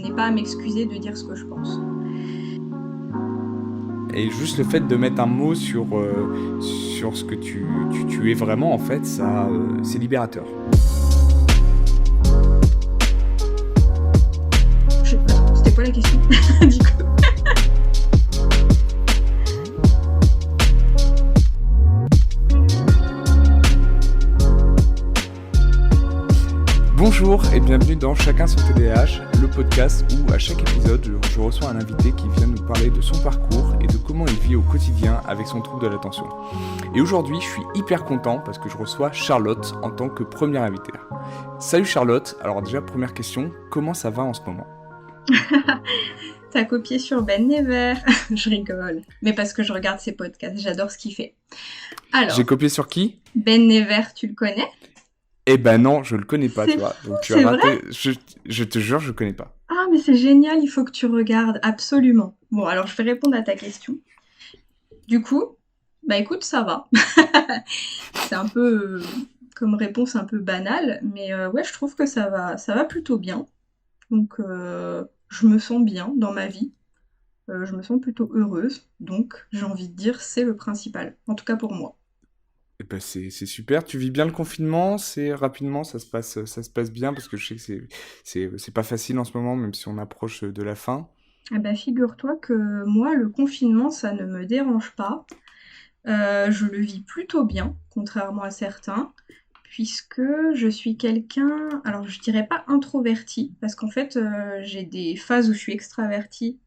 n'ai pas à m'excuser de dire ce que je pense. Et juste le fait de mettre un mot sur ce que tu es vraiment, en fait, ça, c'est libérateur. Je sais pas, c'était quoi la question du coup? Bonjour et bienvenue dans Chacun son TDAH, le podcast où à chaque épisode je reçois un invité qui vient nous parler de son parcours et de comment il vit au quotidien avec son trouble de l'attention. Et aujourd'hui je suis hyper content parce que je reçois Charlotte en tant que première invitée. Salut Charlotte, alors déjà première question, comment ça va en ce moment? T'as copié sur Ben Never. Je rigole, mais parce que je regarde ses podcasts, j'adore ce qu'il fait. J'ai Alors, copié sur qui? Ben Never, tu le connais? Eh ben non, je le connais pas, C'est tu vois. fou, Donc tu as c'est vrai? raté, je te jure, je connais pas. Ah, mais c'est génial, il faut que tu regardes, absolument. Bon, alors je vais répondre à ta question. Du coup, bah écoute, ça va. C'est un peu comme réponse un peu banale, mais ouais, je trouve que ça va plutôt bien. Donc, je me sens bien dans ma vie. Je me sens plutôt heureuse. Donc, j'ai envie de dire, c'est le principal. En tout cas pour moi. Eh ben c'est super. Tu vis bien le confinement? C'est rapidement, ça se passe bien parce que je sais que c'est pas facile en ce moment, même si on approche de la fin. Eh ben, figure-toi que moi, le confinement, ça ne me dérange pas. Je le vis plutôt bien, contrairement à certains, puisque je suis quelqu'un, alors je dirais pas introverti, parce qu'en fait, j'ai des phases où je suis extravertie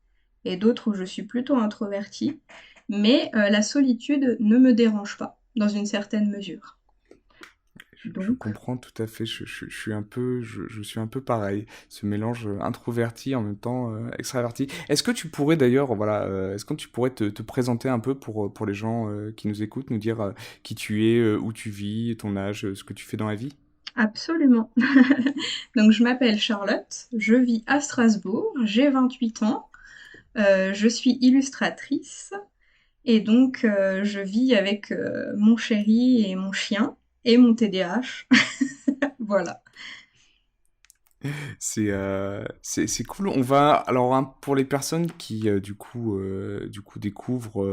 et d'autres où je suis plutôt introvertie, mais la solitude ne me dérange pas, dans une certaine mesure. Je Donc, comprends tout à fait. Je suis un peu pareil. Ce mélange introverti en même temps extraverti. Est-ce que tu pourrais d'ailleurs, voilà, est-ce que tu pourrais te présenter un peu pour les gens qui nous écoutent, nous dire qui tu es, où tu vis, ton âge, ce que tu fais dans la vie? absolument. Donc, je m'appelle Charlotte, je vis à Strasbourg, j'ai 28 ans, je suis illustratrice. Et donc, je vis avec mon chéri et mon chien et mon TDAH. Voilà. C'est cool. On va alors hein, pour les personnes qui du coup découvrent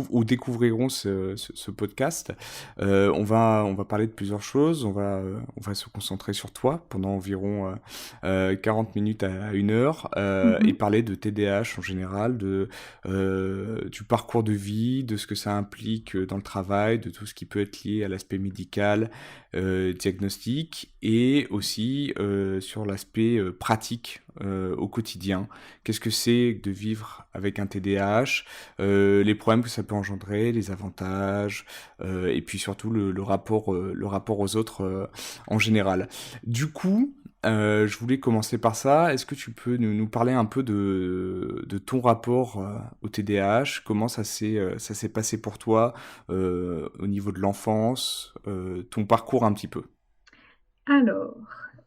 ou découvriront ce podcast, on va parler de plusieurs choses. On va se concentrer sur toi pendant environ 40 minutes à 1 heure et Mhm. parler de TDAH en général, du parcours de vie, de ce que ça implique dans le travail, de tout ce qui peut être lié à l'aspect médical, diagnostic et aussi sur l'aspect pratique au quotidien. Qu'est-ce que c'est de vivre avec un TDAH, les problèmes que ça peut engendrer, les avantages, et puis surtout le rapport aux autres en général. Du coup, je voulais commencer par ça. Est-ce que tu peux nous parler un peu de ton rapport au TDAH? Comment ça s'est passé pour toi au niveau de l'enfance, ton parcours un petit peu? Alors,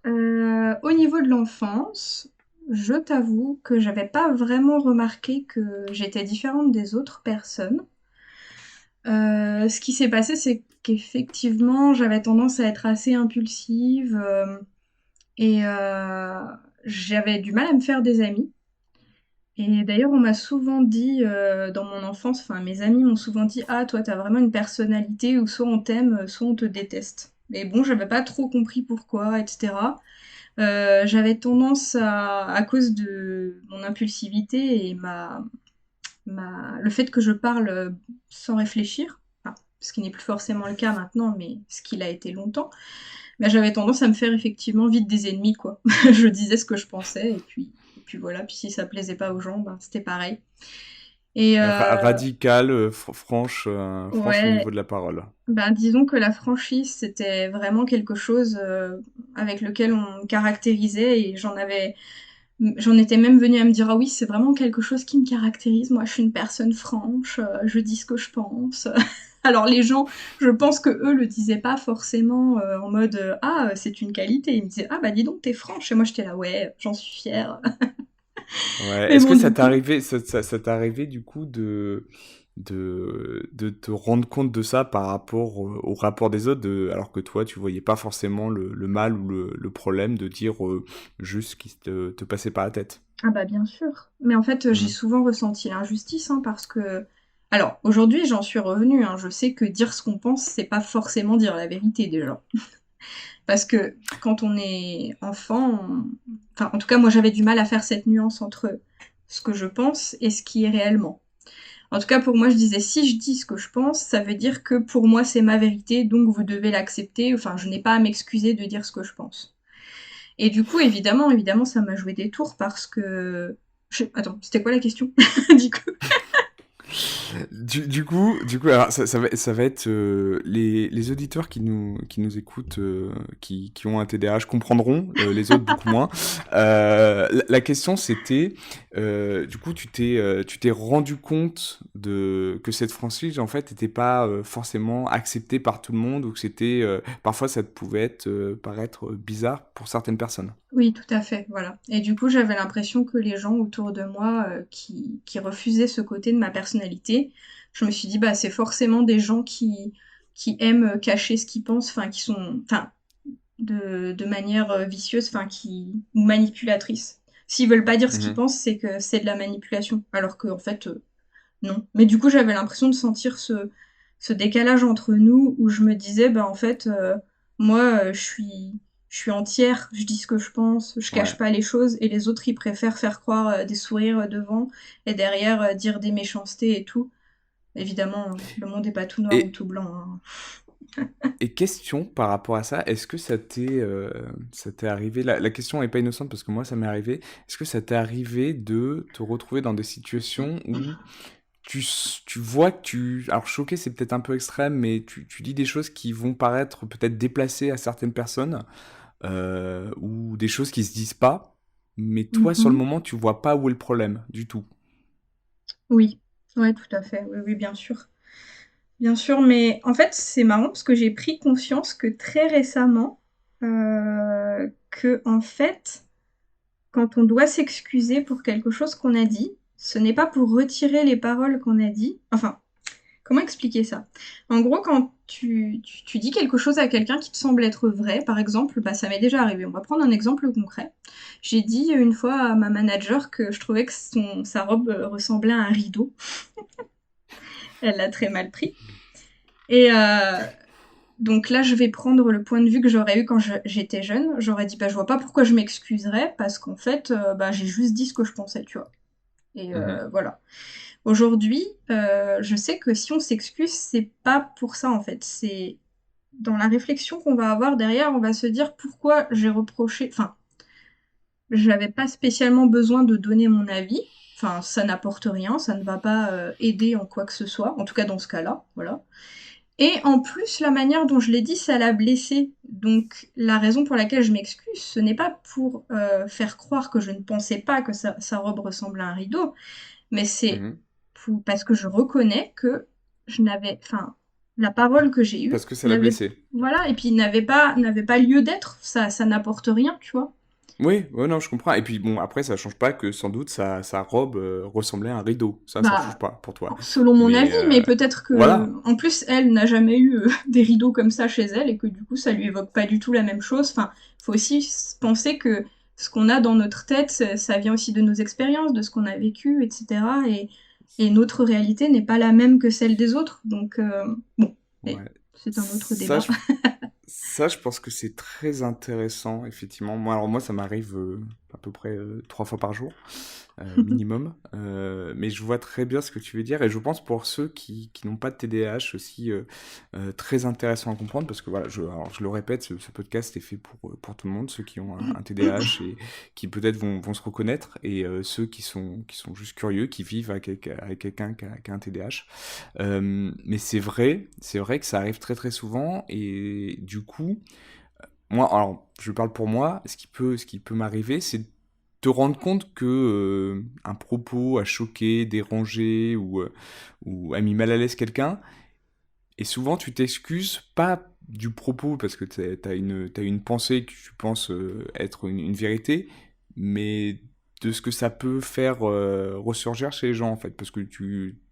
au niveau de l'enfance, je t'avoue que j'avais pas vraiment remarqué que j'étais différente des autres personnes. Ce qui s'est passé, c'est qu'effectivement, j'avais tendance à être assez impulsive et j'avais du mal à me faire des amis. Et d'ailleurs, on m'a souvent dit dans mon enfance, enfin mes amis m'ont souvent dit, ah toi t'as vraiment une personnalité où soit on t'aime, soit on te déteste. Mais bon, j'avais pas trop compris pourquoi, etc. J'avais tendance à cause de mon impulsivité et le fait que je parle sans réfléchir, enfin, ce qui n'est plus forcément le cas maintenant, mais ce qu'il a été longtemps, bah, j'avais tendance à me faire effectivement vite des ennemis, quoi. Je disais ce que je pensais, et puis voilà, puis si ça plaisait pas aux gens, ben, c'était pareil. Et Radicale, franche au ouais, niveau de la parole. ben, disons que la franchise, c'était vraiment quelque chose avec lequel on me caractérisait, et j'en étais même venue à me dire, ah oui, c'est vraiment quelque chose qui me caractérise. Moi, je suis une personne franche, je dis ce que je pense. Alors les gens, je pense que eux le disaient pas forcément en mode ah c'est une qualité. Ils me disaient ah bah dis donc t'es franche. Et moi j'étais là ouais j'en suis fière. Ouais. Mais Est-ce bon que du coup ça t'est arrivé du coup de te rendre compte de ça par rapport au rapport des autres, alors que toi, tu voyais pas forcément le mal ou le problème de dire juste ce qui te passait par la tête. Ah bah bien sûr. Mais en fait, j'ai Mhm. souvent ressenti l'injustice, hein, parce que... Alors, aujourd'hui, j'en suis revenue, hein, je sais que dire ce qu'on pense, c'est pas forcément dire la vérité, déjà. Parce que quand on est enfant, enfin, en tout cas, moi, j'avais du mal à faire cette nuance entre ce que je pense et ce qui est réellement. En tout cas, pour moi, je disais, si je dis ce que je pense, ça veut dire que pour moi, c'est ma vérité, donc vous devez l'accepter. Enfin, je n'ai pas à m'excuser de dire ce que je pense. Et du coup, évidemment, ça m'a joué des tours parce que... Attends, c'était quoi la question? Du coup. Du coup, alors ça va être les auditeurs qui nous écoutent, qui ont un TDAH comprendront, les autres beaucoup moins. La question c'était, du coup, tu t'es rendu compte que cette franchise en fait n'était pas forcément acceptée par tout le monde ou que c'était parfois ça pouvait être paraître bizarre pour certaines personnes. Oui, tout à fait, voilà. Et du coup, j'avais l'impression que les gens autour de moi qui refusaient ce côté de ma personnalité, je me suis dit, bah, c'est forcément des gens qui aiment cacher ce qu'ils pensent, enfin, qui sont, enfin, de manière vicieuse, enfin, ou manipulatrice. S'ils veulent pas dire ce qu'ils Mhm. pensent, c'est que c'est de la manipulation. Alors que, en fait, non. Mais du coup, j'avais l'impression de sentir ce décalage entre nous où je me disais, bah, en fait, moi, je suis entière, je dis ce que je pense, je cache Ouais. pas les choses, et les autres, ils préfèrent faire croire des sourires devant, et derrière, dire des méchancetés et tout. Évidemment, le monde n'est pas tout noir ou Et tout blanc, hein. Et question par rapport à ça, est-ce que ça t'est arrivé, la question est pas innocente parce que moi ça m'est arrivé, est-ce que ça t'est arrivé de te retrouver dans des situations où tu vois que alors choqué c'est peut-être un peu extrême, mais tu dis des choses qui vont paraître peut-être déplacées à certaines personnes, ou des choses qui se disent pas, mais toi sur le Mhm. moment tu vois pas où est le problème du tout. Oui, ouais, tout à fait, oui, oui, bien sûr. Bien sûr, mais en fait, c'est marrant parce que j'ai pris conscience que très récemment, que en fait, quand on doit s'excuser pour quelque chose qu'on a dit, ce n'est pas pour retirer les paroles qu'on a dit. Enfin, comment expliquer ça? En gros, quand tu dis quelque chose à quelqu'un qui te semble être vrai, par exemple, bah, ça m'est déjà arrivé. On va prendre un exemple concret. J'ai dit une fois à ma manager que je trouvais que sa robe ressemblait à un rideau. Elle l'a très mal pris. Et donc là, je vais prendre le point de vue que j'aurais eu quand j'étais jeune. J'aurais dit, bah, je vois pas pourquoi je m'excuserais, parce qu'en fait, bah, j'ai juste dit ce que je pensais, tu vois. Et Mhm. voilà. Aujourd'hui, je sais que si on s'excuse, c'est pas pour ça, en fait. C'est dans la réflexion qu'on va avoir derrière, on va se dire pourquoi j'ai reproché. Enfin, j'avais pas spécialement besoin de donner mon avis. Enfin, ça n'apporte rien, ça ne va pas aider en quoi que ce soit, en tout cas dans ce cas-là, voilà. Et en plus, la manière dont je l'ai dit, ça l'a blessé. Donc, la raison pour laquelle je m'excuse, ce n'est pas pour faire croire que je ne pensais pas que sa robe ressemblait à un rideau, mais c'est Mhm. parce que je reconnais que je n'avais, enfin, la parole que j'ai eue Parce que ça l'a n'avait, blessé. voilà, et puis n'avait pas lieu d'être. Ça n'apporte rien, tu vois. Oui, ouais, non, je comprends. Et puis bon, après, ça change pas que sans doute sa robe ressemblait à un rideau. Ça change Bah, pas pour toi. selon mon Mais avis, mais peut-être que, voilà. en plus, elle n'a jamais eu des rideaux comme ça chez elle et que du coup, ça lui évoque pas du tout la même chose. Enfin, faut aussi penser que ce qu'on a dans notre tête, ça vient aussi de nos expériences, de ce qu'on a vécu, etc. Et notre réalité n'est pas la même que celle des autres. Donc, bon, mais Ouais. c'est un autre Ça, débat. je, Ça, je pense que c'est très intéressant, effectivement. Moi, ça m'arrive à peu près 3 fois par jour, minimum. Mais je vois très bien ce que tu veux dire. Et je pense pour ceux qui n'ont pas de TDAH aussi, très intéressant à comprendre. Parce que voilà, alors, je le répète, ce podcast est fait pour tout le monde. Ceux qui ont un TDAH et qui peut-être vont se reconnaître. Et ceux qui sont juste curieux, qui vivent avec quelqu'un qui a un TDAH. Mais c'est vrai que ça arrive très très souvent et du coup, moi, alors je parle pour moi, ce qui peut m'arriver, c'est de te rendre compte que un propos a choqué, dérangé ou a mis mal à l'aise quelqu'un, et souvent tu t'excuses pas du propos parce que t'as une pensée que tu penses être une vérité, mais de ce que ça peut faire ressurgir chez les gens en fait, parce que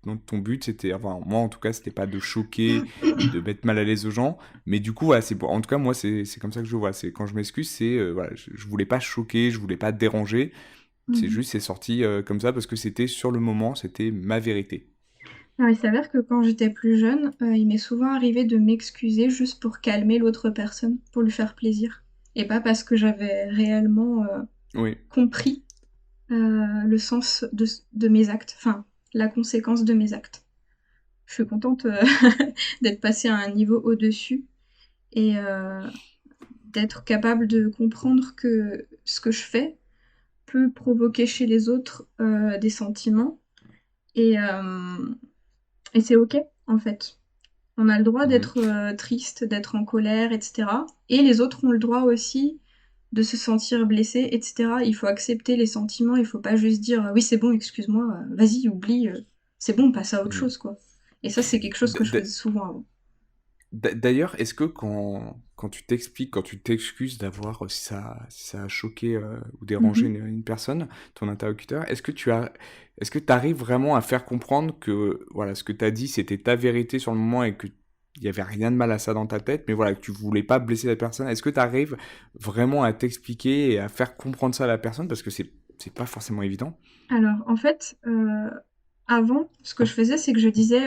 donc, ton but c'était, enfin moi en tout cas c'était pas de choquer et de mettre mal à l'aise aux gens, mais du coup voilà, en tout cas moi c'est comme ça que je vois, c'est quand je m'excuse c'est voilà, je voulais pas choquer, je voulais pas déranger, c'est Mhm. juste c'est sorti comme ça parce que c'était sur le moment, c'était ma vérité. Alors, il s'avère que quand j'étais plus jeune, il m'est souvent arrivé de m'excuser juste pour calmer l'autre personne, pour lui faire plaisir. Et pas parce que j'avais réellement Oui. compris le sens de mes actes, enfin, la conséquence de mes actes. Je suis contente d'être passée à un niveau au-dessus et d'être capable de comprendre que ce que je fais peut provoquer chez les autres des sentiments et, euh, et c'est ok en fait. On a le droit Mhm. d'être triste, d'être en colère, etc. Et les autres ont le droit aussi de se sentir blessés, etc. Il faut accepter les sentiments, il faut pas juste dire oui c'est bon, excuse-moi, vas-y, oublie, c'est bon, passe à autre Mhm. chose quoi. Et ça c'est quelque chose D- que je faisais d- souvent avant. D'ailleurs, est-ce que quand tu t'expliques, quand tu t'excuses d'avoir, si ça a choqué ou dérangé Mhm. une personne, ton interlocuteur, est-ce que tu arrives vraiment à faire comprendre que voilà, ce que tu as dit, c'était ta vérité sur le moment et que il y avait rien de mal à ça dans ta tête, mais voilà, que tu voulais pas blesser la personne. Est-ce que tu arrives vraiment à t'expliquer et à faire comprendre ça à la personne parce que c'est pas forcément évident. Alors en fait, avant, ce que je faisais c'est que je disais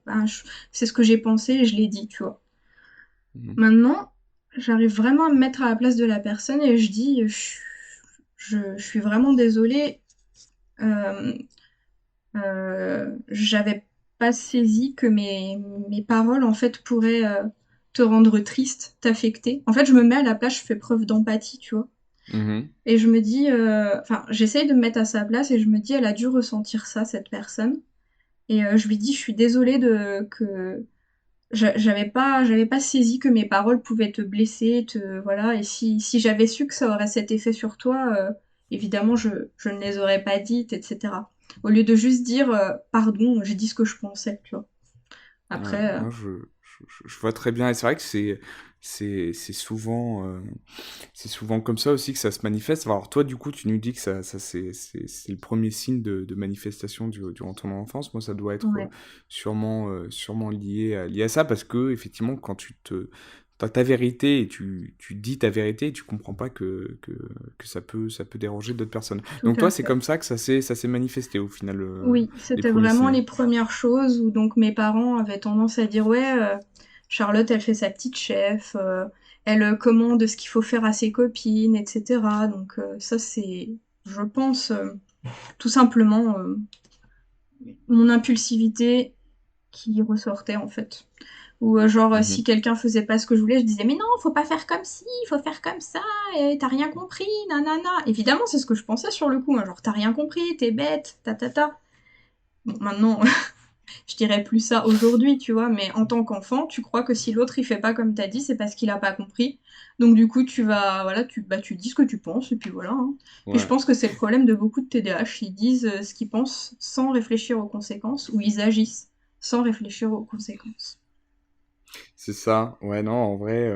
ben, c'est ce que j'ai pensé et je l'ai dit, tu vois. Mhm. Maintenant, j'arrive vraiment à me mettre à la place de la personne et je dis je suis vraiment désolée. euh, j'avais pas saisi que mes paroles en fait pourraient te rendre triste, t'affecter. En fait, je me mets à la place, je fais preuve d'empathie, tu vois. Mhm. Et je me dis, enfin, j'essaye de me mettre à sa place et je me dis, elle a dû ressentir ça, cette personne. Et je lui dis, je suis désolée de que j'avais pas saisi que mes paroles pouvaient te blesser, te voilà. Et si j'avais su que ça aurait cet effet sur toi, évidemment, je ne les aurais pas dites, etc. Au lieu de juste dire, pardon, j'ai dit ce que je pensais, tu vois. Ouais, Après, non, je vois très bien. Et c'est vrai que c'est souvent comme ça aussi que ça se manifeste. Alors toi, du coup, tu nous dis que c'est le premier signe de manifestation durant ton enfance. Moi, ça doit être ouais, sûrement lié à ça parce que effectivement, quand t'as ta vérité et tu dis ta vérité, tu comprends pas que ça peut déranger d'autres personnes. tout Donc à toi, c'est fait. comme ça que ça s'est manifesté au final, Oui, les c'était premiers vraiment signes. les premières choses où donc mes parents avaient tendance à dire ouais, Charlotte, elle fait sa petite chef, elle commande ce qu'il faut faire à ses copines, etc. Donc ça c'est, je pense, tout simplement mon impulsivité qui ressortait en fait. Ou genre si Mhm. quelqu'un faisait pas ce que je voulais, je disais mais non, faut pas faire comme ci, faut faire comme ça, et t'as rien compris, nanana. Évidemment, c'est ce que je pensais sur le coup, hein, genre t'as rien compris, t'es bête, ta ta ta. Bon, maintenant, je dirais plus ça aujourd'hui, tu vois, mais en tant qu'enfant, tu crois que si l'autre il fait pas comme t'as dit, c'est parce qu'il a pas compris. Donc du coup, tu vas, voilà, tu dis ce que tu penses, et puis voilà, hein. Et je Ouais. pense que c'est le problème de beaucoup de TDAH, ils disent ce qu'ils pensent sans réfléchir aux conséquences, ou ils agissent sans réfléchir aux conséquences. C'est ça. Ouais, non, en vrai,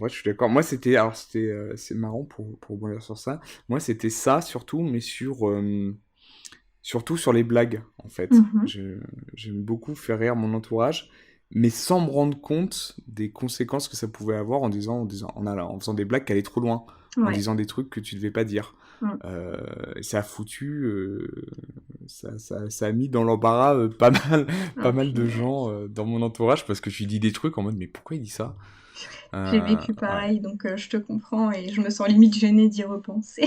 je suis d'accord. Moi, c'est marrant pour rebondir sur ça. Moi, c'était ça surtout, mais surtout sur les blagues, en fait. Mhm. J'aime beaucoup faire rire mon entourage, mais sans me rendre compte des conséquences que ça pouvait avoir en faisant des blagues qui allaient trop loin, en Ouais. disant des trucs que tu devais pas dire. Mm. Et ça a ça a mis dans l'embarras pas Ah, mal de punaise. gens dans mon entourage parce que je lui dis des trucs en mode mais pourquoi il dit ça? J'ai vécu Ouais. pareil, donc je te comprends et je me sens limite gênée d'y repenser.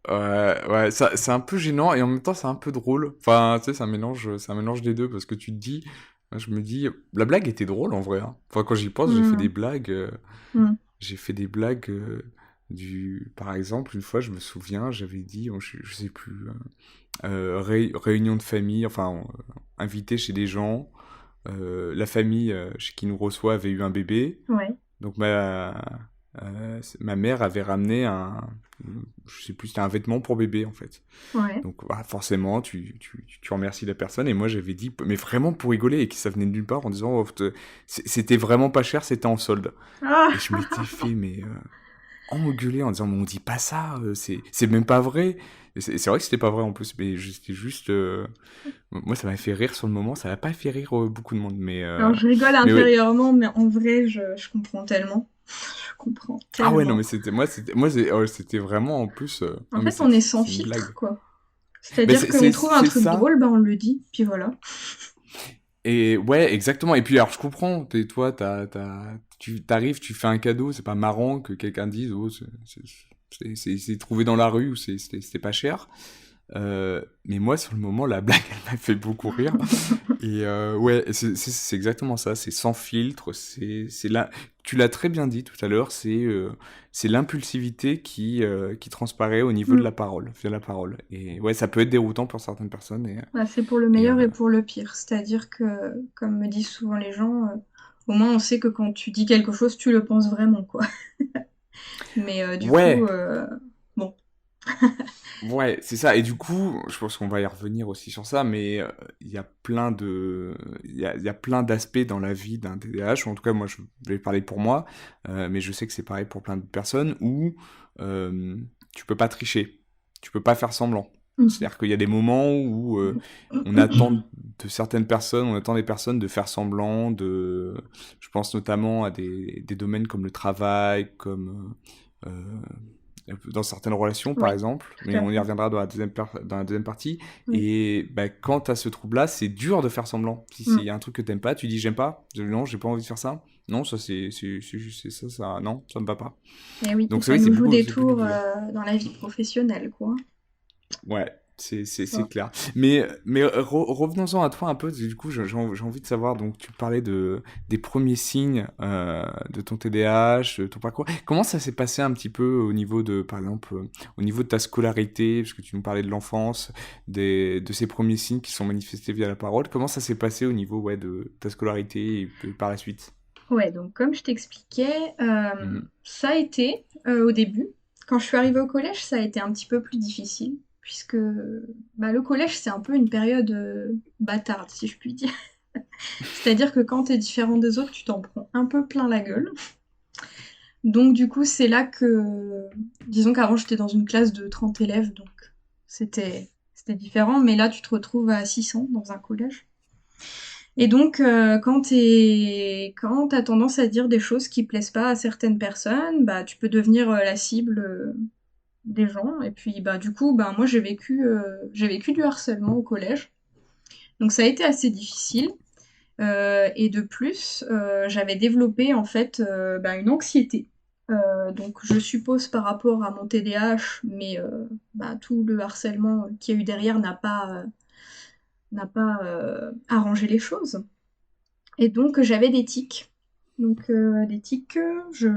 Ouais, ça, c'est un peu gênant et en même temps c'est un peu drôle. Enfin, tu sais, c'est un mélange des deux parce que tu te dis, je me dis, la blague était drôle en vrai, hein. Enfin, quand j'y pense, Mm. Mm. j'ai fait des blagues par exemple, une fois, je me souviens, j'avais dit, je sais plus, réunion de famille, enfin, invité chez des gens, la famille chez qui nous reçoit avait eu un bébé, Ouais, donc ma mère avait ramené je sais plus, c'était un vêtement pour bébé en fait. ouais. Donc bah, forcément, tu remercies la personne. Et moi j'avais dit, mais vraiment pour rigoler, et que ça venait de nulle part en disant, oh, c'était vraiment pas cher, c'était en solde. Et Ah, je m'étais fait, engueulé en disant, mais on dit pas ça, c'est même pas vrai. Et c'est vrai que c'était pas vrai en plus, mais c'était juste, moi ça m'a fait rire sur le moment, ça n'a pas fait rire beaucoup de monde, Alors je rigole mais ouais. intérieurement, mais en vrai, je comprends tellement. Je comprends Ah ouais, non, tellement. mais c'était vraiment en plus, En non mais fait, on est sans c'est une filtre, blague. quoi. Mais C'est-à-dire qu'on trouve un c'est truc ça. drôle, bah on le dit, puis voilà. Et ouais, exactement. Et puis alors je comprends, toi, tu t'arrives, tu fais un cadeau, c'est pas marrant que quelqu'un dise, oh, c'est trouvé dans la rue ou c'était pas cher. Mais moi, sur le moment, la blague, elle m'a fait beaucoup rire. Et ouais, c'est exactement ça. C'est sans filtre. C'est là. Tu l'as très bien dit tout à l'heure. C'est l'impulsivité qui transparaît au niveau de Mm. la parole, via la parole. Et ouais, ça peut être déroutant pour certaines personnes. Bah, c'est pour le Et meilleur et pour le pire. C'est-à-dire que, comme me disent souvent les gens, au moins on sait que quand tu dis quelque chose, tu le penses vraiment, quoi. Mais du coup, ouais, bon. ouais, c'est ça. Et du coup, je pense qu'on va y revenir aussi sur ça, mais il y a plein d'aspects dans la vie d'un TDAH, ou en tout cas, moi, je vais parler pour moi, mais je sais que c'est pareil pour plein de personnes, où euh, tu peux pas tricher, tu peux pas faire semblant. Mhm. C'est-à-dire qu'il y a des moments où on attend de certaines personnes, on attend des personnes de faire semblant, je pense notamment à des domaines comme le travail, comme dans certaines relations, par Oui, exemple, tout mais à on y fait. reviendra dans la deuxième partie. Oui. Et bah, quand tu as ce trouble-là, c'est dur de faire semblant. Si s'il Mm. y a un truc que t'aimes pas, tu dis j'aime pas, non, j'ai pas envie de faire ça. Non, ça c'est ça, non, ça me va pas. Et oui, et Donc c'est ça vrai que nous joue des c'est plus tours difficile. dans la vie professionnelle, quoi. Ouais, c'est Ouais. clair. Mais revenons-en à toi un peu, du coup, j'ai envie de savoir, donc tu parlais des premiers signes de ton TDAH, de ton parcours. Comment ça s'est passé un petit peu au niveau de, par exemple, au niveau de ta scolarité, parce que tu nous parlais de l'enfance, de ces premiers signes qui sont manifestés via la parole. Comment ça s'est passé au niveau ouais, de ta scolarité et par la suite? Ouais, donc comme je t'expliquais, Mhm. ça a été au début. Quand je suis arrivée au collège, ça a été un petit peu plus difficile, puisque bah, le collège, c'est un peu une période bâtarde, si je puis dire. C'est-à-dire que quand t'es différent des autres, tu t'en prends un peu plein la gueule. Donc du coup, c'est là que, disons qu'avant, j'étais dans une classe de 30 élèves, donc c'était différent, mais là, tu te retrouves à 600 dans un collège. Et donc, quand t'as tendance à dire des choses qui plaisent pas à certaines personnes, bah, tu peux devenir la cible des gens. Et puis, bah, du coup, bah, moi, j'ai vécu du harcèlement au collège. Donc, ça a été assez difficile. Et de plus, j'avais développé, en fait, bah, une anxiété. Donc, je suppose par rapport à mon TDAH, mais bah, tout le harcèlement qu'il y a eu derrière n'a pas arrangé les choses. Et donc, j'avais des tics. Donc, des tics,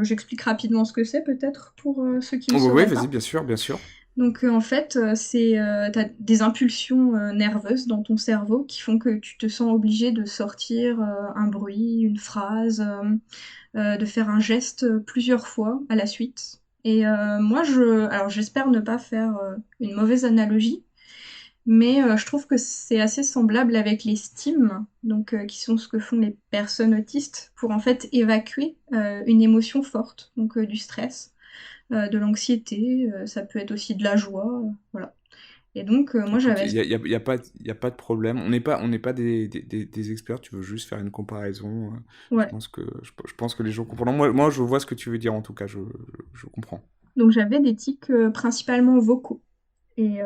j'explique rapidement ce que c'est peut-être pour ceux qui ne le Oh, bah oui, sauraient vas-y, pas. bien sûr, bien sûr. Donc, en fait, t'as des impulsions nerveuses dans ton cerveau qui font que tu te sens obligé de sortir un bruit, une phrase, de faire un geste plusieurs fois à la suite. Et moi, alors j'espère ne pas faire une mauvaise analogie, mais je trouve que c'est assez semblable avec les stims, donc qui sont ce que font les personnes autistes pour en fait évacuer une émotion forte, donc du stress, de l'anxiété, ça peut être aussi de la joie, voilà. Et donc moi Écoute, j'avais, il y a pas de problème. On n'est pas des experts, tu veux juste faire une comparaison. ouais, Je pense que les gens comprennent. Moi, je vois ce que tu veux dire en tout cas, je comprends. donc j'avais des tics principalement vocaux. Et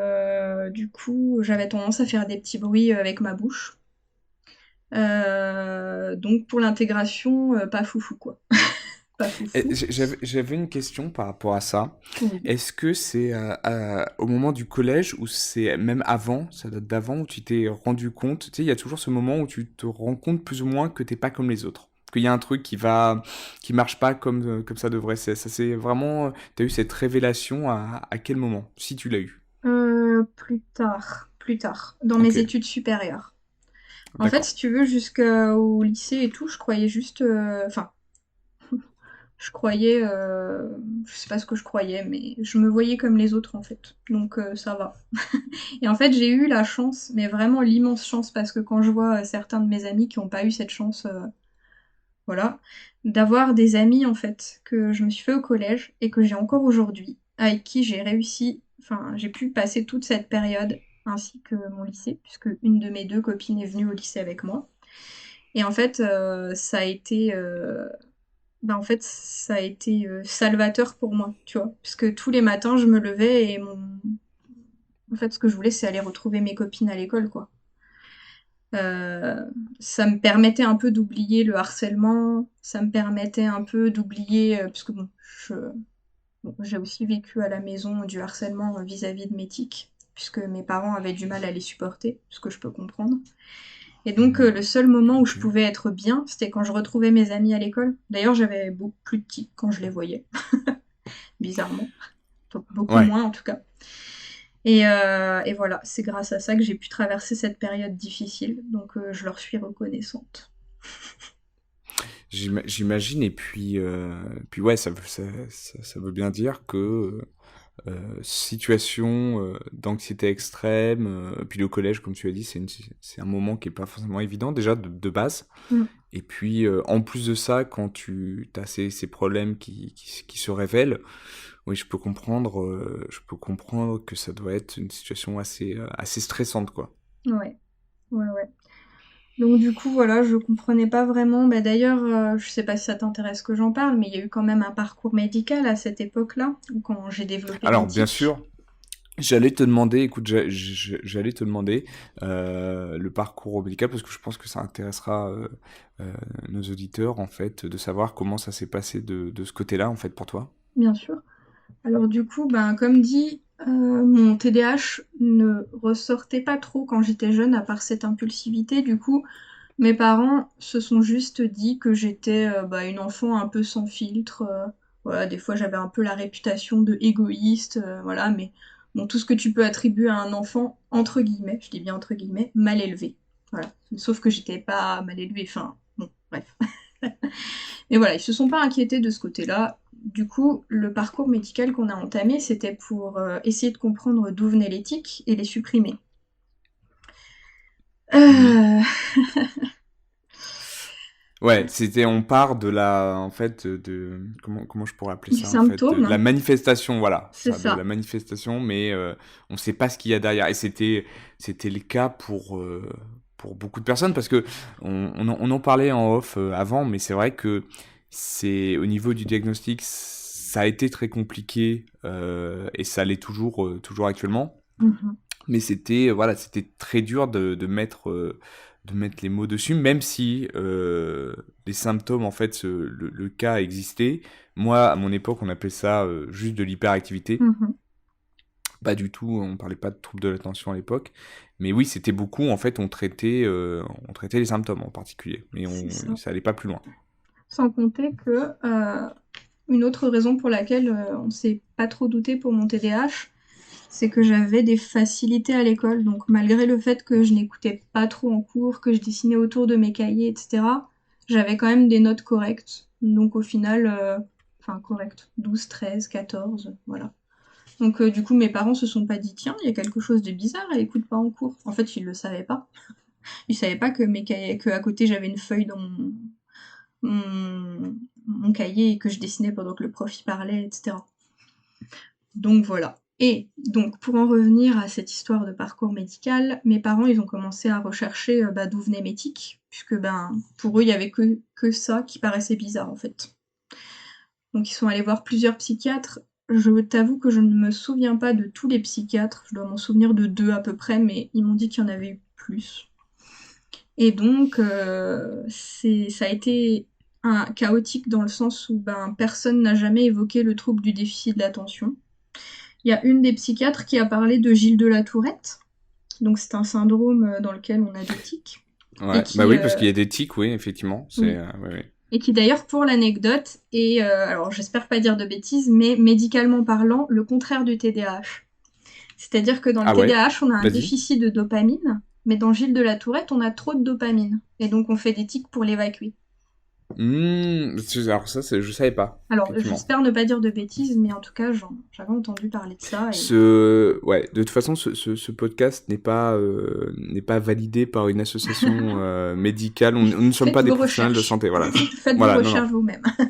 du coup, j'avais tendance à faire des petits bruits avec ma bouche. Donc pour l'intégration, pas foufou quoi. Pas foufou. J'avais une question par rapport à ça. Oui. Est-ce que c'est au moment du collège ou c'est même avant, ça date d'avant, où tu t'es rendu compte, tu sais, il y a toujours ce moment où tu te rends compte plus ou moins que t'es pas comme les autres. Qu'il y a un truc qui marche pas comme ça devrait. Ça c'est vraiment, t'as eu cette révélation à quel moment, si tu l'as eu. Plus tard, dans Ok, mes études supérieures. En fait, d'accord. si tu veux, jusqu'au lycée et tout, je croyais juste, enfin, je croyais, je sais pas ce que je croyais, mais je me voyais comme les autres en fait. Donc ça va. Et en fait, j'ai eu la chance, mais vraiment l'immense chance, parce que quand je vois certains de mes amis qui n'ont pas eu cette chance, voilà, d'avoir des amis en fait que je me suis fait au collège et que j'ai encore aujourd'hui, avec qui j'ai réussi, enfin j'ai pu passer toute cette période ainsi que mon lycée, puisque une de mes deux copines est venue au lycée avec moi. Et en fait, ça a été, ça a été salvateur pour moi, tu vois, parce que tous les matins je me levais et en fait, ce que je voulais, c'est aller retrouver mes copines à l'école, quoi. Euh, Ça me permettait un peu d'oublier le harcèlement, ça me permettait un peu d'oublier, parce que bon, je, j'ai aussi vécu à la maison du harcèlement vis-à-vis de mes tics, puisque mes parents avaient du mal à les supporter, ce que je peux comprendre. Et donc, le seul moment où je Ok. pouvais être bien, c'était quand je retrouvais mes amis à l'école. D'ailleurs, j'avais beaucoup plus de tics quand je les voyais, bizarrement. Enfin, beaucoup Ouais. moins en tout cas. Et voilà, c'est grâce à ça que j'ai pu traverser cette période difficile. Donc, je leur suis reconnaissante. J'imagine, et puis ouais, ça veut bien dire que situation d'anxiété extrême, puis le collège, comme tu as dit, c'est un moment qui est pas forcément évident, déjà de base. Mm. Et puis, en plus de ça, quand tu as ces problèmes qui se révèlent, oui, je peux comprendre que ça doit être une situation assez stressante, quoi. Ouais, ouais, ouais. Donc du coup, voilà, je comprenais pas vraiment. Bah, d'ailleurs, je sais pas si ça t'intéresse que j'en parle, mais il y a eu quand même un parcours médical à cette époque-là, quand j'ai développé mes Alors, bien tics. sûr, j'allais te demander, écoute, j'allais te demander le parcours médical parce que je pense que ça intéressera nos auditeurs en fait de savoir comment ça s'est passé de ce côté-là en fait pour toi. Bien sûr. Alors du coup, ben, comme dit, mon TDAH ne ressortait pas trop quand j'étais jeune, à part cette impulsivité. Du coup, mes parents se sont juste dit que j'étais une enfant un peu sans filtre. Voilà, des fois j'avais un peu la réputation de égoïste, voilà, mais bon, tout ce que tu peux attribuer à un enfant, entre guillemets, je dis bien entre guillemets, mal élevé. Voilà. Sauf que j'étais pas mal élevée, enfin, bon, bref. Mais voilà, ils se sont pas inquiétés de ce côté-là. Du coup, le parcours médical qu'on a entamé, c'était pour essayer de comprendre d'où venaient les tics et les supprimer. Mhm. Euh, Ouais, on part de en fait, comment je pourrais appeler des ça en fait, de la symptômes, manifestation, voilà, c'est ça, de la ça. manifestation, mais on sait pas ce qu'il y a derrière. Et c'était le cas pour beaucoup de personnes parce que on en parlait en off avant, mais c'est vrai que c'est au niveau du diagnostic, ça a été très compliqué et ça l'est toujours actuellement. Mhm. Mais voilà, c'était très dur de mettre les mots dessus, même si les symptômes, en fait, le cas existait. Moi, à mon époque, on appelait ça juste de l'hyperactivité. Mhm. Pas du tout, on parlait pas de troubles de l'attention à l'époque. Mais oui, c'était beaucoup, en fait, on traitait les symptômes en particulier. Mais C'est ça. ça allait pas plus loin. Sans compter que une autre raison pour laquelle on s'est pas trop douté pour mon TDAH, c'est que j'avais des facilités à l'école. Donc malgré le fait que je n'écoutais pas trop en cours, que je dessinais autour de mes cahiers, etc., j'avais quand même des notes correctes. Donc au final, enfin correctes, 12, 13, 14, voilà. Donc du coup, mes parents se sont pas dit, tiens, il y a quelque chose de bizarre, elle écoute pas en cours. En fait, ils le savaient pas. Ils savaient pas que mes cahiers, que à côté j'avais une feuille dans mon cahier et que je dessinais pendant que le prof y parlait, etc. Donc voilà. Et donc pour en revenir à cette histoire de parcours médical, mes parents ils ont commencé à rechercher d'où venaient mes tics, puisque pour eux il y avait que ça qui paraissait bizarre en fait. Donc ils sont allés voir plusieurs psychiatres. Je t'avoue que je ne me souviens pas de tous les psychiatres, je dois m'en souvenir de 2 à peu près, mais ils m'ont dit qu'il y en avait eu plus. Et donc, ça a été chaotique dans le sens où personne n'a jamais évoqué le trouble du déficit de l'attention. Il y a une des psychiatres qui a parlé de Gilles de la Tourette, donc c'est un syndrome dans lequel on a des tics, et Ouais, bah qui, oui, parce qu'il y a des tics, oui, effectivement. oui, Ouais, ouais. et qui d'ailleurs, pour l'anecdote, est, alors j'espère pas dire de bêtises, mais médicalement parlant, le contraire du TDAH. C'est-à-dire que dans le Ah ouais, TDAH, on a un vas-y. déficit de dopamine, mais dans Gilles de la Tourette, on a trop de dopamine, et donc on fait des tics pour l'évacuer. Alors ça, je savais pas, Alors, effectivement. j'espère ne pas dire de bêtises, mais en tout cas, j'avais entendu parler de ça. Et... Ouais, de toute façon, ce podcast n'est pas validé par une association médicale. Nous ne sommes Faites pas des vos professionnels de recherches. santé, voilà. Faites vos Voilà, non, recherches non. vous-même. Mais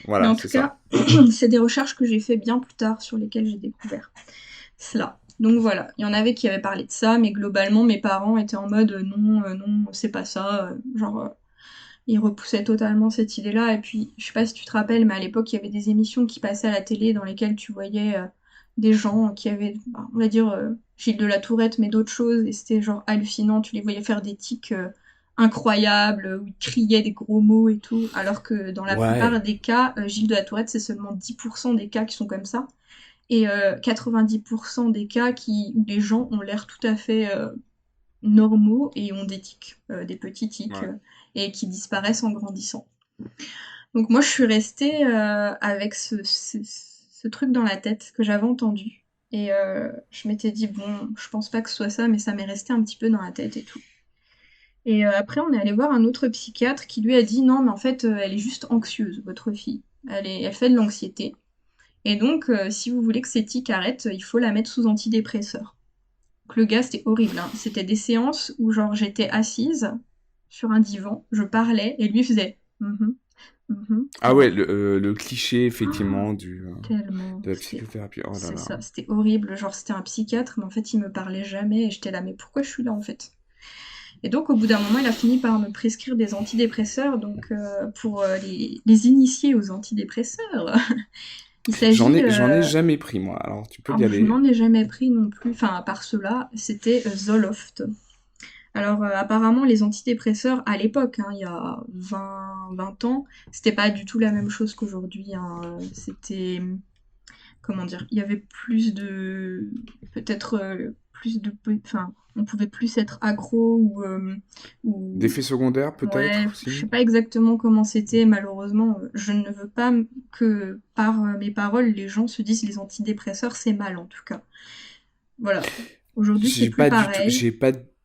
Voilà, en c'est tout ça. cas, c'est des recherches que j'ai fait bien plus tard sur lesquelles j'ai découvert cela. Donc voilà, il y en avait qui avaient parlé de ça, mais globalement, mes parents étaient en mode non, non, c'est pas ça. Ils repoussaient totalement cette idée-là. Et puis, je sais pas si tu te rappelles, mais à l'époque, il y avait des émissions qui passaient à la télé dans lesquelles tu voyais des gens qui avaient, bah, on va dire, Gilles de la Tourette, mais d'autres choses. Et c'était genre hallucinant. Tu les voyais faire des tics incroyables, où ils criaient des gros mots et tout. Alors que dans la plupart Ouais, des cas, Gilles de la Tourette, c'est seulement 10% des cas qui sont comme ça. Et 90% des cas où les gens ont l'air tout à fait normaux et ont des tics, des petits tics, ouais. et qui disparaissent en grandissant. Donc moi, je suis restée avec ce truc dans la tête que j'avais entendu. Et je m'étais dit, bon, je pense pas que ce soit ça, mais ça m'est resté un petit peu dans la tête et tout. Et après, on est allé voir un autre psychiatre qui lui a dit, non, mais en fait, elle est juste anxieuse, votre fille. Elle fait de l'anxiété. Et donc, si vous voulez que ces tics arrêtent, il faut la mettre sous antidépresseur. Donc le gars, c'était horrible, hein. C'était des séances où genre j'étais assise sur un divan, je parlais et lui faisait mhm, mhm, Ah ouais, ouais. le cliché, Ah, effectivement, tellement, de la psychothérapie. Oh là c'est là. ça, c'était horrible. Genre c'était un psychiatre, mais en fait il me parlait jamais et j'étais là, mais pourquoi je suis là en fait? Et donc au bout d'un moment, il a fini par me prescrire des antidépresseurs, donc pour les initier aux antidépresseurs, il s'agit, J'en ai jamais pris, moi. Alors, tu peux y alors je aller. n'en ai jamais pris non plus, enfin à part cela, c'était Zoloft. Alors, apparemment, les antidépresseurs, à l'époque, hein, il y a 20 ans, c'était pas du tout la même chose qu'aujourd'hui, hein. C'était, comment dire, il y avait plus de, peut-être plus de, enfin, on pouvait plus être accro ou D'effets secondaires, peut-être, ouais, je sais aussi. pas exactement comment c'était. Malheureusement, je ne veux pas que par mes paroles, les gens se disent les antidépresseurs, c'est mal en tout cas. Voilà. Aujourd'hui, c'est plus pareil.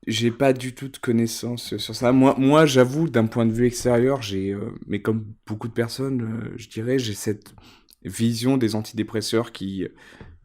J'ai pas du tout de connaissances sur ça. Moi, j'avoue, d'un point de vue extérieur, mais comme beaucoup de personnes, je dirais, j'ai cette vision des antidépresseurs qui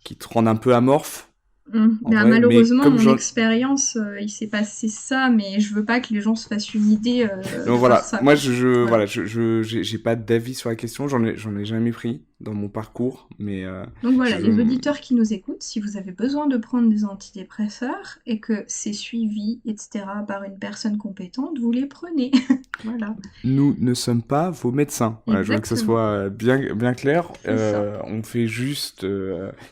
te rendent un peu amorphe, en Bah, vrai. Mais malheureusement, comme mon j'en, expérience, il s'est passé ça, mais je veux pas que les gens se fassent une idée donc de par voilà, ça, moi quoi. Voilà. voilà, j'ai pas d'avis sur la question, j'en ai jamais pris dans mon parcours, mais Donc je voilà, les auditeurs qui nous écoutent, si vous avez besoin de prendre des antidépresseurs et que c'est suivi, etc., par une personne compétente, vous les prenez. Voilà, nous ne sommes pas vos médecins. Voilà, je veux que ça exactement. soit bien clair. C'est ça, On fait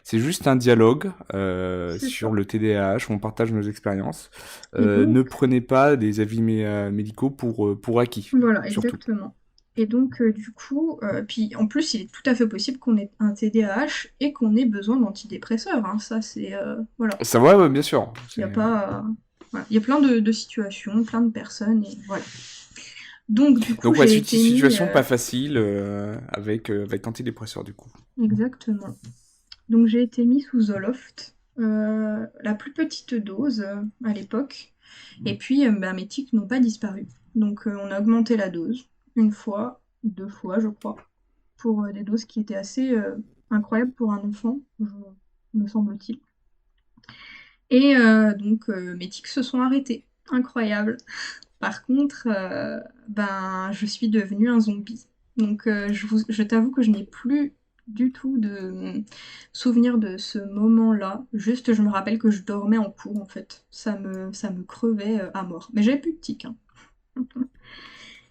c'est juste un dialogue c'est sur ça. le TDAH, on partage nos expériences. Et Ne donc, prenez pas des avis médicaux pour acquis, voilà, surtout. exactement. Et donc, du coup, puis en plus, il est tout à fait possible qu'on ait un TDAH et qu'on ait besoin d'antidépresseurs, hein. Ça, c'est... voilà. Ça va, ouais, bien sûr. Il y a pas... voilà. Il y a plein de situations, plein de personnes, et voilà. Donc, du coup, Donc ouais, j'ai été mis... situation pas facile avec antidépresseur du coup. exactement. Donc, j'ai été mis sous Zoloft, la plus petite dose à l'époque. Et puis, bah, mes tics n'ont pas disparu. Donc, on a augmenté la dose, une fois, deux fois, je crois, pour des doses qui étaient assez incroyables pour un enfant, me semble-t-il. Et donc, mes tics se sont arrêtés. Incroyable. Par contre, ben, je suis devenue un zombie. Donc, je t'avoue que je n'ai plus du tout de souvenir de ce moment-là. Juste, je me rappelle que je dormais en cours, en fait. Ça me crevait à mort. Mais j'avais plus de tics, hein.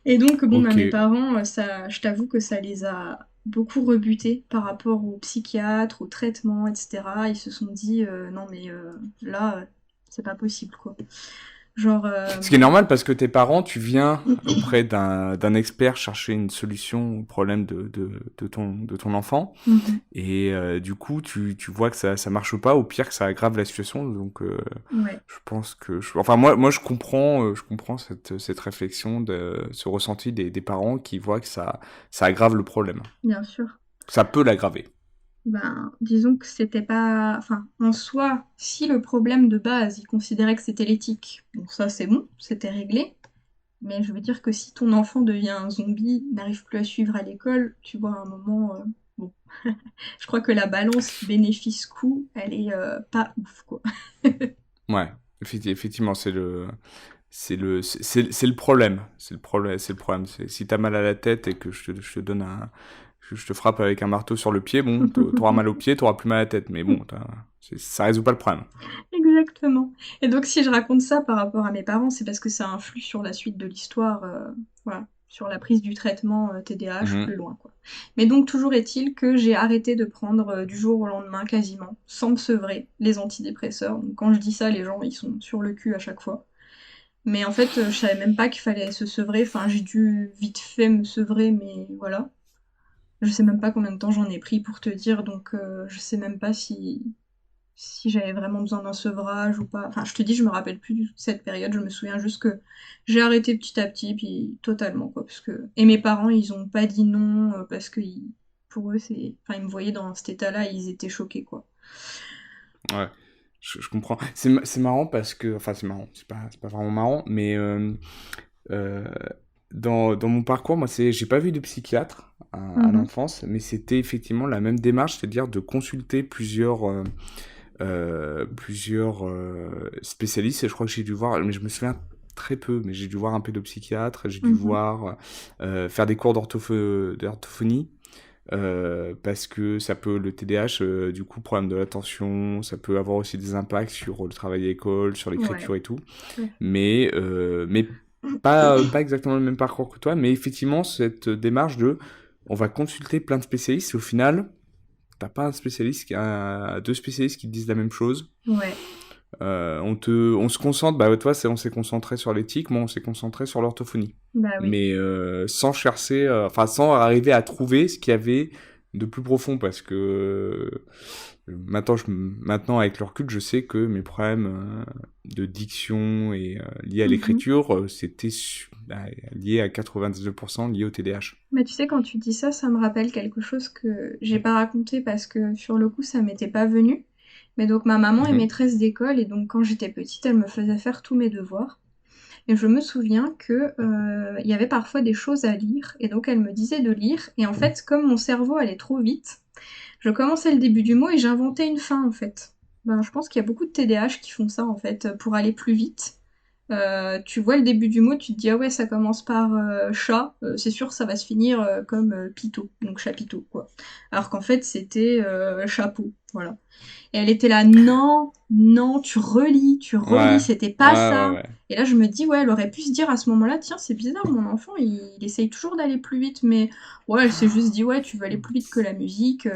Et donc, bon, bah, Ok. mes parents, ça, je t'avoue que ça les a beaucoup rebutés par rapport au psychiatre, au traitement, etc. Ils se sont dit, non, mais là, c'est pas possible, quoi. Genre, Ce qui est normal parce que tes parents, tu viens auprès d'un expert chercher une solution au problème de ton enfant. mhm, Et du coup, tu vois que ça marche pas, au pire que ça aggrave la situation. Donc, ouais, je pense que... moi, je comprends cette réflexion, ce ressenti des parents qui voient que ça aggrave le problème. bien sûr. Ça peut l'aggraver. Ben, disons que c'était pas... Enfin, en soi, si le problème de base, ils considéraient que c'était l'éthique, bon, ça c'est bon, c'était réglé. Mais je veux dire que si ton enfant devient un zombie, n'arrive plus à suivre à l'école, tu vois, à un moment, bon, je crois que la balance bénéfice-coût, elle est pas ouf, quoi. Ouais, effectivement, c'est le problème. C'est le problème. C'est le problème. Si t'as mal à la tête et que je te donne je te frappe avec un marteau sur le pied, bon, t'auras mal au pied, t'auras plus mal à la tête. Mais bon, ça résout pas le problème. Exactement. Et donc, si je raconte ça par rapport à mes parents, c'est parce que ça influe sur la suite de l'histoire, voilà, sur la prise du traitement TDAH plus Mhm. loin, quoi. Mais donc, toujours est-il que j'ai arrêté de prendre du jour au lendemain, quasiment, sans me sevrer, les antidépresseurs. Donc, quand je dis ça, les gens, ils sont sur le cul à chaque fois. Mais en fait, je savais même pas qu'il fallait se sevrer. Enfin, j'ai dû vite fait me sevrer, mais voilà. Je sais même pas combien de temps j'en ai pris pour te dire, donc je sais même pas si j'avais vraiment besoin d'un sevrage ou pas. Enfin, je te dis, je me rappelle plus de cette période, je me souviens juste que j'ai arrêté petit à petit, puis totalement, quoi. Parce que... Et mes parents, ils ont pas dit non, parce que pour eux, c'est... Enfin, ils me voyaient dans cet état-là, et ils étaient choqués, quoi. Ouais, je comprends. C'est marrant parce que, enfin, c'est marrant. C'est pas vraiment marrant, mais euh, dans mon parcours, moi, j'ai pas vu de psychiatre à Mhm. l'enfance, mais c'était effectivement la même démarche, c'est-à-dire de consulter plusieurs spécialistes. Et je crois que j'ai dû voir, mais je me souviens très peu, mais j'ai dû voir un pédopsychiatre, j'ai dû Mhm. voir faire des cours d'orthophonie. Parce que ça peut, le TDAH, du coup, problème de l'attention, ça peut avoir aussi des impacts sur le travail à l'école, sur Ouais, l'écriture et tout. tout à fait. Mais pas exactement le même parcours que toi, mais effectivement, cette démarche de on va consulter plein de spécialistes et au final, t'as pas un spécialiste deux spécialistes qui te disent la même chose. Ouais, On se concentre, bah toi, on s'est concentré sur l'éthique, moi on s'est concentré sur l'orthophonie. bah oui. Mais sans chercher, enfin sans arriver à trouver ce qu'il y avait de plus profond, parce que maintenant avec le recul, je sais que mes problèmes de diction et liés à Mhm. l'écriture, lié à 99% lié au TDAH. Mais tu sais, quand tu dis ça, ça me rappelle quelque chose que j'ai pas raconté parce que sur le coup, ça m'était pas venu. Mais donc, ma maman est Mhm. maîtresse d'école et donc, quand j'étais petite, elle me faisait faire tous mes devoirs. Et je me souviens que il y avait parfois des choses à lire et donc elle me disait de lire. Et en fait, comme mon cerveau allait trop vite, je commençais le début du mot et j'inventais une fin en fait. Ben, je pense qu'il y a beaucoup de TDAH qui font ça en fait pour aller plus vite. Tu vois le début du mot, tu te dis ah ouais ça commence par chat, c'est sûr ça va se finir comme pitot, donc chapiteau quoi. Alors qu'en fait c'était chapeau, voilà. Et elle était là non, non, tu relis, Ouais, c'était ouais, pas ouais, ça. ouais. Et là je me dis ouais elle aurait pu se dire à ce moment-là tiens c'est bizarre mon enfant il essaye toujours d'aller plus vite mais ouais elle s'est juste dit ouais tu veux aller plus vite que la musique,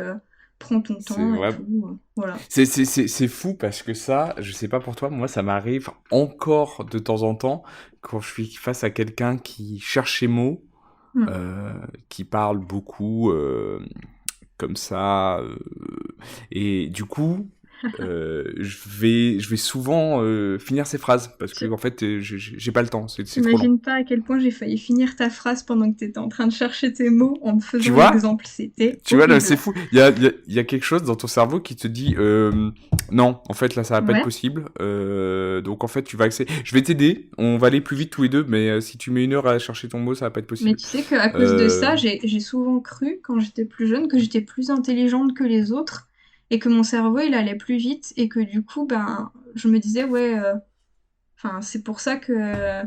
prends ton C'est temps et ouais. tout, voilà. C'est fou parce que ça, je sais pas pour toi, moi ça m'arrive encore de temps en temps quand je suis face à quelqu'un qui cherche ses mots, Mm. euh, qui parle beaucoup comme ça, et du coup, je vais souvent finir ses phrases parce que Tu- en fait, j'ai pas le temps, c'est trop lent. T'imagines pas à quel point j'ai failli finir ta phrase pendant que t'étais en train de chercher tes mots en te Tu faisant vois? l'exemple. C'était Tu vois, là, c'est horrible. fou. Il y a quelque chose dans ton cerveau qui te dit non, en fait, là, ça va pas être Ouais. possible. Donc, en fait, tu vas accéder. Je vais t'aider. On va aller plus vite tous les deux, mais si tu mets une heure à chercher ton mot, ça va pas être Mais possible. tu sais qu'à cause de Euh, ça, j'ai souvent cru, quand j'étais plus jeune, que j'étais plus intelligente que les autres et que mon cerveau, il allait plus vite et que du coup, ben, je me disais, ouais, enfin, c'est pour ça que...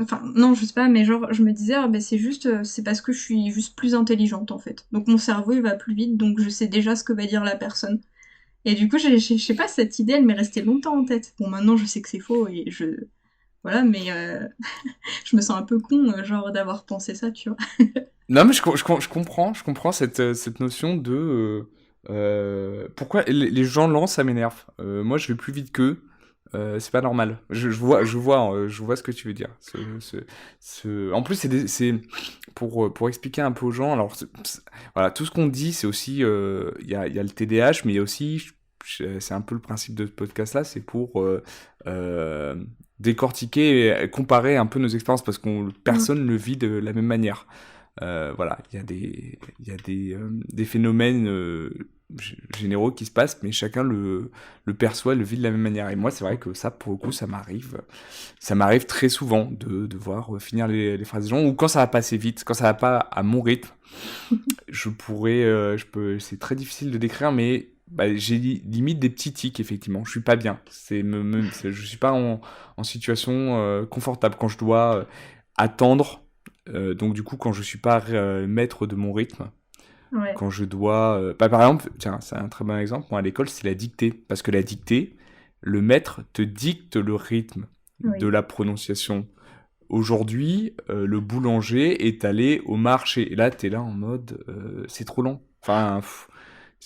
Enfin, non, je sais pas, mais genre, je me disais, ah, ben, c'est juste, c'est parce que je suis juste plus intelligente, en fait. Donc mon cerveau, il va plus vite, donc je sais déjà ce que va dire la personne. Et du coup, je sais pas, cette idée, elle m'est restée longtemps en tête. Bon, maintenant, je sais que c'est faux et je... Voilà, mais je me sens un peu con, genre, d'avoir pensé ça, tu vois. Non, mais je comprends cette notion de pourquoi les gens lents, ça m'énerve. Moi, je vais plus vite qu'eux. C'est pas normal. Je vois ce que tu veux dire. En plus, c'est pour expliquer un peu aux gens. Alors, voilà, tout ce qu'on dit, c'est aussi, il y a le TDAH, mais il y a aussi, c'est un peu le principe de ce podcast-là, c'est pour euh, décortiquer et comparer un peu nos expériences parce qu'on Mm. personne ne le vit de la même manière. Voilà, il y a des phénomènes généraux qui se passent, mais chacun le perçoit, le vit de la même manière. Et moi, c'est vrai que ça, pour le coup, ça m'arrive très souvent de voir finir les phrases des gens, ou quand ça va pas assez vite, quand ça va pas à mon rythme, c'est très difficile de décrire, mais bah, j'ai limite des petits tics, effectivement. Je suis pas bien. Je suis pas en situation confortable quand je dois attendre. Donc du coup, quand je suis pas maître de mon rythme, Ouais, quand je dois, bah, par exemple, tiens, c'est un très bon exemple. Moi, à l'école, c'est la dictée, parce que la dictée, le maître te dicte le rythme de oui, la prononciation. Aujourd'hui, le boulanger est allé au marché. Et là, t'es là en mode, c'est trop lent. Enfin,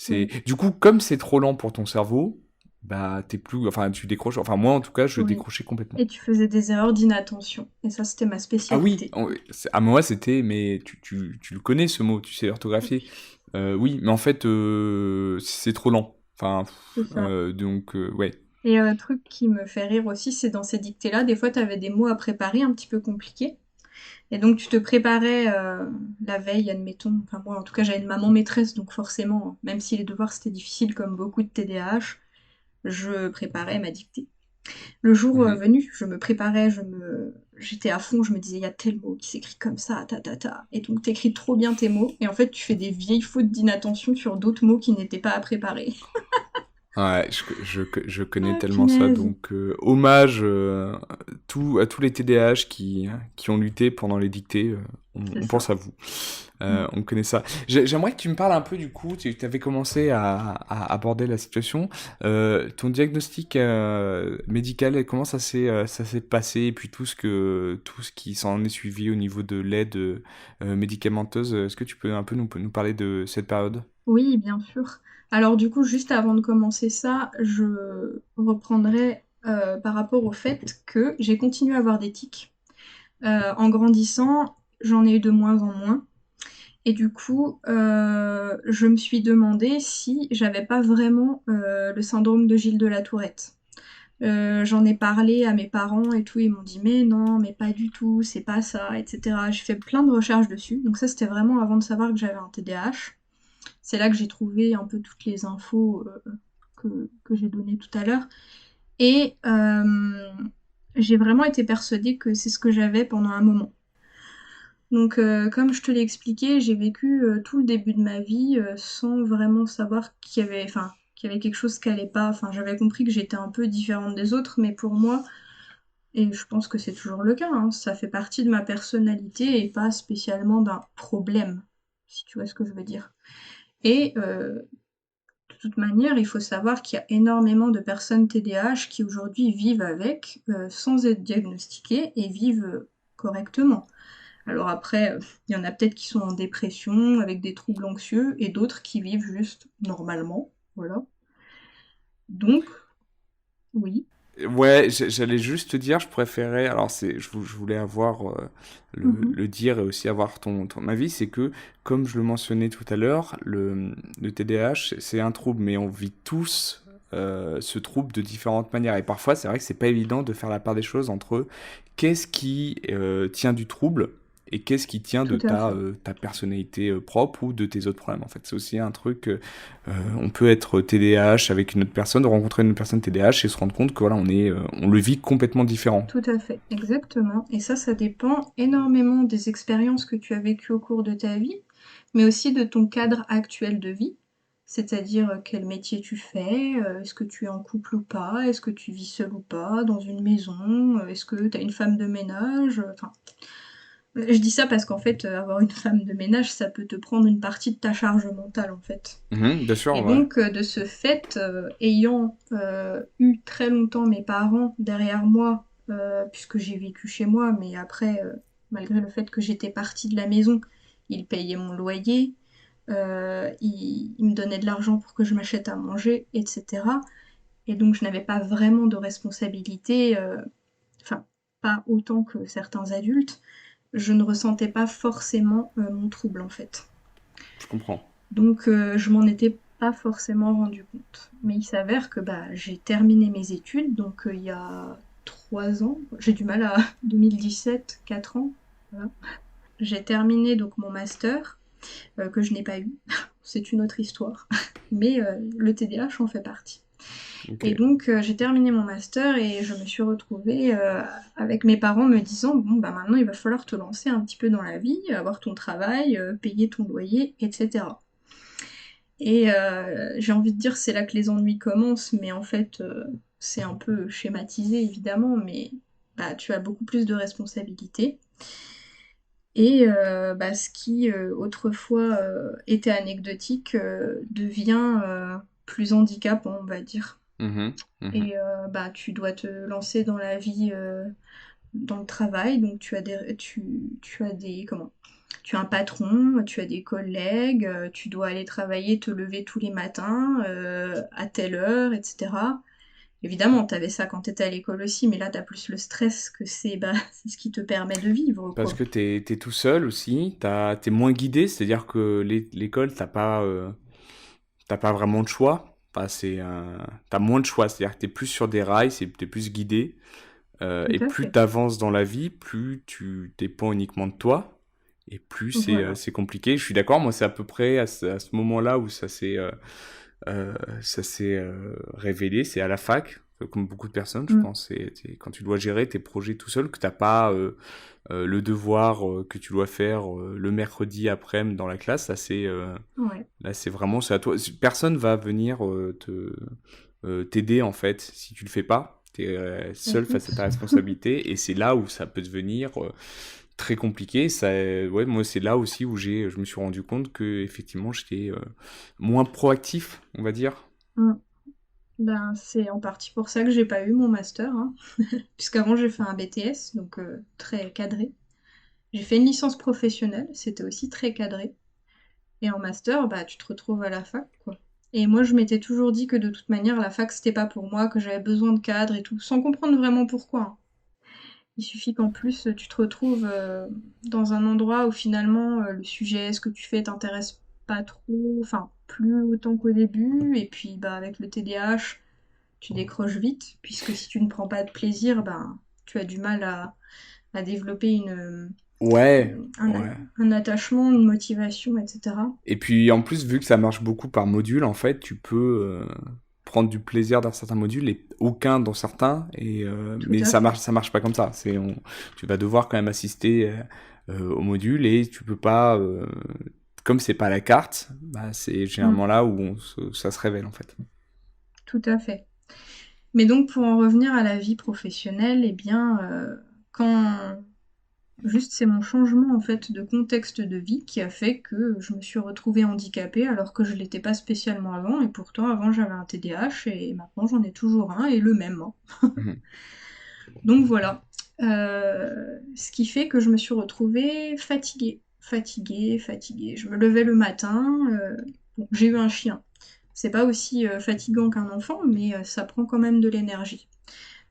oui, du coup, comme c'est trop lent pour ton cerveau, bah, enfin, tu décroches. Enfin, moi, en tout cas, je oui. décrochais complètement. Et tu faisais des erreurs d'inattention. Et ça, c'était ma Ah oui, spécialité. à moi, c'était, mais tu le connais ce mot, tu sais l'orthographier. Oui, mais en fait, c'est trop lent. Enfin, C'est ça. donc, ouais. Et un truc qui me fait rire aussi, c'est dans ces dictées-là, des fois, tu avais des mots à préparer un petit peu compliqués. Et donc, tu te préparais la veille, admettons. Enfin, moi, en tout cas, j'avais une maman maîtresse, donc forcément, même si les devoirs, c'était difficile, comme beaucoup de TDAH, je préparais ma dictée. Le jour Mhm. venu, je me préparais, j'étais à fond, je me disais, il y a tel mot qui s'écrit comme ça, ta ta ta. Et donc, t'écris trop bien tes mots, et en fait, tu fais des vieilles fautes d'inattention sur d'autres mots qui n'étaient pas à préparer. Ouais, je connais Ah, tellement ça, punaise. donc hommage à tous les TDAH qui ont lutté pendant les dictées, C'est on pense ça. à vous. Mm. On connaît ça. J'aimerais que tu me parles un peu du coup, tu avais commencé à aborder la situation. Ton diagnostic médical, et comment ça s'est passé, et puis tout ce qui s'en est suivi au niveau de l'aide médicamenteuse. Est-ce que tu peux un peu nous parler de cette période? Oui, bien sûr. Alors du coup, juste avant de commencer ça, je reprendrai par rapport au fait que j'ai continué à avoir des tics. En grandissant, j'en ai eu de moins en moins. Et du coup, je me suis demandé si j'avais pas vraiment le syndrome de Gilles de la Tourette. J'en ai parlé à mes parents et tout, ils m'ont dit mais non, mais pas du tout, c'est pas ça, etc. J'ai fait plein de recherches dessus, donc ça c'était vraiment avant de savoir que j'avais un TDAH. C'est là que j'ai trouvé un peu toutes les infos que j'ai données tout à l'heure. Et j'ai vraiment été persuadée que c'est ce que j'avais pendant un moment. Donc, comme je te l'ai expliqué, j'ai vécu tout le début de ma vie sans vraiment savoir qu'il y avait quelque chose qui allait pas. Enfin, j'avais compris que j'étais un peu différente des autres, mais pour moi, et je pense que c'est toujours le cas, hein, ça fait partie de ma personnalité et pas spécialement d'un problème, si tu vois ce que je veux dire. Et de toute manière, il faut savoir qu'il y a énormément de personnes TDAH qui aujourd'hui vivent avec sans être diagnostiquées et vivent correctement. Alors après, il y en a peut-être qui sont en dépression, avec des troubles anxieux, et d'autres qui vivent juste normalement. Voilà. Donc, oui. Ouais, j'allais juste te dire, je préférais, alors je voulais avoir Mhm. le dire et aussi avoir ton avis, c'est que, comme je le mentionnais tout à l'heure, le TDAH, c'est un trouble, mais on vit tous ce trouble de différentes manières. Et parfois, c'est vrai que c'est pas évident de faire la part des choses entre qu'est-ce qui tient du trouble et qu'est-ce qui tient de Tout à fait. ta personnalité propre ou de tes autres problèmes. En fait, c'est aussi un truc. On peut être TDAH avec une autre personne, rencontrer une autre personne TDAH et se rendre compte que voilà, on le vit complètement différent. Tout à fait. Exactement. Et ça dépend énormément des expériences que tu as vécues au cours de ta vie, mais aussi de ton cadre actuel de vie. C'est-à-dire quel métier tu fais, est-ce que tu es en couple ou pas, est-ce que tu vis seul ou pas, dans une maison, est-ce que tu as une femme de ménage, enfin, je dis ça parce qu'en fait, avoir une femme de ménage, ça peut te prendre une partie de ta charge mentale, en fait. Mhm, bien sûr, Et ouais. donc, de ce fait, ayant eu très longtemps mes parents derrière moi, puisque j'ai vécu chez moi, mais après, malgré le fait que j'étais partie de la maison, ils payaient mon loyer, ils me donnaient de l'argent pour que je m'achète à manger, etc. Et donc, je n'avais pas vraiment de responsabilité, enfin, pas autant que certains adultes. Je ne ressentais pas forcément mon trouble, en fait. Je comprends. Donc je m'en étais pas forcément rendu compte. Mais il s'avère que bah, j'ai terminé mes études, donc il y a 3 ans, j'ai du mal à 2017, 4 ans, voilà. j'ai terminé donc mon master, que je n'ai pas eu. C'est une autre histoire. Mais le TDAH en fait partie. Ok. Et donc, j'ai terminé mon master et je me suis retrouvée avec mes parents me disant, bon, bah maintenant, il va falloir te lancer un petit peu dans la vie, avoir ton travail, payer ton loyer, etc. Et j'ai envie de dire, c'est là que les ennuis commencent, mais en fait, c'est un peu schématisé, évidemment, mais bah, tu as beaucoup plus de responsabilités. Et bah, ce qui autrefois était anecdotique devient plus handicapant, on va dire. Mhm, mhm. Et bah, tu dois te lancer dans la vie, dans le travail, donc tu as des, comment? Tu as un patron, tu as des collègues, tu dois aller travailler, te lever tous les matins, à telle heure, etc. Évidemment, tu avais ça quand tu étais à l'école aussi, mais là, tu as plus le stress que c'est bah, c'est ce qui te permet de vivre, Parce quoi. que t'es tout seul aussi, t'es moins guidé, c'est-à-dire que l'école, t'as pas vraiment de choix. Enfin, t'as moins de choix, c'est-à-dire que t'es plus sur des rails, t'es plus guidé. Tout Et à plus fait. t'avances dans la vie, plus tu dépends uniquement de toi. Et plus Voilà. c'est compliqué. Je suis d'accord, moi c'est à peu près à ce moment-là où ça s'est révélé, c'est à la fac, comme beaucoup de personnes, je Mm. pense. C'est quand tu dois gérer tes projets tout seul, que t'as pas le devoir que tu dois faire le mercredi après-midi dans la classe. Ouais. Là, c'est vraiment c'est à toi. Personne va venir t'aider en fait si tu le fais pas. T'es seul face à ta Écoute. responsabilité et c'est là où ça peut devenir très compliqué. Ouais, moi, c'est là aussi où je me suis rendu compte que effectivement, j'étais moins proactif, on va dire. Mm. Ben, c'est en partie pour ça que j'ai pas eu mon master, hein. Puisqu'avant j'ai fait un BTS, donc très cadré. J'ai fait une licence professionnelle, c'était aussi très cadré. Et en master, bah tu te retrouves à la fac, quoi. Et moi je m'étais toujours dit que de toute manière la fac c'était pas pour moi, que j'avais besoin de cadre et tout, sans comprendre vraiment pourquoi, hein. Il suffit qu'en plus tu te retrouves dans un endroit où finalement le sujet, ce que tu fais t'intéresse pas trop, enfin plus autant qu'au début, et puis bah avec le TDAH tu décroches vite, puisque si tu ne prends pas de plaisir, ben, tu as du mal à développer Ouais, ouais. un attachement, une motivation, etc. Et puis en plus, vu que ça marche beaucoup par module, en fait, tu peux prendre du plaisir dans certains modules et aucun dans certains. Tout Mais à fait. ça marche pas comme ça. Tu vas devoir quand même assister au module et tu peux pas, comme c'est pas à la carte, bah, c'est Mm, généralement là où ça se révèle en fait. tout à fait. Mais donc, pour en revenir à la vie professionnelle, eh bien, quand juste c'est mon changement en fait de contexte de vie qui a fait que je me suis retrouvée handicapée alors que je l'étais pas spécialement avant, et pourtant avant j'avais un TDAH et maintenant j'en ai toujours un et le même, hein. Mhm. Donc voilà. Ce qui fait que je me suis retrouvée fatiguée, fatiguée, fatiguée. Je me levais le matin. Bon, j'ai eu un chien. C'est pas aussi fatigant qu'un enfant, mais ça prend quand même de l'énergie.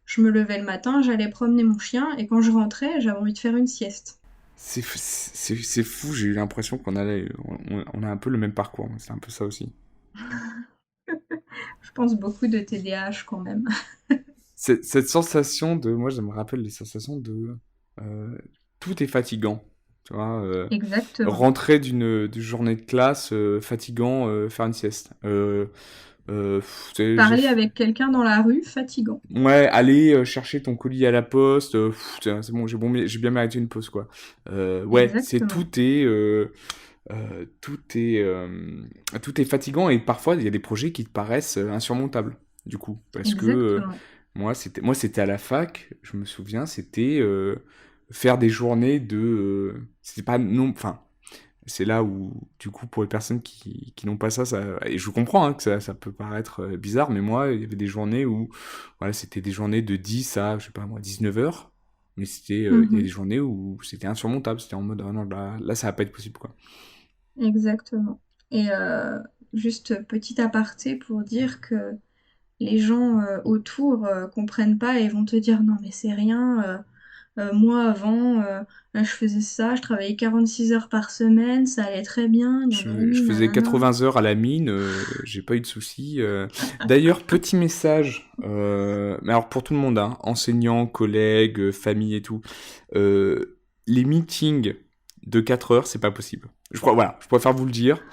Je me levais le matin, j'allais promener mon chien, et quand je rentrais, j'avais envie de faire une sieste. C'est fou, j'ai eu l'impression on a un peu le même parcours. C'est un peu ça aussi. Je pense beaucoup de TDAH quand même. Cette sensation moi, je me rappelle les sensations de euh, tout est fatigant. Tu vois, Exactement. rentrer d'une journée de classe fatigant, faire une sieste. Parler avec quelqu'un dans la rue, fatigant. Ouais, aller chercher ton colis à la poste, c'est bon, j'ai bien mérité une pause, quoi. Ouais, c'est Exactement. tout est, tout est fatigant et parfois il y a des projets qui te paraissent insurmontables, du coup, parce que Exactement. moi c'était à la fac, je me souviens, c'était faire des journées c'était pas non, enfin c'est là où, du coup, pour les personnes qui n'ont pas et je comprends hein, que ça peut paraître bizarre, mais moi, il y avait des journées où, voilà, c'était des journées de 10 à, je sais pas moi, 19 heures, mais il y a des Mhm. journées où c'était insurmontable, c'était en mode, ah non, là, ça va pas être possible, quoi. Exactement. Et juste petit aparté pour dire que les gens autour comprennent pas et vont te dire non mais c'est rien, moi avant je faisais ça, je travaillais 46 heures par semaine, ça allait très bien, Je nanani, faisais nanana. 80 heures à la mine, j'ai pas eu de soucis. D'ailleurs, petit message, mais alors pour tout le monde, hein, enseignants, collègues, famille et tout, les meetings de 4 heures, c'est pas possible. Voilà, je préfère vous le dire.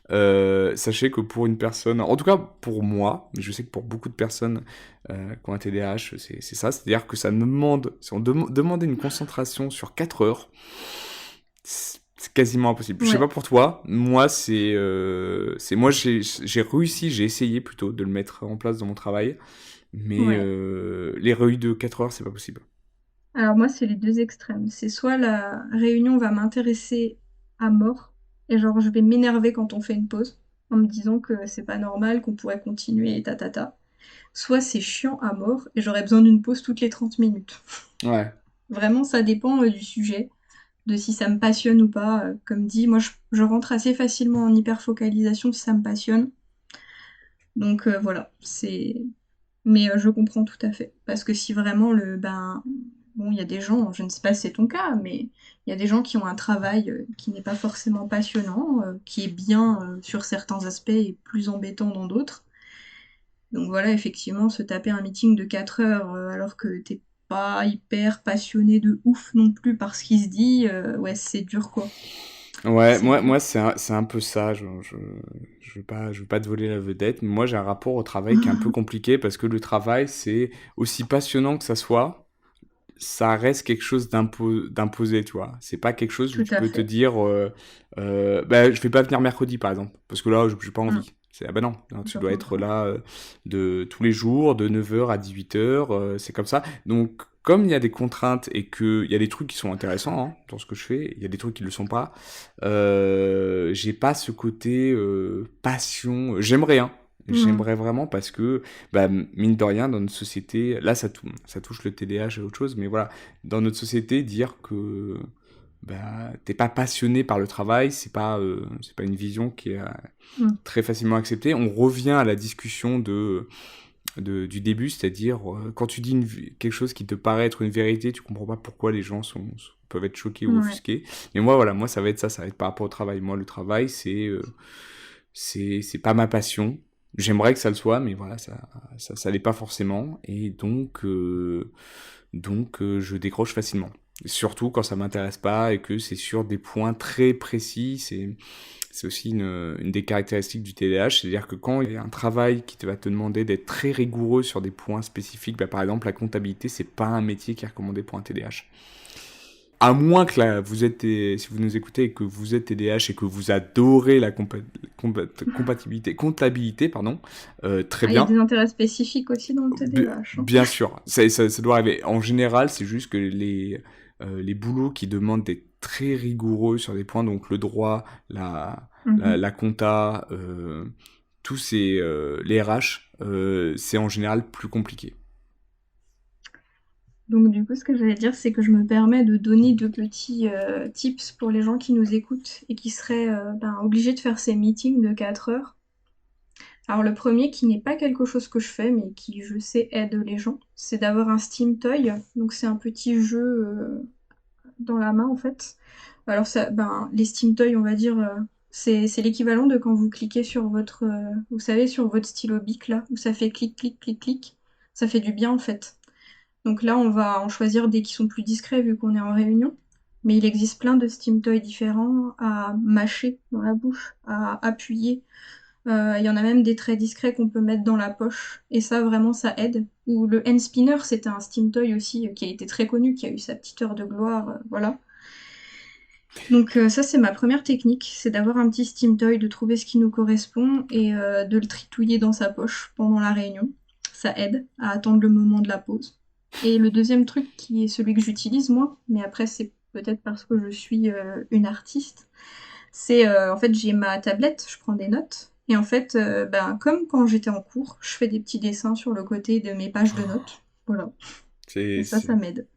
Sachez que pour une personne, en tout cas pour moi, mais je sais que pour beaucoup de personnes qui ont un TDAH, c'est ça. C'est-à-dire que ça demande, si on demandait une concentration sur 4 heures, c'est quasiment impossible. Je sais Ouais, pas pour toi, moi moi j'ai réussi, j'ai essayé plutôt de le mettre en place dans mon travail, mais ouais. les réunions de 4 heures, c'est pas possible. Alors moi, c'est les deux extrêmes. C'est soit la réunion va m'intéresser à mort, et genre je vais m'énerver quand on fait une pause, en me disant que c'est pas normal, qu'on pourrait continuer, et ta. Soit c'est chiant à mort, et j'aurais besoin d'une pause toutes les 30 minutes. Ouais. Vraiment, ça dépend du sujet, de si ça me passionne ou pas. Comme dit, moi, je rentre assez facilement en hyperfocalisation si ça me passionne. Donc voilà, c'est... Mais je comprends tout à fait. Parce que si vraiment bon, il y a des gens, je ne sais pas si c'est ton cas, mais il y a des gens qui ont un travail qui n'est pas forcément passionnant, qui est bien sur certains aspects et plus embêtant dans d'autres. Donc voilà, effectivement, se taper un meeting de 4 heures alors que t'es pas hyper passionné de ouf non plus par ce qui se dit, ouais, c'est dur quoi. Ouais, C'est moi dur. c'est un peu ça. Je veux pas te voler la vedette, mais moi j'ai un rapport au travail qui est un peu compliqué parce que le travail, c'est aussi passionnant que ça soit, ça reste quelque chose d'imposé, tu vois. C'est pas quelque chose où Tout tu à peux te fait. dire, bah, je vais pas venir mercredi, par exemple, parce que là, j'ai pas Mm, envie. Ah bah non, non, tu je dois être comprends. là de tous les jours, de 9 heures à 18 heures, c'est comme ça. Donc, comme il y a des contraintes et qu'il y a des trucs qui sont intéressants hein, dans ce que je fais, il y a des trucs qui ne le sont pas, j'ai pas ce côté passion. J'aimerais, hein. Mm, J'aimerais vraiment parce que, bah, mine de rien, dans notre société, là ça touche le TDAH et autre chose, mais voilà, dans notre société, dire que bah, t'es pas passionné par le travail, c'est pas une vision qui est mm. très facilement acceptée. On revient à la discussion du début, c'est-à-dire quand tu dis quelque chose qui te paraît être une vérité, tu comprends pas pourquoi les gens peuvent être choqués ou Ouais. offusqués. Mais moi, voilà, moi ça va être ça, ça va être par rapport au travail. Moi, le travail, c'est pas ma passion. J'aimerais que ça le soit, mais voilà, ça l'est pas forcément. Et donc, je décroche facilement. Surtout quand ça m'intéresse pas et que c'est sur des points très précis. C'est aussi une des caractéristiques du TDAH, c'est-à-dire que quand il y a un travail qui va te demander d'être très rigoureux sur des points spécifiques, bah, par exemple la comptabilité, c'est pas un métier qui est recommandé pour un TDAH. À moins que là, si vous nous écoutez et que vous êtes TDAH et que vous adorez la compatibilité, comptabilité, pardon, très Ah, il y a bien. des intérêts spécifiques aussi dans le TDAH, hein. Bien sûr, ça doit arriver. En général, c'est juste que les boulots qui demandent d'être très rigoureux sur des points, donc le droit, Mhm. la compta, tous les RH, c'est en général plus compliqué. Donc du coup, ce que j'allais dire, c'est que je me permets de donner de petits tips pour les gens qui nous écoutent et qui seraient obligés de faire ces meetings de 4 heures. Alors le premier, qui n'est pas quelque chose que je fais, mais qui je sais aide les gens, c'est d'avoir un Steam Toy. Donc c'est un petit jeu dans la main en fait. Alors ça, les Steam Toys, on va dire, c'est l'équivalent de quand vous cliquez sur votre, vous savez, sur votre stylo Bic là, où ça fait clic, clic, clic, clic. Ça fait du bien en fait. Donc là, on va en choisir des qui sont plus discrets vu qu'on est en réunion. Mais il existe plein de Steam Toys différents à mâcher dans la bouche, à appuyer. Il y en a même des très discrets qu'on peut mettre dans la poche. Et ça, vraiment, ça aide. Ou le Hand Spinner, c'était un Steam Toy aussi qui a été très connu, qui a eu sa petite heure de gloire. Voilà. Donc ça, c'est ma première technique, c'est d'avoir un petit Steam Toy, de trouver ce qui nous correspond et de le tritouiller dans sa poche pendant la réunion. Ça aide à attendre le moment de la pause. Et le deuxième truc, qui est celui que j'utilise moi, mais après c'est peut-être parce que je suis une artiste, c'est en fait j'ai ma tablette, je prends des notes. Et en fait, comme quand j'étais en cours, je fais des petits dessins sur le côté de mes pages de notes. Voilà. Et C'est, ça c'est, m'aide.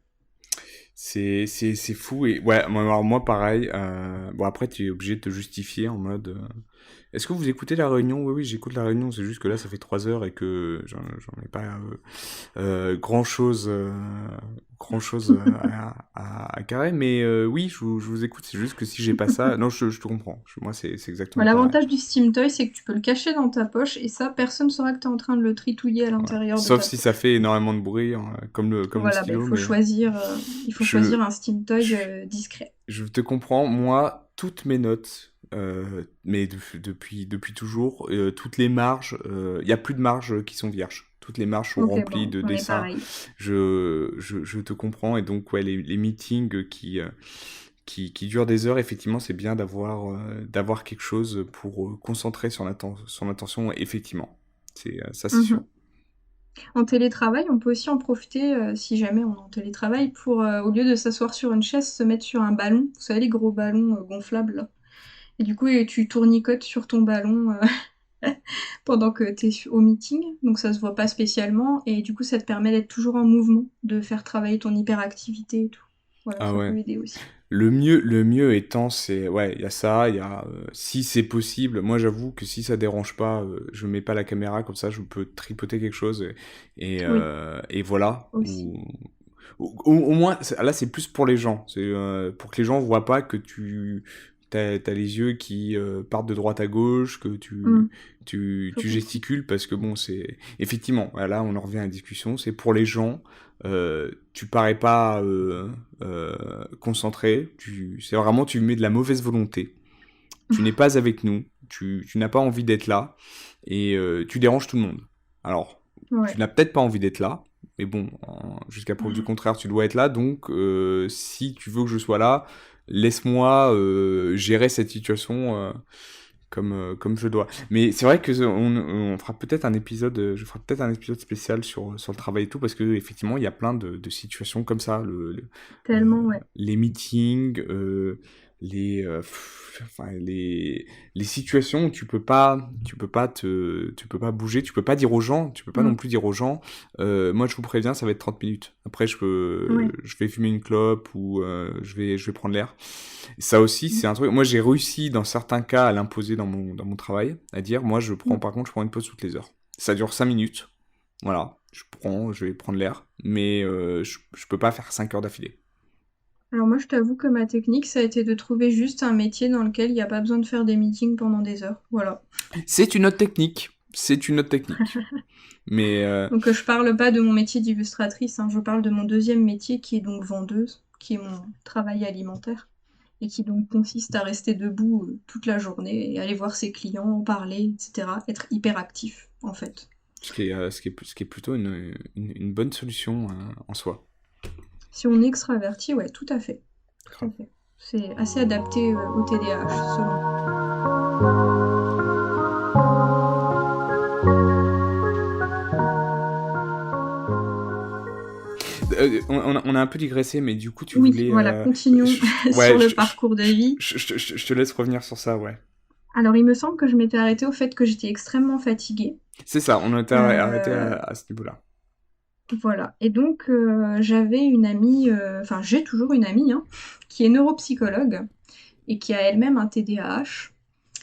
c'est fou. Et ouais, alors moi pareil. Bon, après, tu es obligé de te justifier en mode. Est-ce que vous écoutez la réunion? Oui, oui, j'écoute la réunion. C'est juste que là, ça fait 3 heures et que j'en ai pas grand chose à carrer. Mais oui, je vous écoute. C'est juste que si j'ai pas ça, non, je te comprends. Moi, c'est Bah, exactement pareil. l'avantage du Steam Toy, c'est que tu peux le cacher dans ta poche et ça, personne saura que tu es en train de le tritouiller à Ouais. l'intérieur de Sauf ta si ça poche. fait énormément de bruit, hein, comme le Voilà, bah, stylo. Mais il faut je, choisir un Steam Toy je, discret. je te comprends. Moi, toutes mes notes, mais depuis toujours, toutes les marges, il n'y a plus de marges qui sont vierges. Toutes les marges sont Ok, remplies bon, de on est dessins. pareil. Je te comprends. Et donc, ouais, les meetings qui durent des heures, effectivement, c'est bien d'avoir quelque chose pour concentrer son attention, effectivement. Ça, c'est sûr. Mhm. En télétravail, on peut aussi en profiter, si jamais on est en télétravail, pour, au lieu de s'asseoir sur une chaise, se mettre sur un ballon. Vous savez, les gros ballons gonflables, là. Et du coup, tu tournicotes sur ton ballon pendant que tu es au meeting, donc ça se voit pas spécialement, et du coup ça te permet d'être toujours en mouvement, de faire travailler ton hyperactivité et tout. Voilà, Ah ça ouais. peut aider aussi. Le mieux étant, ouais, il y a ça, il y a, si c'est possible, moi j'avoue que si ça dérange pas, je mets pas la caméra, comme ça je peux tripoter quelque chose, Oui, et voilà. aussi. Au moins, là c'est plus pour les gens, c'est pour que les gens voient pas que t'as les yeux qui partent de droite à gauche, que Hmm, je tu comprends. gesticules, parce que bon, c'est effectivement, là on en revient à la discussion, c'est pour les gens. Tu parais pas concentré, c'est vraiment, tu mets de la mauvaise volonté, tu n'es pas avec nous, tu n'as pas envie d'être là, et tu déranges tout le monde. Alors, tu Ouais. n'as peut-être pas envie d'être là, mais bon, jusqu'à preuve du contraire, tu dois être là, donc si tu veux que je sois là, laisse-moi gérer cette situation comme je dois. Mais c'est vrai que on fera peut-être un épisode, je ferai peut-être un épisode spécial sur le travail et tout, parce que effectivement, il y a plein de situations comme ça, Tellement, ouais. les meetings, enfin, les situations où tu peux pas bouger, tu peux pas non Hmm, plus dire aux gens, moi je vous préviens, ça va être 30 minutes. Après, ouais. je vais fumer une clope, ou je vais prendre l'air. Ça aussi, Hmm. c'est un truc. Moi, j'ai réussi dans certains cas à l'imposer dans mon travail, à dire, moi, par contre, je prends une pause toutes les heures. Ça dure 5 minutes. Voilà. Je vais prendre l'air. Mais je peux pas faire 5 heures d'affilée. Alors moi, je t'avoue que ma technique, ça a été de trouver juste un métier dans lequel il n'y a pas besoin de faire des meetings pendant des heures. Voilà. C'est une autre technique. C'est une autre technique. Mais Donc je parle pas de mon métier d'illustratrice, hein, je parle de mon deuxième métier qui est donc vendeuse, qui est mon travail alimentaire, et qui donc consiste à rester debout toute la journée et aller voir ses clients, en parler, etc. Être hyper actif, en fait. ce qui est plutôt une bonne solution en soi. Si on est extraverti, ouais, tout à fait. Tout à Grave. fait. C'est assez adapté au TDAH, selon moi. On a un peu digressé, mais du coup, tu Oui, voulais. voilà, continuons Ouais, sur le parcours de vie. je te laisse revenir sur ça, ouais. Alors, il me semble que je m'étais arrêtée au fait que j'étais extrêmement fatiguée. C'est ça, on a été arrêté Euh, à ce niveau-là. Voilà. Et donc, j'avais une amie, enfin, j'ai toujours une amie, hein, qui est neuropsychologue et qui a elle-même un TDAH.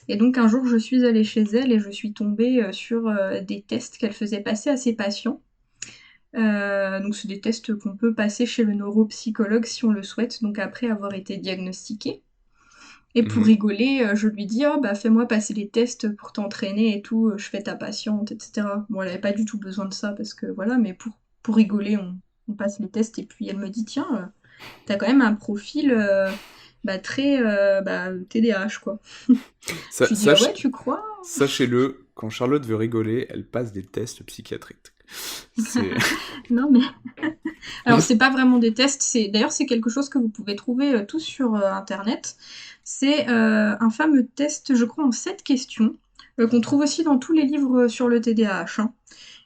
Et donc, un jour, je suis allée chez elle et je suis tombée sur des tests qu'elle faisait passer à ses patients. Donc, c'est des tests qu'on peut passer chez le neuropsychologue si on le souhaite, donc après avoir été diagnostiqué. Et pour Mhm. rigoler, je lui dis, oh, bah, fais-moi passer les tests pour t'entraîner et tout, je fais ta patiente, etc. Bon, elle n'avait pas du tout besoin de ça parce que voilà, mais pour rigoler, on passe les tests. Et puis elle me dit, tiens, t'as quand même un profil bah, très TDAH, quoi. Je lui dis, ah Sache, ouais, tu crois? Sachez-le, quand Charlotte veut rigoler, elle passe des tests psychiatriques. C'est. Non, mais. Alors, c'est pas vraiment des tests, d'ailleurs, c'est quelque chose que vous pouvez trouver tous sur Internet. C'est un fameux test, je crois, en 7 questions, qu'on trouve aussi dans tous les livres sur le TDAH, hein.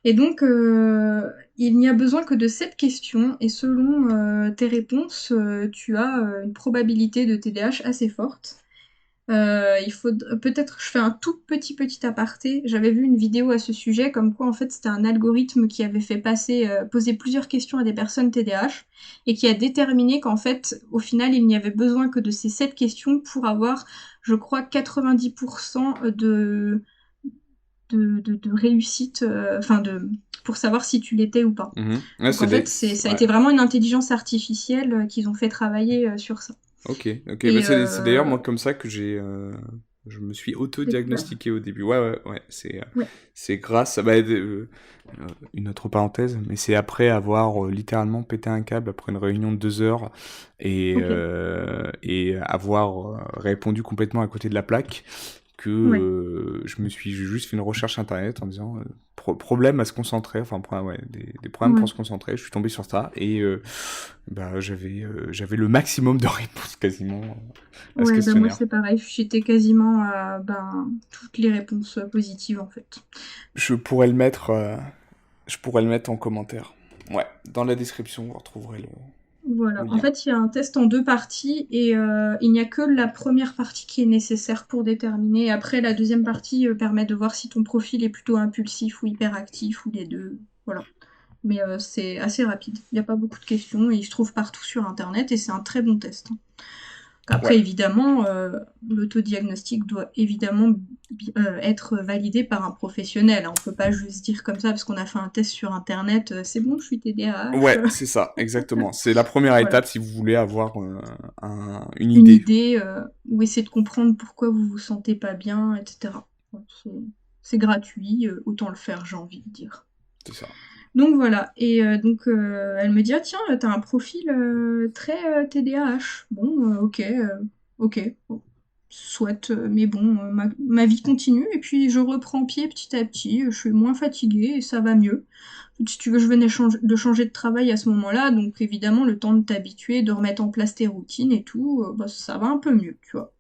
Et donc, il n'y a besoin que de 7 questions, et selon tes réponses, tu as une probabilité de TDAH assez forte. Il faut peut-être je fais un tout petit aparté. J'avais vu une vidéo à ce sujet, comme quoi en fait c'était un algorithme qui avait fait poser plusieurs questions à des personnes TDAH et qui a déterminé qu'en fait au final il n'y avait besoin que de ces 7 questions pour avoir je crois, 90% de réussite, pour savoir si tu l'étais ou pas. Ouais, Donc en fait, ça a ouais. été vraiment une intelligence artificielle qu'ils ont fait travailler sur ça. Ok, ok. Bah, Et c'est d'ailleurs moi comme ça que je me suis découvert. auto-diagnostiqué au début. Ouais, ouais, ouais. Ouais, C'est grâce à une autre parenthèse, mais c'est après avoir littéralement pété un câble après une réunion de 2 heures ok. et avoir répondu complètement à côté de la plaque que Ouais. j'ai juste fait une recherche internet en disant problème à se concentrer, enfin ouais, des problèmes pour Ouais. se concentrer. Je suis tombé sur ça et j'avais le maximum de réponses quasiment à ce Ouais, bah moi questionnaire. c'est pareil, j'étais quasiment à toutes les réponses positives en fait. Je pourrais le mettre, je pourrais le mettre en commentaire. Ouais, dans la description, vous retrouverez le Voilà. En lien. fait, il y a un test en 2 parties et il n'y a que la première partie qui est nécessaire pour déterminer. Après, la deuxième partie permet de voir si ton profil est plutôt impulsif ou hyperactif ou les deux. Voilà. Mais c'est assez rapide. Il n'y a pas beaucoup de questions et il se trouve partout sur Internet et c'est un très bon test. Ouais, Après, évidemment, l'autodiagnostic doit évidemment être validé par un professionnel. On ne peut pas juste dire comme ça parce qu'on a fait un test sur Internet, c'est bon, je suis TDAH. ouais, c'est ça, exactement. C'est la première Voilà. étape si vous voulez avoir une Une idée. idée ou essayer de comprendre pourquoi vous vous sentez pas bien, etc. Bon, c'est gratuit, autant le faire, j'ai envie de dire. C'est ça. Donc voilà, et elle me dit ah tiens, t'as un profil très TDAH. Bon, ok, bon, soit, mais bon, ma vie continue et puis je reprends pied petit à petit, je suis moins fatiguée et ça va mieux. Si tu veux, je venais de changer de travail à ce moment-là, donc évidemment le temps de t'habituer, de remettre en place tes routines et tout, bah, ça va un peu mieux, tu vois.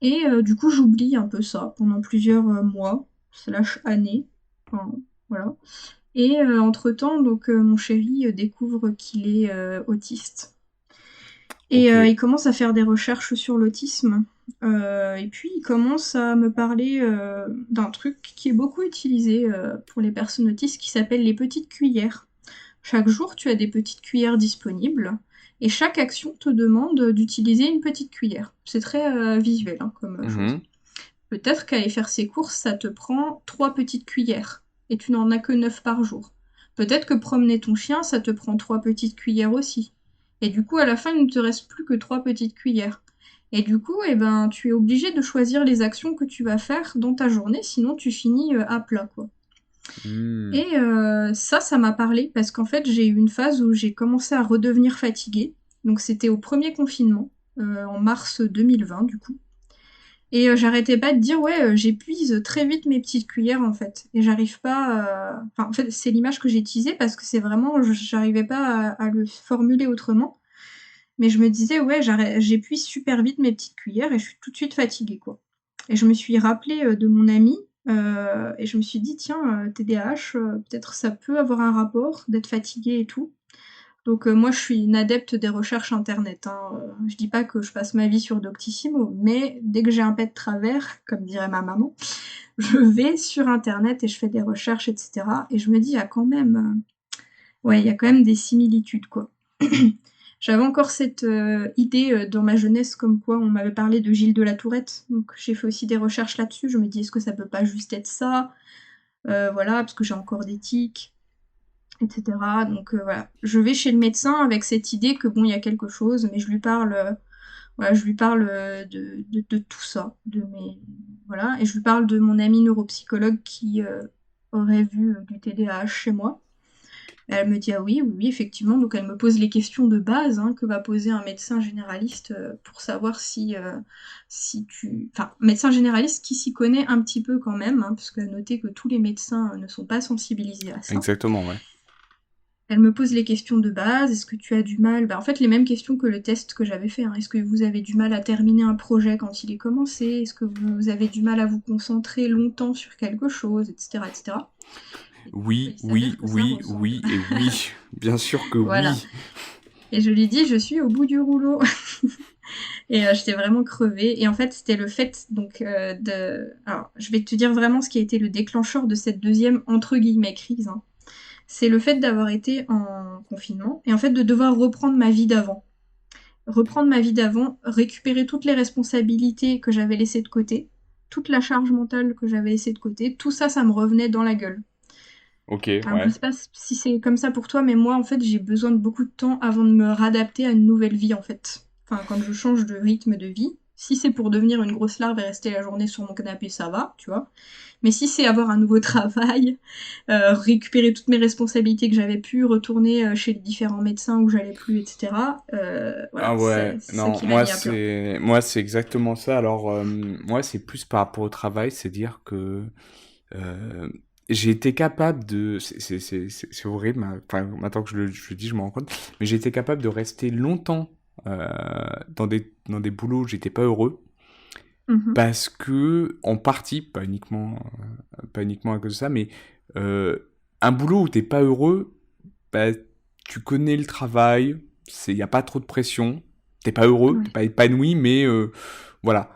Et du coup j'oublie un peu ça pendant plusieurs mois, slash années, enfin, voilà. Et entre-temps, donc mon chéri découvre qu'il est autiste. Et Ok. il commence à faire des recherches sur l'autisme. Et puis il commence à me parler d'un truc qui est beaucoup utilisé pour les personnes autistes qui s'appelle les petites cuillères. Chaque jour, tu as des petites cuillères disponibles. Et chaque action te demande d'utiliser une petite cuillère. C'est très visuel hein, comme chose. Mhm. Peut-être qu'aller faire ses courses, ça te prend 3 petites cuillères et tu n'en as que 9 par jour. Peut-être que promener ton chien, ça te prend 3 petites cuillères aussi. Et du coup, à la fin, il ne te reste plus que 3 petites cuillères. Et du coup, eh ben, tu es obligé de choisir les actions que tu vas faire dans ta journée, sinon tu finis à plat, quoi. Hmm. Et ça m'a parlé parce qu'en fait, j'ai eu une phase où j'ai commencé à redevenir fatiguée. Donc c'était au premier confinement, en mars 2020 du coup. Et j'arrêtais pas de dire, ouais, j'épuise très vite mes petites cuillères, en fait. Et j'arrive pas. Enfin, en fait, c'est l'image que j'ai utilisée parce que c'est vraiment. J'arrivais pas à le formuler autrement. Mais je me disais, ouais, j'épuise super vite mes petites cuillères et je suis tout de suite fatiguée, quoi. Et je me suis rappelée de mon ami et je me suis dit, tiens, TDAH, peut-être ça peut avoir un rapport d'être fatiguée et tout. Donc moi, je suis une adepte des recherches internet, hein, je dis pas que je passe ma vie sur Doctissimo, mais dès que j'ai un pet de travers, comme dirait ma maman, je vais sur internet et je fais des recherches et cetera et je me dis: «Il y a quand même, ouais, il y a quand même des similitudes, quoi». J'avais encore cette, idée, dans ma jeunesse comme quoi on m'avait parlé de Gilles de la Tourette, donc j'ai fait aussi des recherches là-dessus. Je me dis: «Est-ce que ça peut pas juste être ça?» Voilà, parce que j'ai encore des tics et cetera. Donc voilà, je vais chez le médecin avec cette idée que bon, il y a quelque chose, mais je lui parle, voilà, je lui parle de tout ça, de mes voilà, et je lui parle de mon amie neuropsychologue qui aurait vu du TDAH chez moi. Elle me dit ah oui, oui, oui, effectivement. Donc elle me pose les questions de base hein, que va poser un médecin généraliste pour savoir si tu, enfin, médecin généraliste qui s'y connaît un petit peu quand même, hein, parce qu'à noter que tous les médecins ne sont pas sensibilisés à ça. Exactement, ouais. Elle me pose les questions de base. Est-ce que tu as du mal? Bah, en fait, les mêmes questions que le test que j'avais fait, hein. Est-ce que vous avez du mal à terminer un projet quand il est commencé? Est-ce que vous avez du mal à vous concentrer longtemps sur quelque chose, etc., etc. Et du coup, Oui, il s'avère oui, que ça oui, ressemble. oui et oui. Bien sûr que Voilà. oui. Et je lui dis, je suis au bout du rouleau. Et j'étais vraiment crevée. Et en fait, c'était le fait donc de. Alors, je vais te dire vraiment ce qui a été le déclencheur de cette deuxième entre guillemets crise, hein. C'est le fait d'avoir été en confinement et en fait de devoir reprendre ma vie d'avant. reprendre ma vie d'avant, récupérer toutes les responsabilités que j'avais laissées de côté, toute la charge mentale que j'avais laissée de côté, tout ça, ça me revenait dans la gueule. Ok, Alors, je ouais. sais pas si c'est comme ça pour toi, mais moi, en fait, j'ai besoin de beaucoup de temps avant de me réadapter à une nouvelle vie, en fait. Enfin, quand je change de rythme de vie, si c'est pour devenir une grosse larve et rester la journée sur mon canapé, ça va, tu vois. Mais si c'est avoir un nouveau travail, récupérer toutes mes responsabilités que j'avais pu, retourner chez les différents médecins où j'allais plus, etc., Ah voilà, ouais, c'est ça non, qui m'a mis à plat. moi c'est exactement ça. Alors moi c'est plus par rapport au travail, c'est dire que euh, j'ai été capable de, c'est horrible, hein. Enfin, maintenant que je le dis, je me rends compte, mais j'ai été capable de rester longtemps dans des boulots où j'étais pas heureux, Mhm. parce que en partie, pas uniquement à cause de ça, mais euh, un boulot où t'es pas heureux, bah, tu connais le travail, il y a pas trop de pression, t'es pas heureux, t'es Ouais, pas épanoui, mais voilà.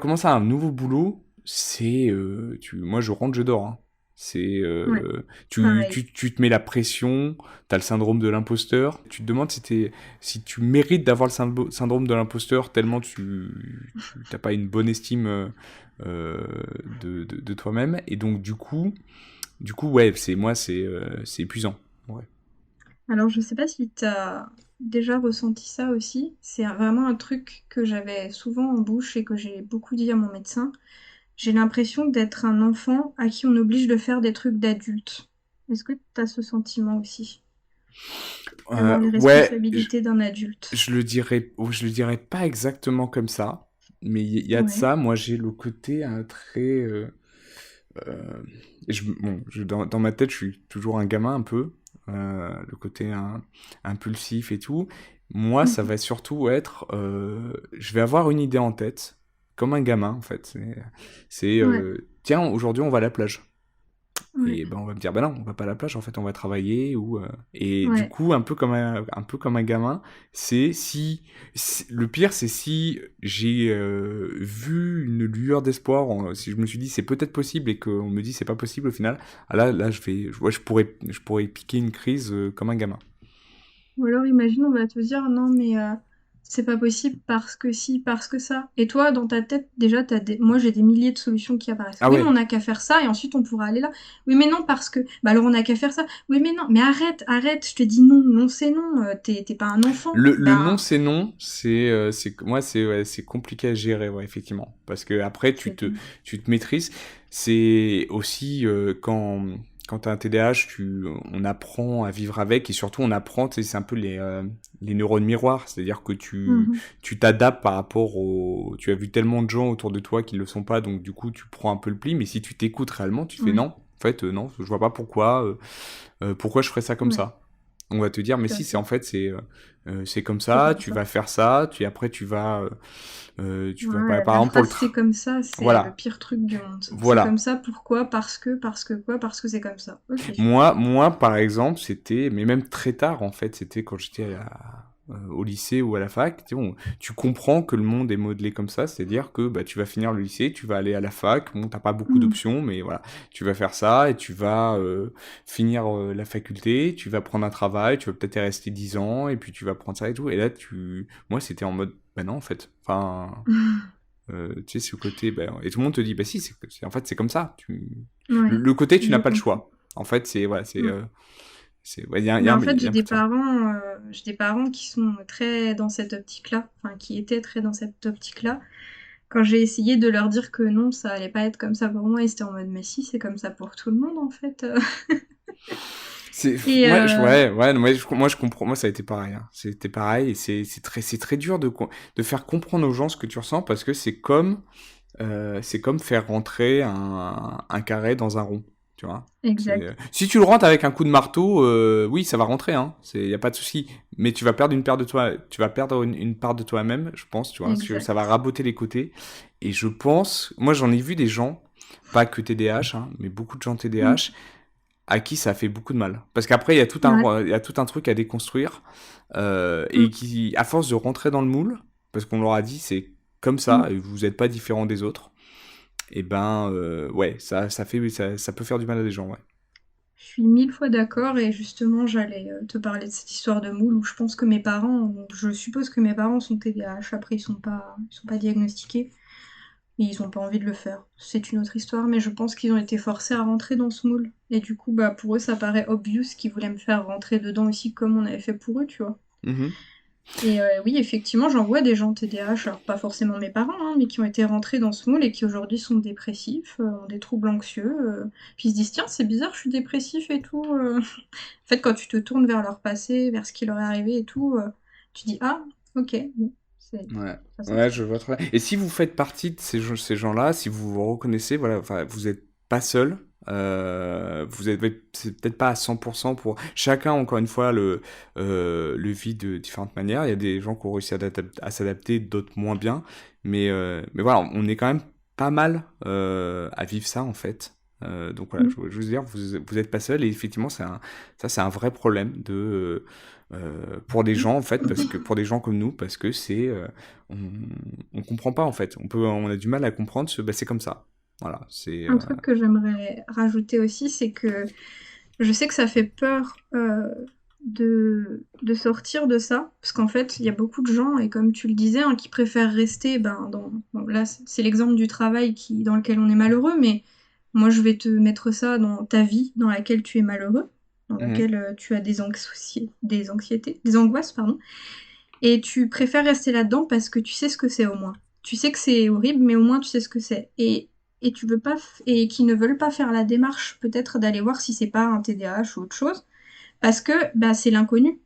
Comment ça, un nouveau boulot, moi je rentre, je dors, hein. C'est, ouais, pareil. tu te mets la pression, t'as le syndrome de l'imposteur. Tu te demandes si tu mérites d'avoir le syndrome de l'imposteur tellement tu t'as pas une bonne estime euh, de toi-même. Et donc du coup, ouais, c'est épuisant. Ouais. Alors, je sais pas si tu as déjà ressenti ça aussi. C'est vraiment un truc que j'avais souvent en bouche et que j'ai beaucoup dit à mon médecin. J'ai l'impression d'être un enfant à qui on oblige de faire des trucs d'adultes. Est-ce que tu as ce sentiment aussi? D'avoir les Ouais, responsabilités d'un adulte. je le dirais pas exactement comme ça, mais il y a de Ouais. ça. Moi, j'ai le côté très. Bon, dans ma tête, je suis toujours un gamin un peu, le côté impulsif et tout. Moi, ça Mhm. va surtout être, je vais avoir une idée en tête, comme un gamin en fait. Ouais, Tiens, aujourd'hui on va à la plage. ouais, Et ben on va me dire, bah non, on va pas à la plage, en fait on va travailler et du ouais. coup un peu comme un gamin, le pire c'est si j'ai vu une lueur d'espoir, si je me suis dit c'est peut-être possible et qu'on me dit c'est pas possible au final, ah là ouais, je pourrais piquer une crise comme un gamin. Ou alors imagine, on va te dire non mais c'est pas possible parce que si, parce que ça. Et toi, dans ta tête, déjà, moi j'ai des milliers de solutions qui apparaissent. Ah Oui, mais on ouais, n'a qu'à faire ça et ensuite on pourra aller là. Oui, mais non, parce que. Bah alors on n'a qu'à faire ça. Oui, mais non, mais arrête, arrête, je te dis non, non c'est non, t'es pas un enfant. le non Ben, c'est non, moi c'est ouais, c'est compliqué à gérer, ouais, effectivement, parce que après c'est. tu te maîtrises. C'est aussi quand t'as un TDAH, on apprend à vivre avec et surtout on apprend, tu sais, c'est un peu les neurones miroirs, c'est-à-dire que Mhm. tu t'adaptes par rapport tu as vu tellement de gens autour de toi qui le sont pas, donc du coup tu prends un peu le pli, mais si tu t'écoutes réellement, tu fais Ouais, non, en fait non, je vois pas pourquoi je ferais ça comme ouais, ça. On va te dire, mais tout à si, fait. c'est comme C'est ça, comme tu ça. vas faire ça, après tu vas, Ouais, par la exemple, pour phrase c'est comme ça, c'est le voilà, pire truc du monde. C'est comme voilà. ça, pourquoi? Parce que quoi? Parce que c'est comme ça. Ok. Par exemple, mais même très tard, en fait, c'était quand j'étais au lycée ou à la fac, tu comprends que le monde est modelé comme ça, c'est-à-dire que bah, tu vas finir le lycée, tu vas aller à la fac, bon, t'as pas beaucoup Mhm. d'options, mais voilà, tu vas faire ça et tu vas finir la faculté, tu vas prendre un travail, tu vas peut-être y rester 10 ans, et puis tu vas prendre ça et tout, et là, moi, c'était en mode, bah non, en fait, enfin, tu sais, ce côté, bah, et tout le monde te dit, bah si, en fait, c'est comme ça, Ouais, le côté, tu je n'as pas le comprends. choix. En fait, Ouais. ouais, Mais en fait, il y a un peu de ça. j'ai des parents qui sont très dans cette optique-là, enfin qui étaient très dans cette optique-là. Quand j'ai essayé de leur dire que non, ça allait pas être comme ça pour moi, ils étaient en mode mais si, c'est comme ça pour tout le monde en fait. Et Ouais, non, moi je comprends, moi ça a été pareil, hein. C'était pareil, et c'est très dur de faire comprendre aux gens ce que tu ressens parce que c'est comme faire rentrer un carré dans un rond, tu vois. exact, Si tu le rentres avec un coup de marteau, oui, ça va rentrer, hein. Y a pas de souci. Mais tu vas perdre une part de toi-même, je pense, tu vois. Parce que ça va exact. raboter les côtés. Et je pense, moi j'en ai vu des gens, pas que TDAH, hein, mais beaucoup de gens Mm. TDAH, à qui ça fait beaucoup de mal. Parce qu'après, Ouais. il y a tout un truc à déconstruire, et Mm. qui, à force de rentrer dans le moule, parce qu'on leur a dit c'est comme ça, Mm. et vous n'êtes pas différent des autres, et ben, ouais, ça peut faire du mal à des gens, ouais. suis 1000 fois d'accord et justement j'allais te parler de cette histoire de moule où je pense que mes parents, je suppose que mes parents sont TDAH, après ils sont pas diagnostiqués et ils ont pas envie de le faire. C'est une autre histoire, mais je pense qu'ils ont été forcés à rentrer dans ce moule. Et du coup, bah pour eux ça paraît obvious qu'ils voulaient me faire rentrer dedans aussi comme on avait fait pour eux, tu vois. Mhm. Et oui, effectivement, j'en vois des gens TDAH, alors pas forcément mes parents, hein, mais qui ont été rentrés dans ce moule et qui aujourd'hui sont dépressifs, ont des troubles anxieux, puis ils se disent tiens, c'est bizarre, je suis dépressif et tout. En fait, quand tu te tournes vers leur passé, vers ce qui leur est arrivé et tout, tu dis ah, ok, bon, Ouais, ça ouais, s'explique. je vois très bien. Et si vous faites partie de ces gens-là, si vous vous reconnaissez, voilà, enfin, vous n'êtes pas seul. Vous êtes c'est peut-être pas à 100% pour chacun, encore une fois, le vit de différentes manières. Il y a des gens qui ont réussi à s'adapter, d'autres moins bien. Mais voilà, on est quand même pas mal à vivre ça, en fait. Donc voilà, Mm. je veux dire, vous êtes pas seul. Et effectivement, ça, c'est un vrai problème pour des gens, en fait, parce que pour des gens comme nous, parce que on, on comprend pas, en fait. On a du mal à comprendre bah, c'est comme ça. Voilà, c'est. Un truc que j'aimerais rajouter aussi, c'est que je sais que ça fait peur de sortir de ça, parce qu'en fait, il y a beaucoup de gens, et comme tu le disais, hein, qui préfèrent rester bon, là, c'est l'exemple du travail dans lequel on est malheureux, mais moi, je vais te mettre ça dans ta vie dans laquelle tu es malheureux, dans Mhm. laquelle tu as des anxiétés, des angoisses, pardon, et tu préfères rester là-dedans parce que tu sais ce que c'est au moins. Tu sais que c'est horrible, mais au moins tu sais ce que c'est. Et tu veux pas et qui ne veulent pas faire la démarche peut-être d'aller voir si c'est pas un TDAH ou autre chose parce que bah c'est l'inconnu.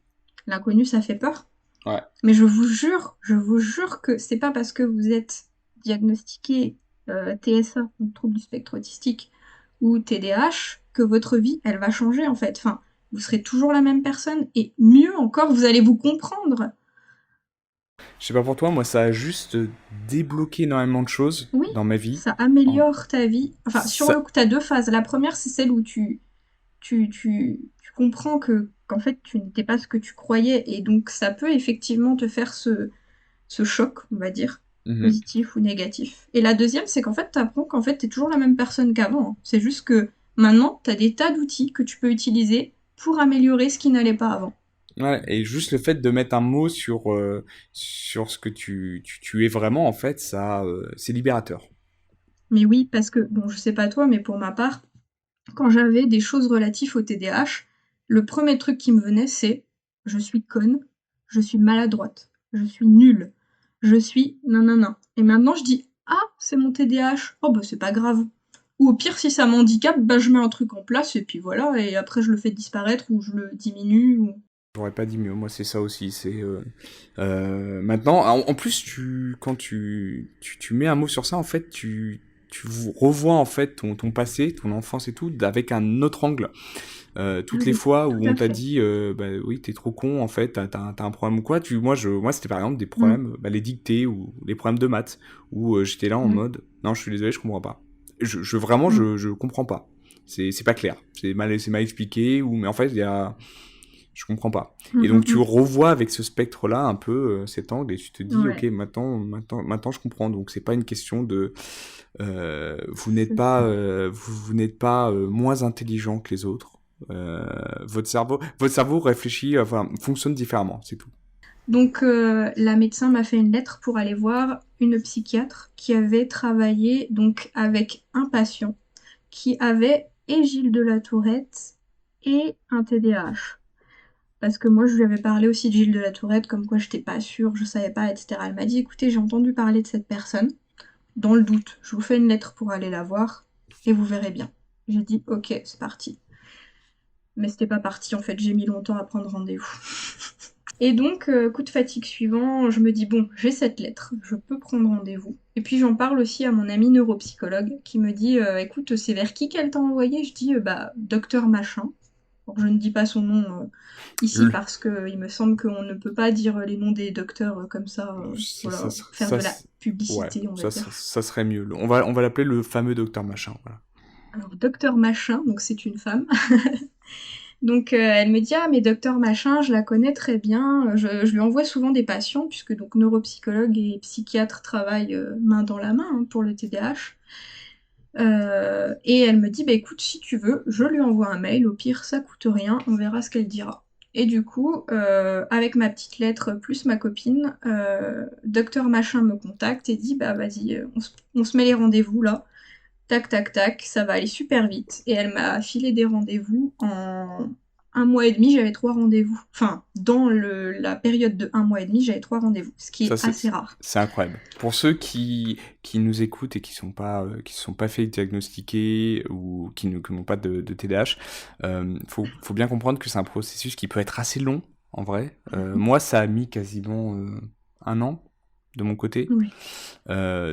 L'inconnu ça fait peur. Ouais. Mais je vous jure que c'est pas parce que vous êtes diagnostiqué TSA, donc trouble du spectre autistique, ou TDAH, que votre vie, elle va changer en fait. Enfin, vous serez toujours la même personne et mieux encore, vous allez vous comprendre. Je sais pas pour toi, moi, ça a juste débloqué énormément de choses Oui, dans ma vie. ça En- améliore ta vie. Enfin, sur le Ça, coup, tu as deux phases. La première, c'est celle où tu comprends qu'en fait, tu n'étais pas ce que tu croyais. Et donc, ça peut effectivement te faire ce choc, on va dire, Mhm. positif ou négatif. Et la deuxième, c'est qu'en fait, tu apprends qu'en fait, tu es toujours la même personne qu'avant, hein. C'est juste que maintenant, tu as des tas d'outils que tu peux utiliser pour améliorer ce qui n'allait pas avant. Ouais, et juste le fait de mettre un mot sur ce que tu es vraiment, en fait, ça, c'est libérateur. Mais oui, parce que, bon, je sais pas toi, mais pour ma part, quand j'avais des choses relatives au TDAH, le premier truc qui me venait, c'est je suis conne, je suis maladroite, je suis nulle, je suis nanana. Et maintenant, je dis ah, c'est mon TDAH, oh bah c'est pas grave. Ou au pire, si ça m'handicape, bah je mets un truc en place et puis voilà, et après je le fais disparaître ou je le diminue. J'aurais pas dit mieux, moi c'est ça aussi. Maintenant, en plus quand tu mets un mot sur ça, en fait, revois en fait ton passé, ton enfance et tout, avec un autre angle. Ah Toutes les oui, fois tout où on à t'a fait. dit, bah oui, t'es trop con, en fait, t'as un problème ou quoi. Moi c'était par exemple des Mm, problèmes, bah, les dictées ou les problèmes de maths, où j'étais là en mm, mode, non, je suis désolé, je comprends pas. Vraiment, mm, je comprends pas. C'est pas clair. C'est mal expliqué, mais en fait, je comprends pas. mm, Et donc tu mm, revois avec ce spectre-là un peu cet angle et tu te dis ok ouais, maintenant je comprends. Donc c'est pas une question de c'est ça. vous n'êtes pas moins intelligent que les autres. Euh, votre cerveau réfléchit, enfin fonctionne différemment, c'est tout. Donc, la médecin m'a fait une lettre pour aller voir une psychiatre qui avait travaillé donc avec un patient qui avait et Gilles de la Tourette et un TDAH. Parce que moi, je lui avais parlé aussi de Gilles de la Tourette, comme quoi j'étais pas sûre, je savais pas, etc. Elle m'a dit, écoutez, j'ai entendu parler de cette personne. Dans le doute, je vous fais une lettre pour aller la voir et vous verrez bien. J'ai dit, ok, c'est parti. Mais c'était pas parti, en fait, j'ai mis longtemps à prendre rendez-vous. Et donc, coup de fatigue suivant, je me dis, bon, j'ai cette lettre, je peux prendre rendez-vous. Et puis j'en parle aussi à mon ami neuropsychologue qui me dit, écoute, c'est vers qui qu'elle t'a envoyé? Je dis, bah, docteur machin. Bon, je ne dis pas son nom ici Le- parce qu'il me semble qu'on ne peut pas dire les noms des docteurs comme ça, ça, ça, voilà, ser- faire ça, de la s- ouais, publicité, on va dire. ça serait mieux. On va l'appeler le fameux docteur machin. Voilà. Alors, docteur machin, donc c'est une femme. Donc elle me dit ah mais docteur machin je la connais très bien, je lui envoie souvent des patients puisque donc neuropsychologue et psychiatre travaillent main dans la main hein, pour le TDAH. Et elle me dit, bah écoute, si tu veux, je lui envoie un mail, au pire, ça coûte rien, on verra ce qu'elle dira. Et du coup, avec ma petite lettre plus ma copine, docteur machin me contacte et dit, bah vas-y, on se met les rendez-vous là. Tac, tac, tac, ça va aller super vite. Et elle m'a filé des rendez-vous en 1 mois et demi, j'avais 3 rendez-vous. Enfin, dans la période de 1 mois et demi, j'avais 3 rendez-vous, ce qui Ça, est assez rare. c'est incroyable. Pour ceux qui nous écoutent et qui sont pas fait diagnostiquer ou qui n'ont pas de TDAH, faut bien comprendre que c'est un processus qui peut être assez long, en vrai. Moi, ça a mis quasiment 1 an de mon côté. Oui.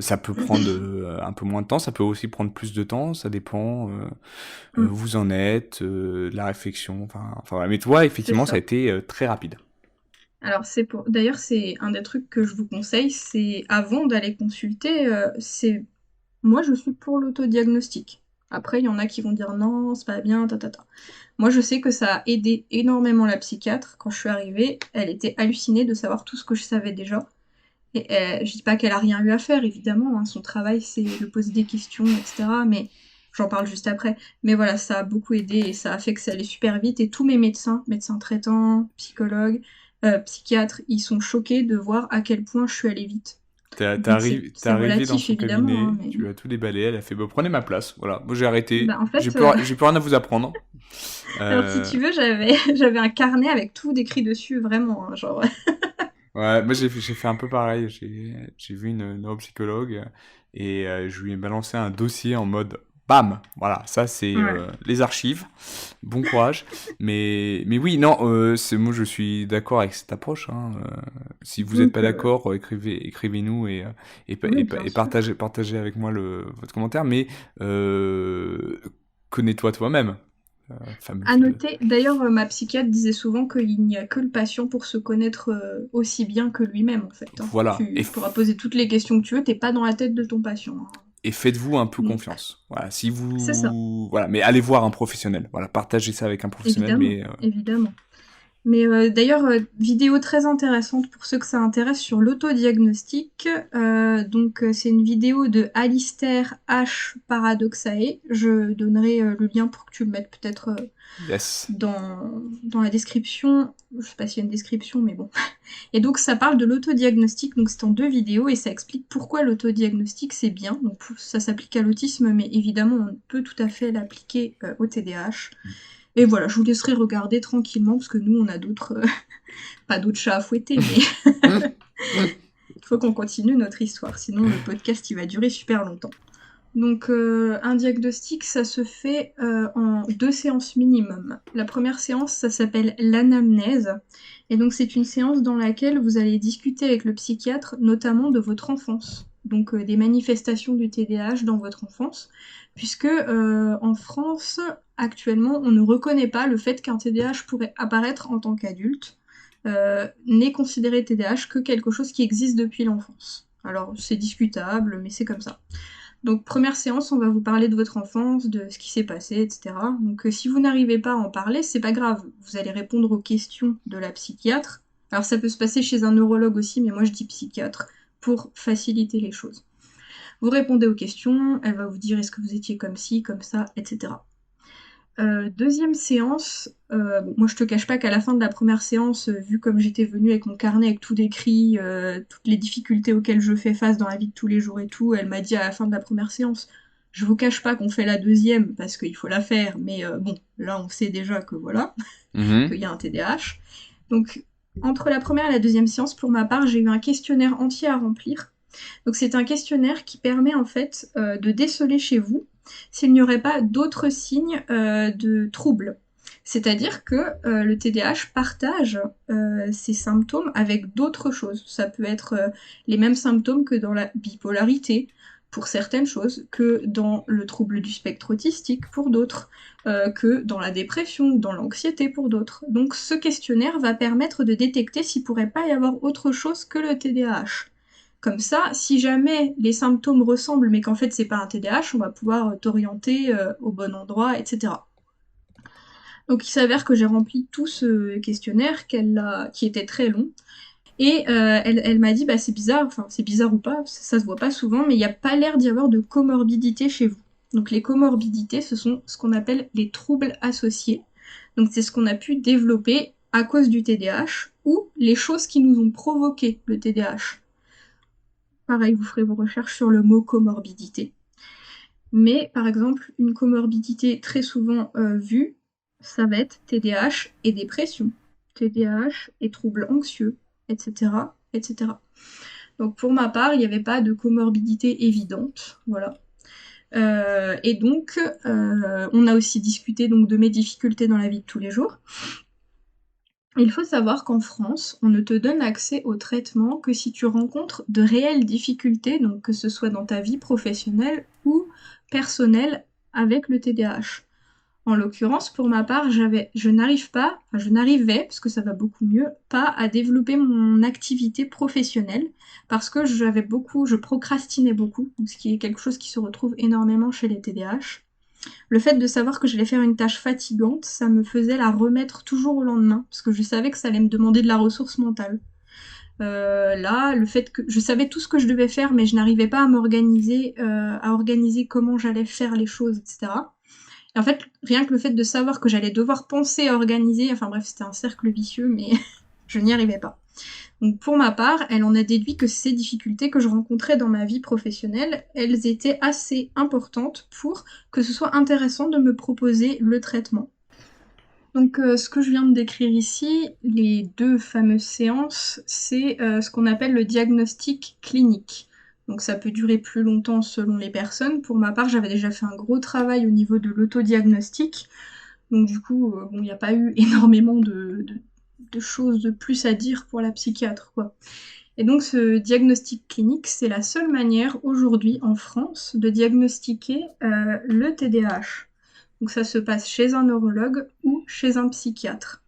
Ça peut prendre un peu moins de temps, ça peut aussi prendre plus de temps, ça dépend où Mm. vous en êtes, de la réflexion, enfin voilà. Mais toi, C'est effectivement, ça a ça. été très rapide. Alors d'ailleurs c'est un des trucs que je vous conseille, c'est avant d'aller consulter, moi je suis pour l'autodiagnostic. Après il y en a qui vont dire non, c'est pas bien, ta ta ta. Moi je sais que ça a aidé énormément la psychiatre. Quand je suis arrivée, elle était hallucinée de savoir tout ce que je savais déjà. Et je dis pas qu'elle a rien eu à faire, évidemment, hein. Son travail c'est de poser des questions, etc. Mais j'en parle juste après. Mais voilà, ça a beaucoup aidé et ça a fait que ça allait super vite. Et tous mes médecins traitants, psychologues, psychiatres, ils sont choqués de voir à quel point je suis allée vite. Donc T'es c'est arrivé dans relatif, son évidemment, hein, cabinet, mais tu as tout déballé, elle a fait bah, prenez ma place, voilà. Moi j'ai bah, arrêté, en fait, j'ai plus rien à vous apprendre. alors si Euh, tu veux, j'avais un carnet avec tout décrit dessus, vraiment, hein, genre. ouais, moi j'ai fait un peu pareil, j'ai vu une neuropsychologue et je lui ai balancé un dossier en mode bam, voilà, ça c'est Ouais. les archives, bon courage. Mais oui, non, moi je suis d'accord avec cette approche, hein. Si vous n'êtes pas Donc, d'accord, écrivez-nous oui, bien et sûr. partagez avec moi votre commentaire, mais euh, connais-toi toi-même. Fameux. À noter, d'ailleurs, ma psychiatre disait souvent qu'il n'y a que le patient pour se connaître aussi bien que lui-même, en fait, hein. Voilà, Tu pourras poser toutes les questions que tu veux, t'es pas dans la tête de ton patient, hein. et faites-vous un peu Donc, confiance. Voilà, si c'est ça, vous, voilà, mais allez voir un professionnel. Voilà, partagez ça avec un professionnel, évidemment, mais évidemment. Mais d'ailleurs, vidéo très intéressante pour ceux que ça intéresse sur l'autodiagnostic. Donc, c'est une vidéo de Alistair H. Paradoxae. Je donnerai le lien pour que tu le mettes peut-être yes. dans la description. Je sais pas s'il y a une description, mais bon. Et donc, ça parle de l'autodiagnostic. Donc, c'est en 2 vidéos et ça explique pourquoi l'autodiagnostic c'est bien. Donc, ça s'applique à l'autisme, mais évidemment, on peut tout à fait l'appliquer au TDAH. Et voilà, je vous laisserai regarder tranquillement parce que nous, on a d'autres, pas d'autres chats à fouetter, mais il faut qu'on continue notre histoire. Sinon, le podcast, il va durer super longtemps. Donc, un diagnostic, ça se fait en 2 séances minimum. La première séance, ça s'appelle l'anamnèse. Et donc, c'est une séance dans laquelle vous allez discuter avec le psychiatre, notamment de votre enfance. Donc, des manifestations du TDAH dans votre enfance. Puisque en France, actuellement, on ne reconnaît pas le fait qu'un TDAH pourrait apparaître en tant qu'adulte. N'est considéré TDAH que quelque chose qui existe depuis l'enfance. Alors, c'est discutable, mais c'est comme ça. Donc première séance, on va vous parler de votre enfance, de ce qui s'est passé, etc. Donc si vous n'arrivez pas à en parler, c'est pas grave. Vous allez répondre aux questions de la psychiatre. Alors ça peut se passer chez un neurologue aussi, mais moi je dis psychiatre pour faciliter les choses. Vous répondez aux questions, elle va vous dire est-ce que vous étiez comme ci, comme ça, etc. Deuxième séance, bon, moi je te cache pas qu'à la fin de la première séance, vu comme j'étais venue avec mon carnet avec tout décrit, toutes les difficultés auxquelles je fais face dans la vie de tous les jours et tout, elle m'a dit à la fin de la première séance, je vous cache pas qu'on fait la deuxième parce qu'il faut la faire, mais bon, là on sait déjà que voilà, Mhm. qu'il y a un TDAH. Donc entre la première et la deuxième séance, pour ma part, j'ai eu un questionnaire entier à remplir. Donc c'est un questionnaire qui permet en fait de déceler chez vous s'il n'y aurait pas d'autres signes de troubles. C'est-à-dire que le TDAH partage ses symptômes avec d'autres choses. Ça peut être les mêmes symptômes que dans la bipolarité pour certaines choses, que dans le trouble du spectre autistique pour d'autres, que dans la dépression ou dans l'anxiété pour d'autres. Donc ce questionnaire va permettre de détecter s'il pourrait pas y avoir autre chose que le TDAH. Comme ça, si jamais les symptômes ressemblent mais qu'en fait c'est pas un TDAH, on va pouvoir t'orienter au bon endroit, etc. Donc il s'avère que j'ai rempli tout ce questionnaire qui était très long. Et elle m'a dit, bah c'est bizarre, enfin c'est bizarre ou pas, ça se voit pas souvent, mais il n'y a pas l'air d'y avoir de comorbidité chez vous. Donc les comorbidités, ce sont ce qu'on appelle les troubles associés. Donc c'est ce qu'on a pu développer à cause du TDAH ou les choses qui nous ont provoqué le TDAH. Pareil, vous ferez vos recherches sur le mot comorbidité. Mais par exemple, une comorbidité très souvent vue, ça va être TDAH et dépression, TDAH et troubles anxieux, etc., etc. Donc pour ma part, il n'y avait pas de comorbidité évidente, voilà. Et donc, on a aussi discuté donc de mes difficultés dans la vie de tous les jours. Il faut savoir qu'en France, on ne te donne accès au traitement que si tu rencontres de réelles difficultés, donc que ce soit dans ta vie professionnelle ou personnelle avec le TDAH. En l'occurrence, pour ma part, je n'arrivais, parce que ça va beaucoup mieux, pas à développer mon activité professionnelle parce que je procrastinais beaucoup, ce qui est quelque chose qui se retrouve énormément chez les TDAH. Le fait de savoir que j'allais faire une tâche fatigante, ça me faisait la remettre toujours au lendemain, parce que je savais que ça allait me demander de la ressource mentale. Là, le fait que je savais tout ce que je devais faire, mais je n'arrivais pas à organiser comment j'allais faire les choses, etc. Et en fait, rien que le fait de savoir que j'allais devoir penser à organiser, enfin bref, c'était un cercle vicieux, mais je n'y arrivais pas. Donc pour ma part, elle en a déduit que ces difficultés que je rencontrais dans ma vie professionnelle, elles étaient assez importantes pour que ce soit intéressant de me proposer le traitement. Donc ce que je viens de décrire ici, les deux fameuses séances, c'est ce qu'on appelle le diagnostic clinique. Donc ça peut durer plus longtemps selon les personnes. Pour ma part, j'avais déjà fait un gros travail au niveau de l'autodiagnostic. Donc du coup, il n'y a pas eu énormément de choses de plus à dire pour la psychiatre, quoi. Et donc ce diagnostic clinique, c'est la seule manière aujourd'hui en France de diagnostiquer le TDAH. Donc ça se passe chez un neurologue ou chez un psychiatre.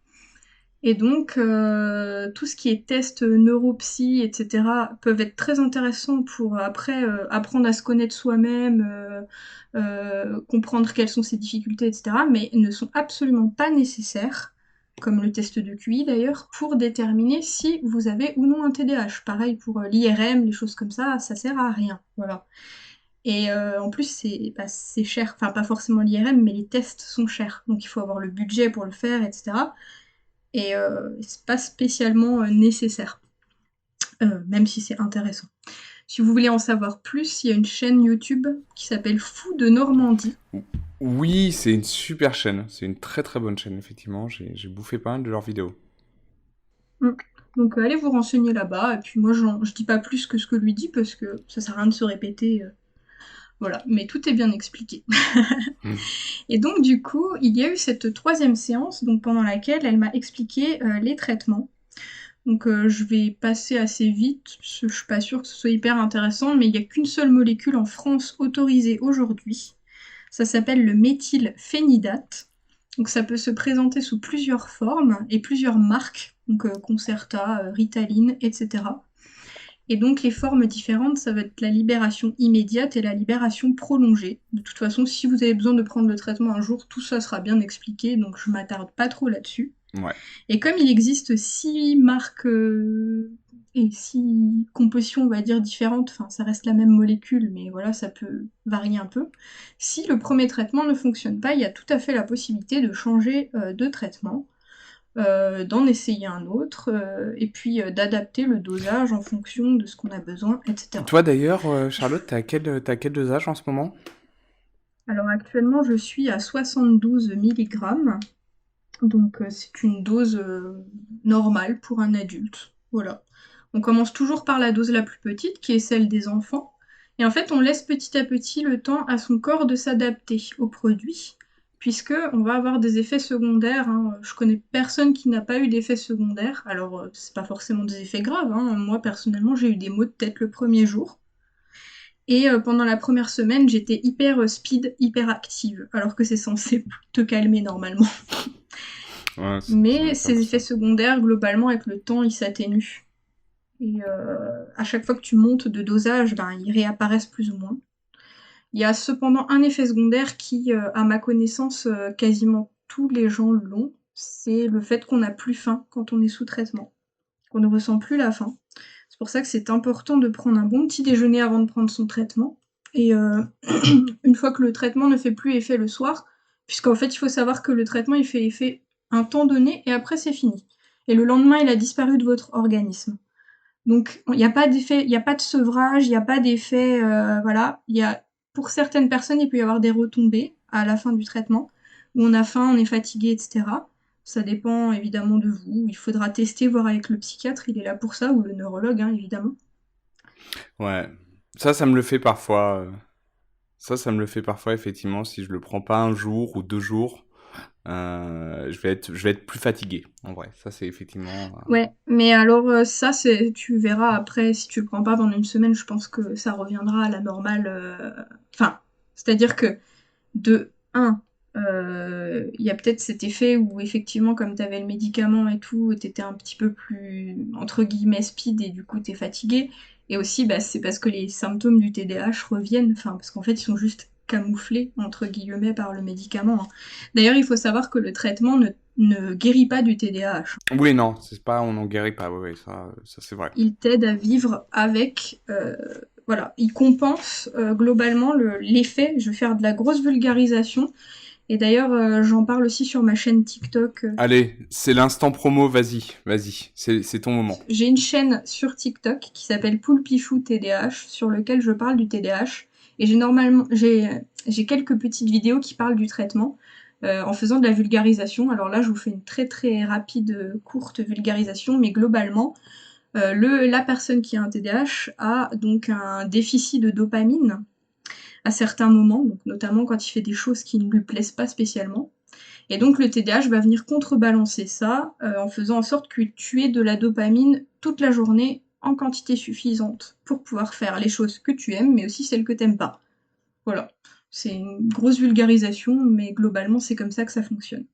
Et donc tout ce qui est test neuropsy, etc., peuvent être très intéressants pour après apprendre à se connaître soi-même, comprendre quelles sont ses difficultés, etc., mais ne sont absolument pas nécessaires, comme le test de QI d'ailleurs, pour déterminer si vous avez ou non un TDAH. Pareil pour l'IRM, les choses comme ça sert à rien. Voilà. Et en plus, c'est cher. Enfin, pas forcément l'IRM, mais les tests sont chers. Donc il faut avoir le budget pour le faire, etc. Et c'est pas spécialement nécessaire, même si c'est intéressant. Si vous voulez en savoir plus, il y a une chaîne YouTube qui s'appelle Fou de Normandie. Oui, c'est une super chaîne. C'est une très très bonne chaîne, effectivement. J'ai bouffé pas mal de leurs vidéos. Mm. Donc allez vous renseigner là-bas, et puis moi je dis pas plus que ce que lui dit, parce que ça sert à rien de se répéter. Voilà, mais tout est bien expliqué. Hmm. Et donc du coup, il y a eu cette troisième séance, donc pendant laquelle elle m'a expliqué les traitements. Donc je vais passer assez vite, parce que je suis pas sûre que ce soit hyper intéressant, mais il n'y a qu'une seule molécule en France autorisée aujourd'hui. Ça s'appelle le méthylphénidate. Donc ça peut se présenter sous plusieurs formes et plusieurs marques, donc Concerta, Ritaline, etc. Et donc les formes différentes, ça va être la libération immédiate et la libération prolongée. De toute façon, si vous avez besoin de prendre le traitement un jour, tout ça sera bien expliqué, donc je m'attarde pas trop là-dessus. Ouais. Et comme il existe 6 marques et 6 compositions, on va dire, différentes, enfin ça reste la même molécule, mais voilà, ça peut varier un peu. Si le premier traitement ne fonctionne pas, il y a tout à fait la possibilité de changer de traitement, d'en essayer un autre, et puis d'adapter le dosage en fonction de ce qu'on a besoin, etc. Toi d'ailleurs, Charlotte, t'as quel dosage en ce moment? Alors actuellement, je suis à 72 mg. Donc c'est une dose normale pour un adulte. Voilà. On commence toujours par la dose la plus petite, qui est celle des enfants. Et en fait, on laisse petit à petit le temps à son corps de s'adapter au produit, puisque on va avoir des effets secondaires, hein. Je connais personne qui n'a pas eu d'effets secondaires. Alors, c'est pas forcément des effets graves, hein. Moi, personnellement, j'ai eu des maux de tête le premier jour. Et pendant la première semaine, j'étais hyper speed, hyper active, alors que c'est censé te calmer normalement. Ouais, Mais c'est un ces peu effets ça. secondaires, globalement, avec le temps, ils s'atténuent. Et à chaque fois que tu montes de dosage, ben, ils réapparaissent plus ou moins. Il y a cependant un effet secondaire qui, à ma connaissance, quasiment tous les gens l'ont, c'est le fait qu'on n'a plus faim quand on est sous traitement, qu'on ne ressent plus la faim. C'est pour ça que c'est important de prendre un bon petit déjeuner avant de prendre son traitement, Et une fois que le traitement ne fait plus effet le soir, puisqu'en fait, il faut savoir que le traitement, il fait effet un temps donné et après, c'est fini. Et le lendemain, il a disparu de votre organisme. Donc, il n'y a pas d'effet, il n'y a pas de sevrage, il n'y a pas d'effet, voilà. Pour certaines personnes, il peut y avoir des retombées à la fin du traitement, où on a faim, on est fatigué, etc. Ça dépend évidemment de vous. Il faudra tester, voir avec le psychiatre, il est là pour ça, ou le neurologue, hein, évidemment. Ouais. Ça me le fait parfois. Ça me le fait parfois, effectivement, si je le prends pas un jour ou 2 jours, je vais être plus fatigué, en vrai. Ça, c'est effectivement... Ouais, mais alors ça, tu verras après, si tu le prends pas pendant une semaine, je pense que ça reviendra à la normale. Enfin, c'est-à-dire que de un, il y a peut-être cet effet où effectivement, comme tu avais le médicament et tout, tu étais un petit peu plus, entre guillemets, speed et du coup, tu es fatigué. Et aussi, bah, c'est parce que les symptômes du TDAH reviennent, enfin, parce qu'en fait, ils sont juste camouflés, entre guillemets, par le médicament, hein. D'ailleurs, il faut savoir que le traitement ne guérit pas du TDAH. Oui, non, c'est pas, on n'en guérit pas, oui, oui, ça c'est vrai. Il t'aide à vivre avec. Voilà, il compense globalement l'effet. Je vais faire de la grosse vulgarisation. Et d'ailleurs, j'en parle aussi sur ma chaîne TikTok. Allez, c'est l'instant promo, vas-y, c'est ton moment. J'ai une chaîne sur TikTok qui s'appelle Poulpichou TDAH, sur lequel je parle du TDAH. Et j'ai quelques petites vidéos qui parlent du traitement en faisant de la vulgarisation. Alors là, je vous fais une très très rapide, courte vulgarisation, mais globalement, la personne qui a un TDAH a donc un déficit de dopamine à certains moments, donc notamment quand il fait des choses qui ne lui plaisent pas spécialement. Et donc le TDAH va venir contrebalancer ça en faisant en sorte que tu aies de la dopamine toute la journée en quantité suffisante pour pouvoir faire les choses que tu aimes, mais aussi celles que tu n'aimes pas. Voilà. C'est une grosse vulgarisation, mais globalement c'est comme ça que ça fonctionne.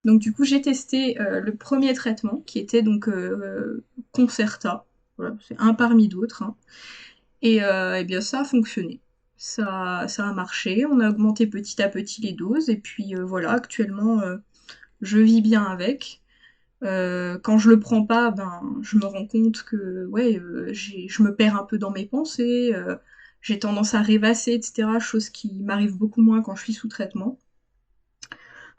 Donc du coup j'ai testé le premier traitement qui était donc Concerta. Voilà, c'est un parmi d'autres, hein. Et bien ça a fonctionné. Ça a marché, on a augmenté petit à petit les doses, et puis voilà, actuellement je vis bien avec. Quand je le prends pas, ben je me rends compte que ouais, je me perds un peu dans mes pensées, j'ai tendance à rêvasser, etc. Chose qui m'arrive beaucoup moins quand je suis sous traitement.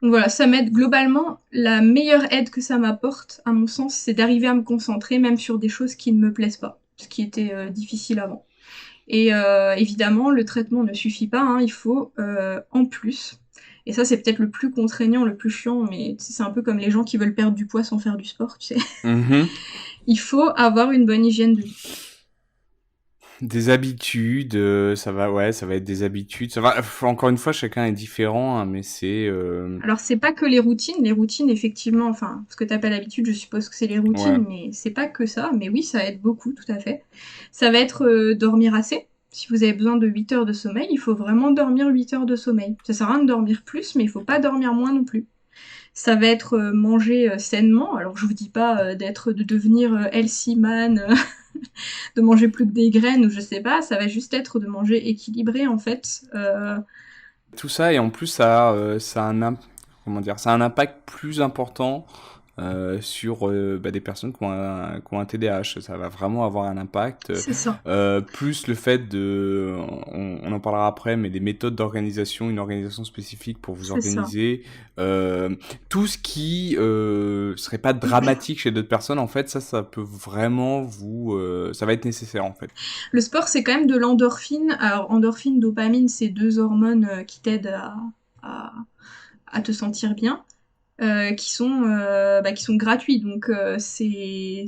Donc voilà, ça m'aide globalement. La meilleure aide que ça m'apporte, à mon sens, c'est d'arriver à me concentrer même sur des choses qui ne me plaisent pas, ce qui était difficile avant. Et évidemment, le traitement ne suffit pas, hein, il faut en plus. Et ça, c'est peut-être le plus contraignant, le plus chiant, mais c'est un peu comme les gens qui veulent perdre du poids sans faire du sport, tu sais. Mhm. Il faut avoir une bonne hygiène de vie. Des habitudes, ça va être des habitudes. Ça va, encore une fois, chacun est différent, hein, mais c'est, Alors, c'est pas que les routines. Les routines, effectivement, enfin, ce que tu appelles habitude, je suppose que c'est les ouais. routines, mais c'est pas que ça. Mais oui, ça aide beaucoup, tout à fait. Ça va être dormir assez. Si vous avez besoin de 8 heures de sommeil, il faut vraiment dormir 8 heures de sommeil. Ça sert à rien de dormir plus, mais il faut pas dormir moins non plus. Ça va être manger sainement. Alors, je vous dis pas de devenir healthy man, de manger plus que des graines ou je sais pas. Ça va juste être de manger équilibré, en fait. Tout ça, et en plus, ça a comment dire, ça a un impact plus important sur des personnes qui ont un TDAH. Ça va vraiment avoir un impact. C'est ça. Plus le fait de, on en parlera après, mais des méthodes d'organisation, une organisation spécifique pour vous C'est ça. organiser. Tout ce qui serait pas dramatique chez d'autres personnes, en fait, ça peut vraiment ça va être nécessaire, en fait. Le sport, c'est quand même de l'endorphine. Alors, endorphine, dopamine, c'est deux hormones qui t'aident à, à te sentir bien, qui sont gratuits. Donc, c'est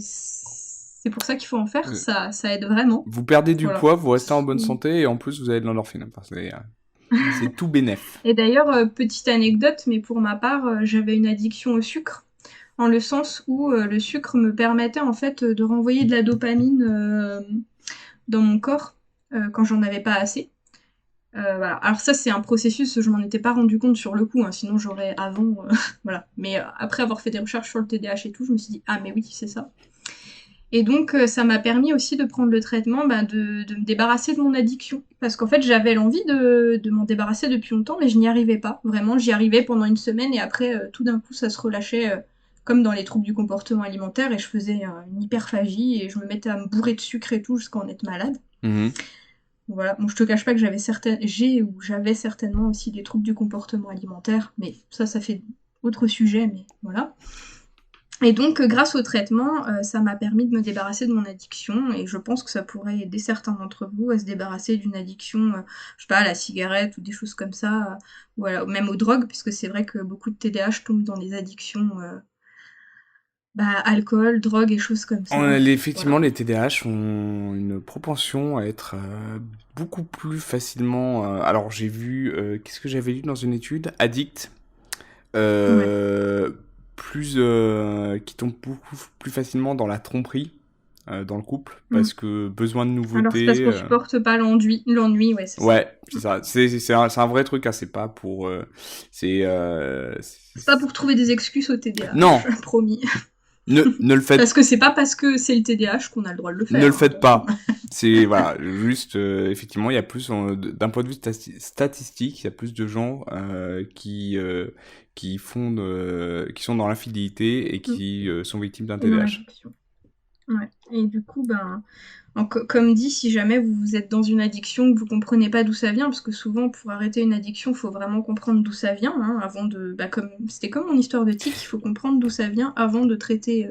pour ça qu'il faut en faire. Euh, Ça aide vraiment. Vous perdez du Voilà. poids, vous restez en bonne santé, et en plus, vous avez de l'endorphine. Enfin, c'est tout bénef. Et d'ailleurs, petite anecdote, mais pour ma part, j'avais une addiction au sucre, en le sens où le sucre me permettait en fait de renvoyer de la dopamine dans mon corps quand j'en avais pas assez. Voilà. Alors ça, c'est un processus, je m'en étais pas rendu compte sur le coup, hein, sinon j'aurais avant, voilà. Mais après avoir fait des recherches sur le TDAH et tout, je me suis dit, ah mais oui, c'est ça. Et donc, ça m'a permis aussi de prendre le traitement, bah, de me débarrasser de mon addiction. Parce qu'en fait, j'avais l'envie de m'en débarrasser depuis longtemps, mais je n'y arrivais pas. Vraiment, j'y arrivais pendant une semaine et après, tout d'un coup, ça se relâchait comme dans les troubles du comportement alimentaire et je faisais une hyperphagie et je me mettais à me bourrer de sucre et tout jusqu'à en être malade. Mhm. Voilà. Bon, je te cache pas que j'avais certainement aussi des troubles du comportement alimentaire, mais ça fait autre sujet, mais voilà. Et donc, grâce au traitement, ça m'a permis de me débarrasser de mon addiction et je pense que ça pourrait aider certains d'entre vous à se débarrasser d'une addiction, je sais pas, à la cigarette ou des choses comme ça, voilà, ou même aux drogues, puisque c'est vrai que beaucoup de TDAH tombent dans des addictions, alcool, drogue et choses comme ça. Effectivement, Voilà. les TDAH ont une propension à être beaucoup plus facilement. Alors, j'ai vu, qu'est-ce que j'avais lu dans une étude? Addict, Ouais. euh, qui tombent beaucoup plus facilement dans la tromperie dans le couple, Mm. parce que besoin de Alors, c'est parce nouveautés. qu'on supporte pas l'ennui, ouais, c'est ça. Ouais, c'est ça. C'est un vrai truc, hein, c'est pas pour. C'est. C'est pas pour trouver des excuses au Non, TDAH, promis. ne le faites Parce que c'est pas parce que c'est le TDAH qu'on a le droit de le Ne le faire, hein, faites attention. pas. C'est voilà, juste effectivement, il y a plus d'un point de vue statistique, il y a plus de gens qui sont dans l'infidélité et Mm. qui sont victimes d'un Et dans TDAH. l'addiction. Ouais. Et du coup, comme dit, si jamais vous êtes dans une addiction, que vous comprenez pas d'où ça vient, parce que souvent pour arrêter une addiction, il faut vraiment comprendre d'où ça vient, hein, avant de, c'était comme mon histoire de tic, il faut comprendre d'où ça vient avant de traiter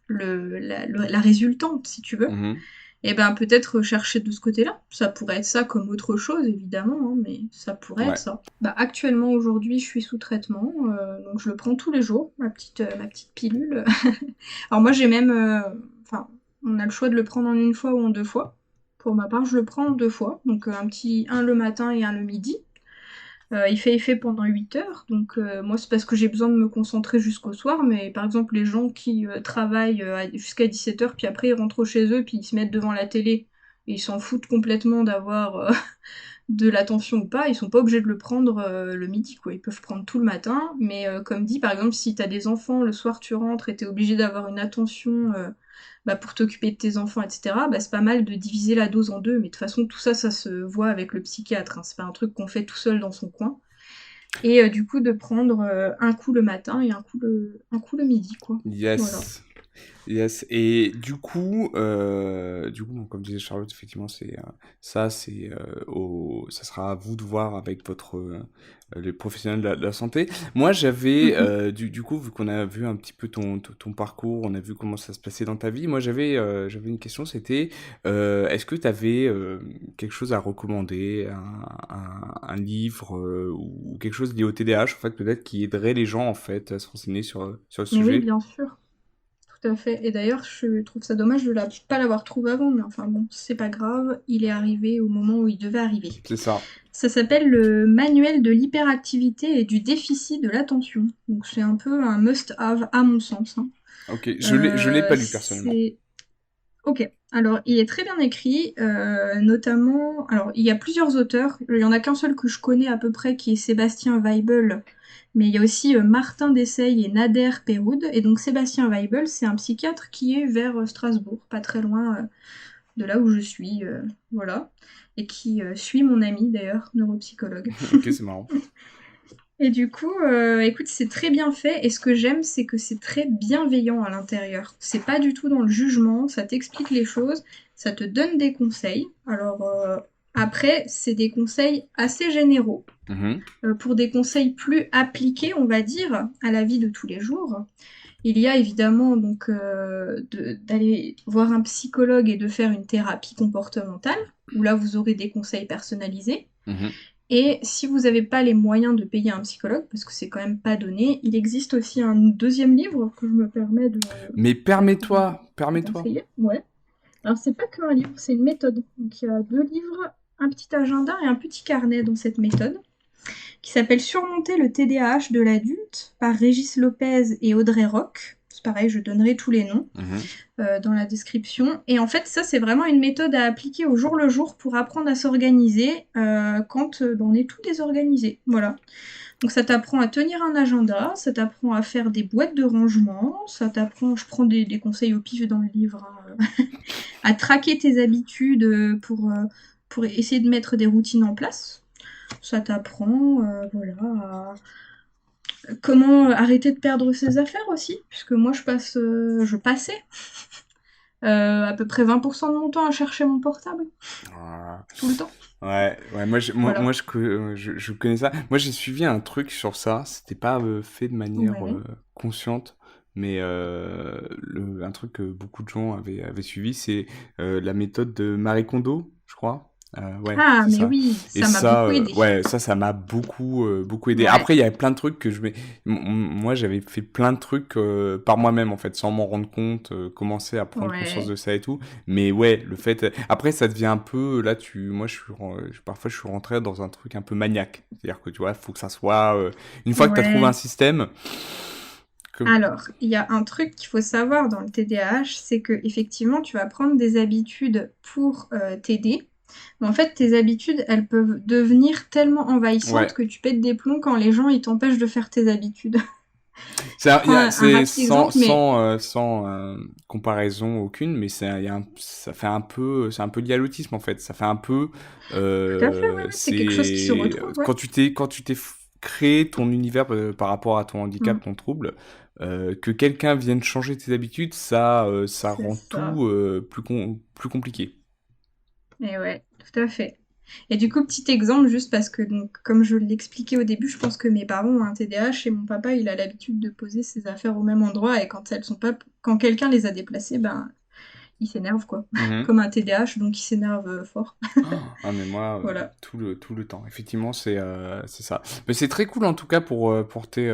la résultante, si tu veux. Mhm. Et ben peut-être chercher de ce côté-là. Ça pourrait être ça comme autre chose, évidemment, hein, mais ça pourrait être Ouais. ça. Actuellement, aujourd'hui, je suis sous traitement, donc je le prends tous les jours, ma petite pilule. Alors moi, j'ai même, enfin, on a le choix de le prendre en une fois ou en deux fois. Pour ma part, je le prends en deux fois, donc un le matin et un le midi. Il fait effet pendant 8 heures, donc moi c'est parce que j'ai besoin de me concentrer jusqu'au soir, mais par exemple les gens qui travaillent jusqu'à 17 heures, puis après ils rentrent chez eux, puis ils se mettent devant la télé, et ils s'en foutent complètement d'avoir de l'attention ou pas, ils sont pas obligés de le prendre le midi, quoi. Ils peuvent prendre tout le matin, mais comme dit, par exemple, si t'as des enfants, le soir tu rentres et t'es obligé d'avoir une attention pour t'occuper de tes enfants, etc., c'est pas mal de diviser la dose en deux, mais de toute façon, tout ça, ça se voit avec le psychiatre, hein. C'est pas un truc qu'on fait tout seul dans son coin. Et du coup, de prendre un coup le matin et un coup le midi, quoi. Voilà. Yes. Yes. Et du coup, bon, comme disait Charlotte, effectivement, ça sera à vous de voir avec les professionnels de la santé. Moi, j'avais, Mhm. du coup, vu qu'on a vu un petit peu ton parcours, on a vu comment ça se passait dans ta vie, moi, j'avais une question, c'était, est-ce que tu avais quelque chose à recommander, un livre ou quelque chose lié au TDAH, en fait, peut-être qui aiderait les gens, en fait, à se renseigner sur le Mais oui, sujet? bien sûr. Tout à fait. Et d'ailleurs, je trouve ça dommage de pas l'avoir trouvé avant, mais enfin bon, c'est pas grave, il est arrivé au moment où il devait arriver. C'est ça. Ça s'appelle le Manuel de l'hyperactivité et du déficit de l'attention. Donc c'est un peu un must-have à mon sens, hein. Ok, je l'ai pas lu personnellement. C'est... Ok. Alors, il est très bien écrit, notamment... Alors, il y a plusieurs auteurs. Il y en a qu'un seul que je connais à peu près, qui est Sébastien Weibel. Mais il y a aussi Martin Dessailles et Nader Péroud. Et donc, Sébastien Weibel, c'est un psychiatre qui est vers Strasbourg, pas très loin de là où je suis. Voilà. Et qui suit mon ami, d'ailleurs, neuropsychologue. Ok, c'est marrant. Et du coup, écoute, c'est très bien fait. Et ce que j'aime, c'est que c'est très bienveillant à l'intérieur. C'est pas du tout dans le jugement, ça t'explique les choses, ça te donne des conseils. Alors, après, c'est des conseils assez généraux. Mhm. Pour des conseils plus appliqués, on va dire, à la vie de tous les jours, il y a évidemment donc d'aller voir un psychologue et de faire une thérapie comportementale, où là, vous aurez des conseils personnalisés. Mhm. Et si vous n'avez pas les moyens de payer un psychologue, parce que c'est quand même pas donné, il existe aussi un deuxième livre que je me permets Mais de vous permets-toi. conseiller. Ouais. Alors c'est pas qu'un livre, c'est une méthode. Donc il y a deux livres, un petit agenda et un petit carnet dans cette méthode, qui s'appelle Surmonter le TDAH de l'adulte par Régis Lopez et Audrey Rock. C'est pareil, je donnerai tous les noms Mhm. dans la description. Et en fait, ça, c'est vraiment une méthode à appliquer au jour le jour pour apprendre à s'organiser quand on est tout désorganisé. Voilà. Donc ça t'apprend à tenir un agenda, ça t'apprend à faire des boîtes de rangement, ça t'apprend, je prends des conseils au pif dans le livre, hein, à traquer tes habitudes pour essayer de mettre des routines en place. Ça t'apprend voilà, comment arrêter de perdre ses affaires aussi, puisque moi je passais À peu près 20% de mon temps à chercher mon portable, Ah, tout le temps. ouais, Voilà. je connais ça. Moi, j'ai suivi un truc sur ça. C'était pas fait de manière Ouais. consciente, mais un truc que beaucoup de gens avaient suivi, c'est la méthode de Marie Kondo, je crois. Ouais, Ah, c'est mais ça. oui, Et ça m'a ça, beaucoup aidé. ouais, ça m'a beaucoup aidé. Ouais, Après, il y avait plein de trucs que moi, j'avais fait plein de trucs par moi-même, en fait, sans m'en rendre compte, commencer à prendre conscience ouais, de ça et tout. Mais ouais, le fait. Après, ça devient un peu. Là, moi, parfois, je suis rentré dans un truc un peu maniaque. C'est-à-dire que tu vois, il faut que ça soit. Une fois que tu as trouvé un ouais. système. Comme... Alors, il y a un truc qu'il faut savoir dans le TDAH, c'est que effectivement, tu vas prendre des habitudes pour t'aider. Mais en fait, tes habitudes, elles peuvent devenir tellement envahissantes Ouais. que tu pètes des plombs quand les gens ils t'empêchent de faire tes habitudes. C'est Je prends un c'est rapide exemple, mais sans comparaison aucune, mais ça fait un peu. C'est un peu lié à l'autisme, en fait. Ça fait un peu. tout à fait, ouais, ouais, c'est quelque chose qui se C'est. retrouve, ouais. Quand tu t'es créé ton univers par rapport à ton Mm, handicap, ton trouble, que quelqu'un vienne changer tes habitudes, ça c'est rend ça. tout plus compliqué. Et ouais, tout à fait. Et du coup, petit exemple, juste parce que, donc, comme je l'expliquais au début, je pense que mes parents ont un TDAH et mon papa, il a l'habitude de poser ses affaires au même endroit et quand elles sont pas, quand quelqu'un les a déplacées, ben, il s'énerve, quoi. Mhm. Comme un TDAH, donc il s'énerve fort. Ah mais moi Voilà. tout le temps. Effectivement, c'est ça. Mais c'est très cool en tout cas pour tes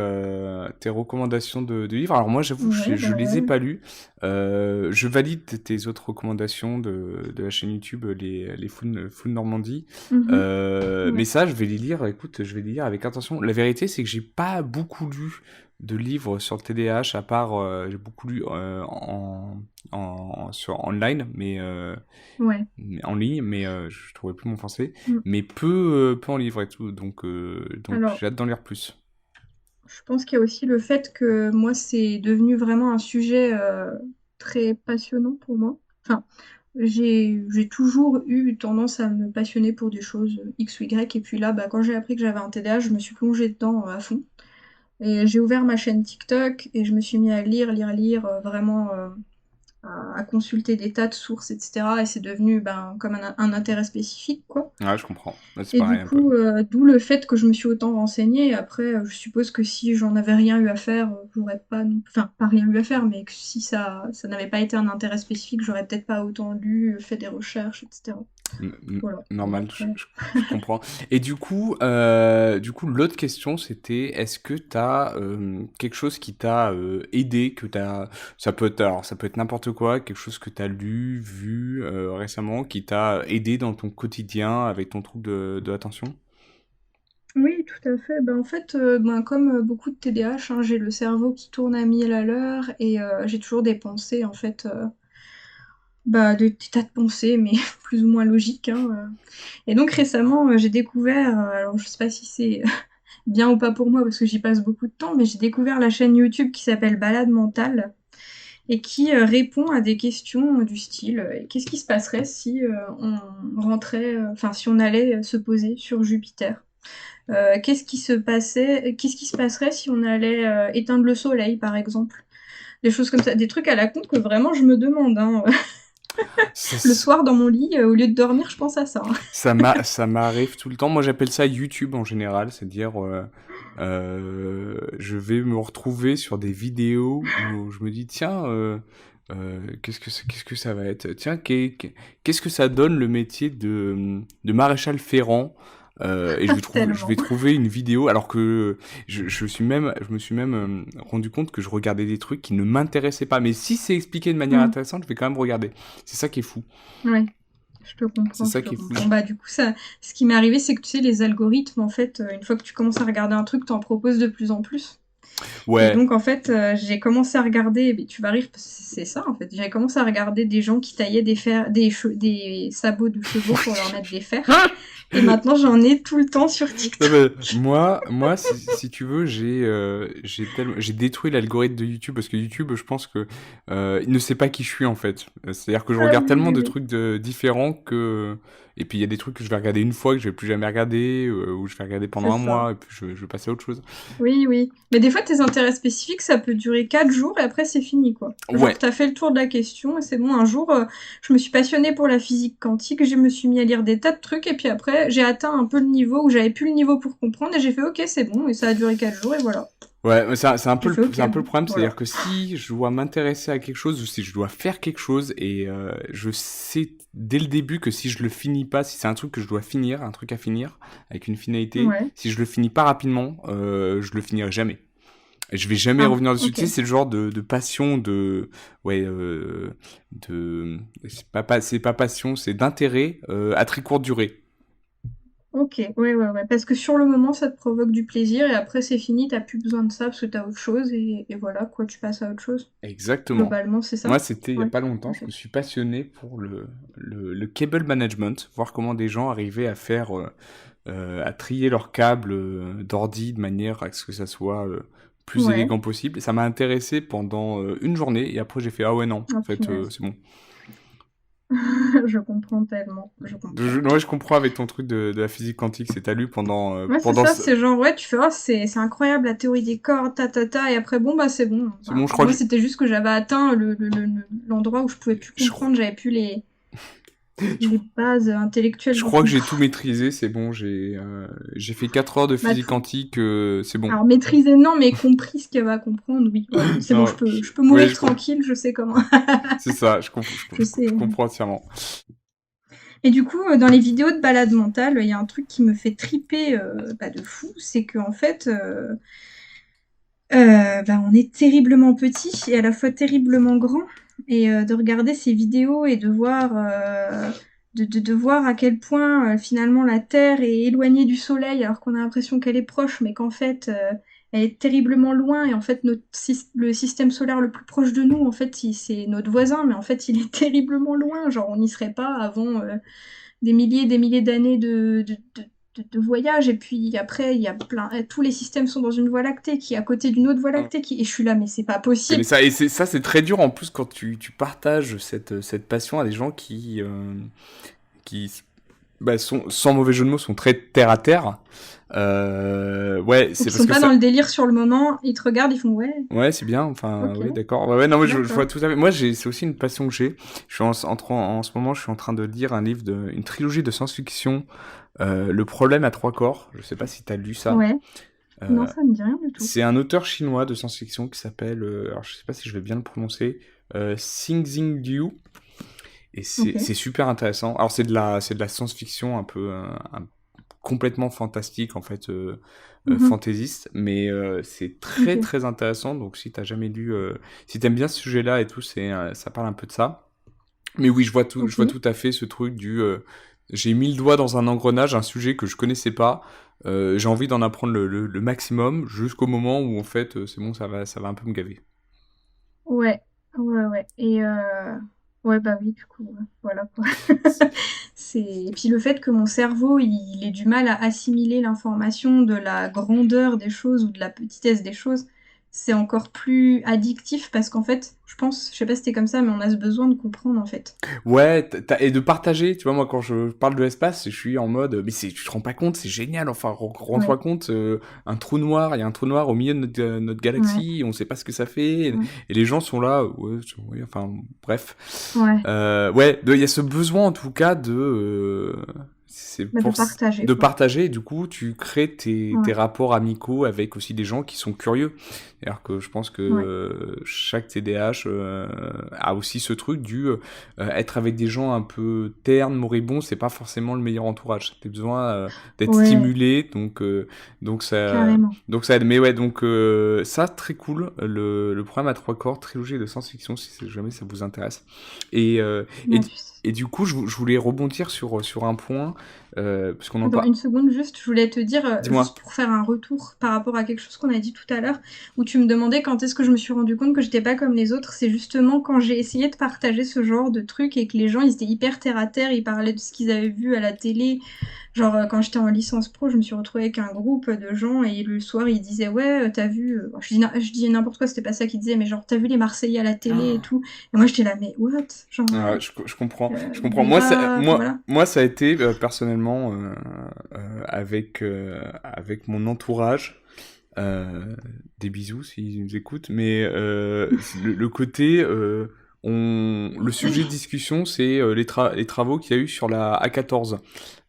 recommandations de livres. Alors moi j'avoue Ouais, je bah les ai ouais. pas lus. Je valide tes autres recommandations de la chaîne YouTube les Food Normandie. Mhm. Mais Ouais. ça je vais les lire. Écoute, je vais les lire avec attention. La vérité c'est que j'ai pas beaucoup lu de livres sur le TDAH à part j'ai beaucoup lu sur online Ouais. mais en ligne, mais je trouvais plus mon français, Mm. mais peu en livre et tout, donc Alors, j'ai hâte d'en lire plus. je pense qu'il y a aussi le fait que moi, c'est devenu vraiment un sujet très passionnant pour moi. Enfin, j'ai toujours eu tendance à me passionner pour des choses X ou Y. Et puis là, bah, quand j'ai appris que j'avais un TDAH, je me suis plongée dedans à fond. Et j'ai ouvert ma chaîne TikTok et je me suis mis à lire, vraiment à consulter des tas de sources, etc. Et c'est devenu ben, comme un intérêt spécifique, quoi. Ouais, je comprends. Ouais, c'est Et du pareil un peu. coup, d'où le fait que je me suis autant renseignée. Après, je suppose que si j'en avais rien eu à faire, j'aurais pas, enfin, pas rien eu à faire, mais que si ça n'avait pas été un intérêt spécifique, j'aurais peut-être pas autant lu, fait des recherches, etc. Voilà. Bon, Normal, après. je comprends. Et du coup, l'autre question, c'était, est-ce que tu as quelque chose qui t'a aidé, ça peut être n'importe quoi, quelque chose que tu as lu, vu récemment, qui t'a aidé dans ton quotidien avec ton trouble de l'attention? Oui, tout à fait. Ben, en fait, ben, comme beaucoup de TDAH, hein, j'ai le cerveau qui tourne à 1000 à l'heure et j'ai toujours des pensées, en fait, bah, des tas de pensées, mais plus ou moins logiques, hein. Et donc récemment, j'ai découvert, alors je sais pas si c'est bien ou pas pour moi parce que j'y passe beaucoup de temps, mais j'ai découvert la chaîne YouTube qui s'appelle Balade mentale et qui répond à des questions du style qu'est-ce qui se passerait si on rentrait, enfin si on allait se poser sur Jupiter? Qu'est-ce qui se passerait si on allait éteindre le soleil, par exemple? Des choses comme ça, des trucs à la con que vraiment je me demande, hein. Le Ça, soir dans mon lit, au lieu de dormir, je pense à ça, hein. Ça m'arrive tout le temps. Moi, j'appelle ça YouTube en général, c'est-à-dire je vais me retrouver sur des vidéos où je me dis tiens, qu'est-ce que ça va être? Tiens, qu'est-ce que ça donne le métier de maréchal ferrant? Et je Tellement. vais trouver une vidéo alors que je me suis même rendu compte que je regardais des trucs qui ne m'intéressaient pas. Mais si c'est expliqué de manière Mm. intéressante, je vais quand même regarder. C'est ça qui est fou. Ouais. Je te C'est comprends, je ça te qui est fou. comprends. Bah, du coup, ça, ce qui m'est arrivé, c'est que tu sais, les algorithmes, en fait, une fois que tu commences à regarder un truc, t'en proposes de plus en plus. Et Ouais. donc, en fait, j'ai commencé à regarder, mais tu vas rire, parce que c'est ça, en fait. J'ai commencé à regarder des gens qui taillaient des sabots de chevaux pour leur mettre des fers. Et maintenant, j'en ai tout le temps sur Non, TikTok. mais moi si tu veux, j'ai détruit l'algorithme de YouTube parce que YouTube, je pense que il ne sait pas qui je suis en fait. C'est-à-dire que je Ah regarde oui, tellement oui, de oui. trucs différents que et puis il y a des trucs que je vais regarder une fois que je vais plus jamais regarder ou je vais regarder pendant C'est un ça. mois et puis je vais passer à autre chose. Oui, oui. Mais des fois, tes intérêts spécifiques, ça peut durer 4 jours et après, c'est fini, quoi. Genre, Ouais, t'as fait le tour de la question et c'est bon. Un jour, je me suis passionnée pour la physique quantique, je me suis mis à lire des tas de trucs et puis après, j'ai atteint un peu le niveau où j'avais plus le niveau pour comprendre et j'ai fait, ok, c'est bon. Et ça a duré 4 jours et voilà. ouais, mais c'est un peu J'ai fait, ok, c'est un peu le bon, problème, c'est-à-dire voilà. que si je dois m'intéresser à quelque chose ou si je dois faire quelque chose et je sais dès le début que si je le finis pas, si c'est un truc que je dois finir, un truc à finir avec une finalité, Ouais. si je le finis pas rapidement, je le finirai jamais. Et je vais jamais Ah, revenir dessus. Tu sais, ok. c'est le genre de passion, ouais, c'est pas passion, c'est d'intérêt à très courte durée. Ok, ouais. Parce que sur le moment, ça te provoque du plaisir et après, c'est fini, t'as plus besoin de ça parce que t'as autre chose et voilà, quoi, tu passes à autre chose. Exactement. Globalement, c'est Moi, ça? c'était il y a Ouais. pas longtemps, je Ok. me suis passionné pour le cable management, voir comment des gens arrivaient à faire, à trier leurs câbles d'ordi de manière à ce que ça soit plus Ouais. élégant possible. Et ça m'a intéressé pendant une journée et après j'ai fait ah ouais non, Ah, en fait punaise. c'est bon. Je comprends tellement, je comprends. Ouais, je comprends avec ton truc de la physique quantique, c'est t'as lu Ouais, c'est pendant ça, c'est genre, ouais, tu fais, oh, c'est incroyable la théorie des cordes, et après, bon, bah, c'est bon. c'est bon, Bah, je crois que moi, c'était juste que j'avais atteint l'endroit où je pouvais plus je, crois- comprendre, j'avais plus je, les bases intellectuelles je du crois que truc. j'ai tout maîtrisé, c'est bon, j'ai fait 4 heures de Bah, physique quantique, c'est bon. alors, maîtriser, non, mais compris ce qu'elle va comprendre, oui, voilà. C'est bon, Non, je peux ouais, mourir tranquille, je sais comment. c'est ça, Je je sais. comprends entièrement. Et du coup, dans les vidéos de balade mentale, il y a un truc qui me fait triper bah, de fou, c'est qu'en fait, bah, on est terriblement petit et à la fois terriblement grand. Et de regarder ces vidéos et de voir, de voir à quel point finalement la Terre est éloignée du Soleil alors qu'on a l'impression qu'elle est proche, mais qu'en fait elle est terriblement loin. Et en fait, le système solaire le plus proche de nous, en fait, c'est notre voisin, mais en fait, il est terriblement loin. Genre, on n'y serait pas avant des milliers d'années de voyage. Et puis après, il y a plein, tous les systèmes sont dans une voie lactée qui est à côté d'une autre voie lactée. Et je suis là, mais c'est pas Mais possible. ça, ça c'est très dur en plus quand tu partages cette passion à des gens qui bah, sont, sans mauvais jeu de mots, sont très terre à terre. Ouais, Donc c'est ils parce sont que pas dans ça. le délire sur le moment, ils te regardent, ils font ouais, Ouais, c'est bien, enfin, ok, ouais, d'accord. Ouais, non, mais je vois d'accord. tout à fait. Moi, c'est aussi une passion que j'ai. Je suis en ce moment, je suis en train de lire un livre une trilogie de science-fiction, Le problème à trois corps. Je sais pas si t'as lu ça. Ouais, non, Euh, ça me dit rien du tout. c'est un auteur chinois de science-fiction qui s'appelle, alors je sais pas si je vais bien le prononcer, Xing Liu. Et Ok. c'est super intéressant. Alors c'est de la science-fiction un peu complètement fantastique en fait, Mhm. fantaisiste, mais c'est Ok. très très intéressant. Donc si t'as jamais lu, si t'aimes bien ce sujet-là et tout, ça parle un peu de ça. Mais oui, je Ok. vois tout à fait ce truc j'ai mis le doigt dans un engrenage, un sujet que je connaissais pas. J'ai envie d'en apprendre le maximum jusqu'au moment où en fait c'est bon, ça va un peu me gaver. Ouais, ouais. Et ouais, bah oui, du coup, voilà quoi. Et puis le fait que mon cerveau, il ait du mal à assimiler l'information de la grandeur des choses ou de la petitesse des choses, c'est encore plus addictif parce qu'en fait, je pense, je sais pas si c'était comme ça, mais on a ce besoin de comprendre en fait. Ouais, et de partager, tu vois, moi quand je parle de l'espace, je suis en mode, mais tu te rends pas compte, c'est génial, enfin, rends-toi Ouais, compte, un trou noir, il y a un trou noir au milieu de notre ouais, galaxie, on sait pas ce que ça fait, ouais, et les gens sont là, ouais, ouais, enfin, bref. ouais. Ouais, il y a ce besoin en tout cas c'est Bah, de pour partager de quoi. partager, et du coup, tu crées tes Ouais, rapports amicaux avec aussi des gens qui sont curieux. Alors que je pense que ouais, chaque TDAH a aussi ce truc être avec des gens un peu ternes, moribonds, c'est pas forcément le meilleur entourage. T'as besoin d'être ouais, stimulé, carrément. donc ça aide. Mais ouais, donc ça très cool. Le programme à trois corps, trilogie de science-fiction, si jamais ça vous intéresse. Et euh, et, Ouais, et du coup, je voulais rebondir sur un point parce qu'on en Attends, parle. une seconde, juste, je voulais te dire, Dis-moi. juste pour faire un retour par rapport à quelque chose qu'on a dit tout à l'heure, où tu me demandais quand est-ce que je me suis rendu compte que j'étais pas comme les autres, c'est justement quand j'ai essayé de partager ce genre de truc et que les gens, ils étaient hyper terre à terre, ils parlaient de ce qu'ils avaient vu à la télé. Genre, quand j'étais en licence pro, je me suis retrouvée avec un groupe de gens et le soir, ils disaient, ouais, t'as vu, je dis n'importe quoi, c'était pas ça qu'ils disaient, mais genre, t'as vu les Marseillais à la télé et tout. Et moi, j'étais là, mais what? Genre, Je comprends, je il comprends. est pas, enfin voilà. Moi, ça a été personnellement avec mon entourage. Des bisous s'ils nous écoutent, mais le côté, le sujet de discussion, c'est les travaux qu'il y a eu sur la A14.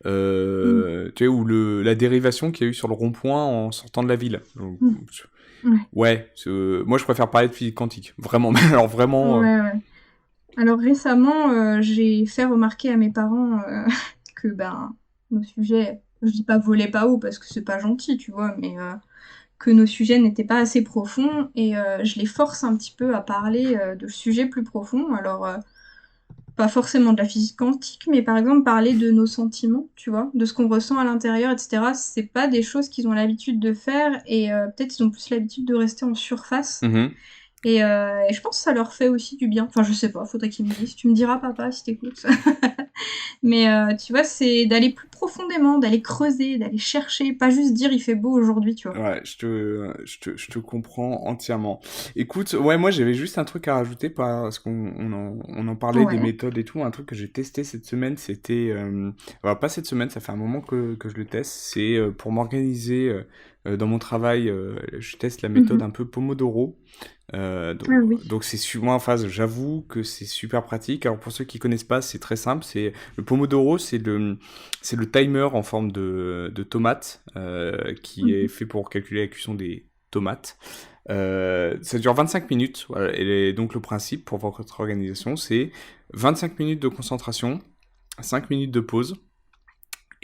Tu sais, ou la dérivation qu'il y a eu sur le rond-point en sortant de la ville. Donc, ouais, moi je préfère parler de physique quantique. Vraiment, mais alors vraiment. Ouais. Alors récemment, j'ai fait remarquer à mes parents que nos sujets, je dis pas volaient pas haut parce que c'est pas gentil, tu vois, mais que nos sujets n'étaient pas assez profonds et je les force un petit peu à parler de sujets plus profonds. Alors pas forcément de la physique quantique, mais par exemple parler de nos sentiments, tu vois, de ce qu'on ressent à l'intérieur, etc. C'est pas des choses qu'ils ont l'habitude de faire et peut-être ils ont plus l'habitude de rester en surface. Et je pense que ça leur fait aussi du bien. Enfin, je sais pas, faudrait qu'ils me disent. Tu me diras, papa, si t'écoutes. Mais tu vois, c'est d'aller plus profondément, d'aller creuser, d'aller chercher, pas juste dire il fait beau aujourd'hui, tu vois. Ouais, je te comprends entièrement. Écoute, ouais, moi j'avais juste un truc à rajouter parce qu'on en parlait des méthodes et tout. Un truc que j'ai testé cette semaine, c'était... pas cette semaine, ça fait un moment que je le teste. C'est pour m'organiser dans mon travail, je teste la méthode un peu Pomodoro. Donc c'est moi en phase, j'avoue que c'est super pratique. Alors pour ceux qui connaissent pas, c'est très simple, c'est le Pomodoro, c'est le timer en forme de tomate qui est fait pour calculer la cuisson des tomates. Ça dure 25 minutes, voilà, et donc le principe pour votre organisation, c'est 25 minutes de concentration, 5 minutes de pause.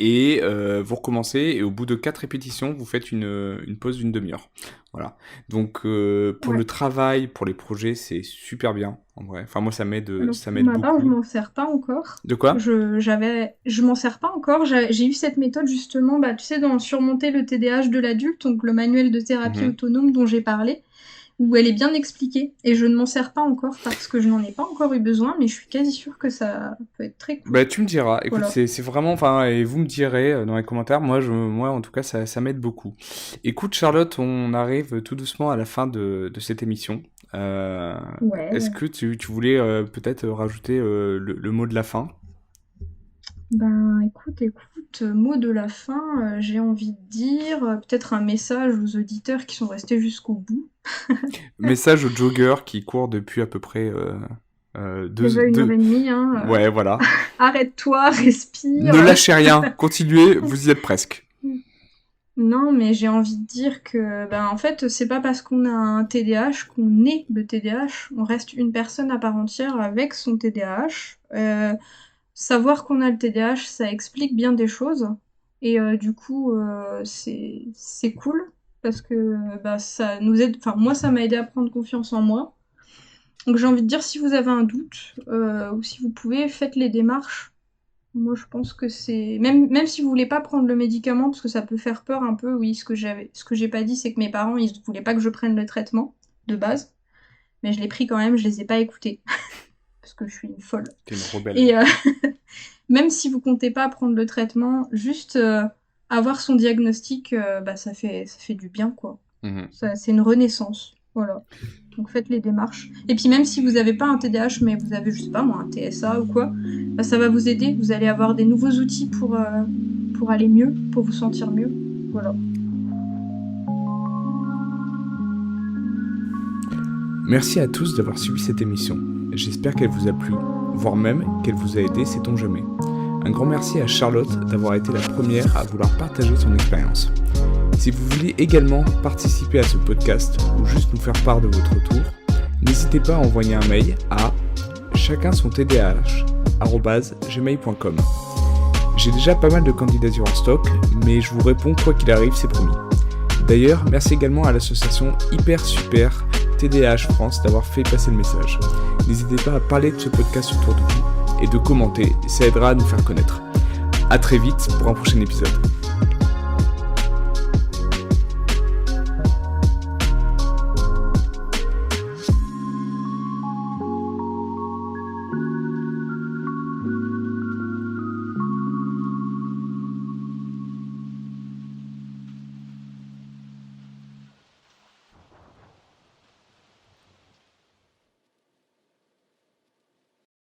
Et vous recommencez, et au bout de 4 répétitions, vous faites une pause d'une demi-heure. Voilà. Donc, pour le travail, pour les projets, c'est super bien, en vrai. Enfin, moi, ça m'aide beaucoup. Je m'en sers pas encore. De quoi ? Je m'en sers pas encore. J'ai eu cette méthode, justement, tu sais, dans Surmonter le TDAH de l'adulte, donc le manuel de thérapie autonome dont j'ai parlé, où elle est bien expliquée, et je ne m'en sers pas encore parce que je n'en ai pas encore eu besoin, mais je suis quasi sûre que ça peut être très cool. Tu me diras, écoute, voilà. c'est vraiment, et vous me direz dans les commentaires, moi en tout cas, ça m'aide beaucoup. Écoute Charlotte, on arrive tout doucement à la fin de cette émission. Est-ce que tu voulais peut-être rajouter le mot de la fin ? Écoute, mot de la fin, j'ai envie de dire peut-être un message aux auditeurs qui sont restés jusqu'au bout. Message aux joggeurs qui courent depuis à peu près 2 heures et demie. Hein, ouais, voilà. Arrête-toi, respire. Ne lâchez rien, continuez, vous y êtes presque. Non, mais j'ai envie de dire que, en fait, c'est pas parce qu'on a un TDAH qu'on est le TDAH. On reste une personne à part entière avec son TDAH. Savoir qu'on a le TDAH, ça explique bien des choses. Et du coup, c'est cool. Parce que ça nous aide. Enfin, moi, ça m'a aidé à prendre confiance en moi. Donc, j'ai envie de dire, si vous avez un doute, ou si vous pouvez, faites les démarches. Moi, je pense que c'est... Même si vous voulez pas prendre le médicament, parce que ça peut faire peur un peu, oui, ce que j'ai pas dit, c'est que mes parents, ils voulaient pas que je prenne le traitement, de base. Mais je l'ai pris quand même, je les ai pas écoutés. Parce que je suis une folle. T'es une rebelle. Et même si vous comptez pas prendre le traitement, juste avoir son diagnostic, ça fait du bien, quoi. C'est une renaissance, voilà. Donc faites les démarches. Et puis même si vous n'avez pas un TDAH, mais vous avez, je sais pas moi, un TSA ou quoi, ça va vous aider. Vous allez avoir des nouveaux outils pour aller mieux, pour vous sentir mieux. Voilà. Merci à tous d'avoir suivi cette émission. J'espère qu'elle vous a plu, voire même qu'elle vous a aidé, sait-on jamais. Un grand merci à Charlotte d'avoir été la première à vouloir partager son expérience. Si vous voulez également participer à ce podcast ou juste nous faire part de votre retour, n'hésitez pas à envoyer un mail à chacunsontdh@gmail.com. J'ai déjà pas mal de candidatures en stock, mais je vous réponds quoi qu'il arrive, c'est promis. D'ailleurs, merci également à l'association Hyper Super TDAH France d'avoir fait passer le message. N'hésitez pas à parler de ce podcast autour de vous et de commenter, ça aidera à nous faire connaître. À très vite pour un prochain épisode.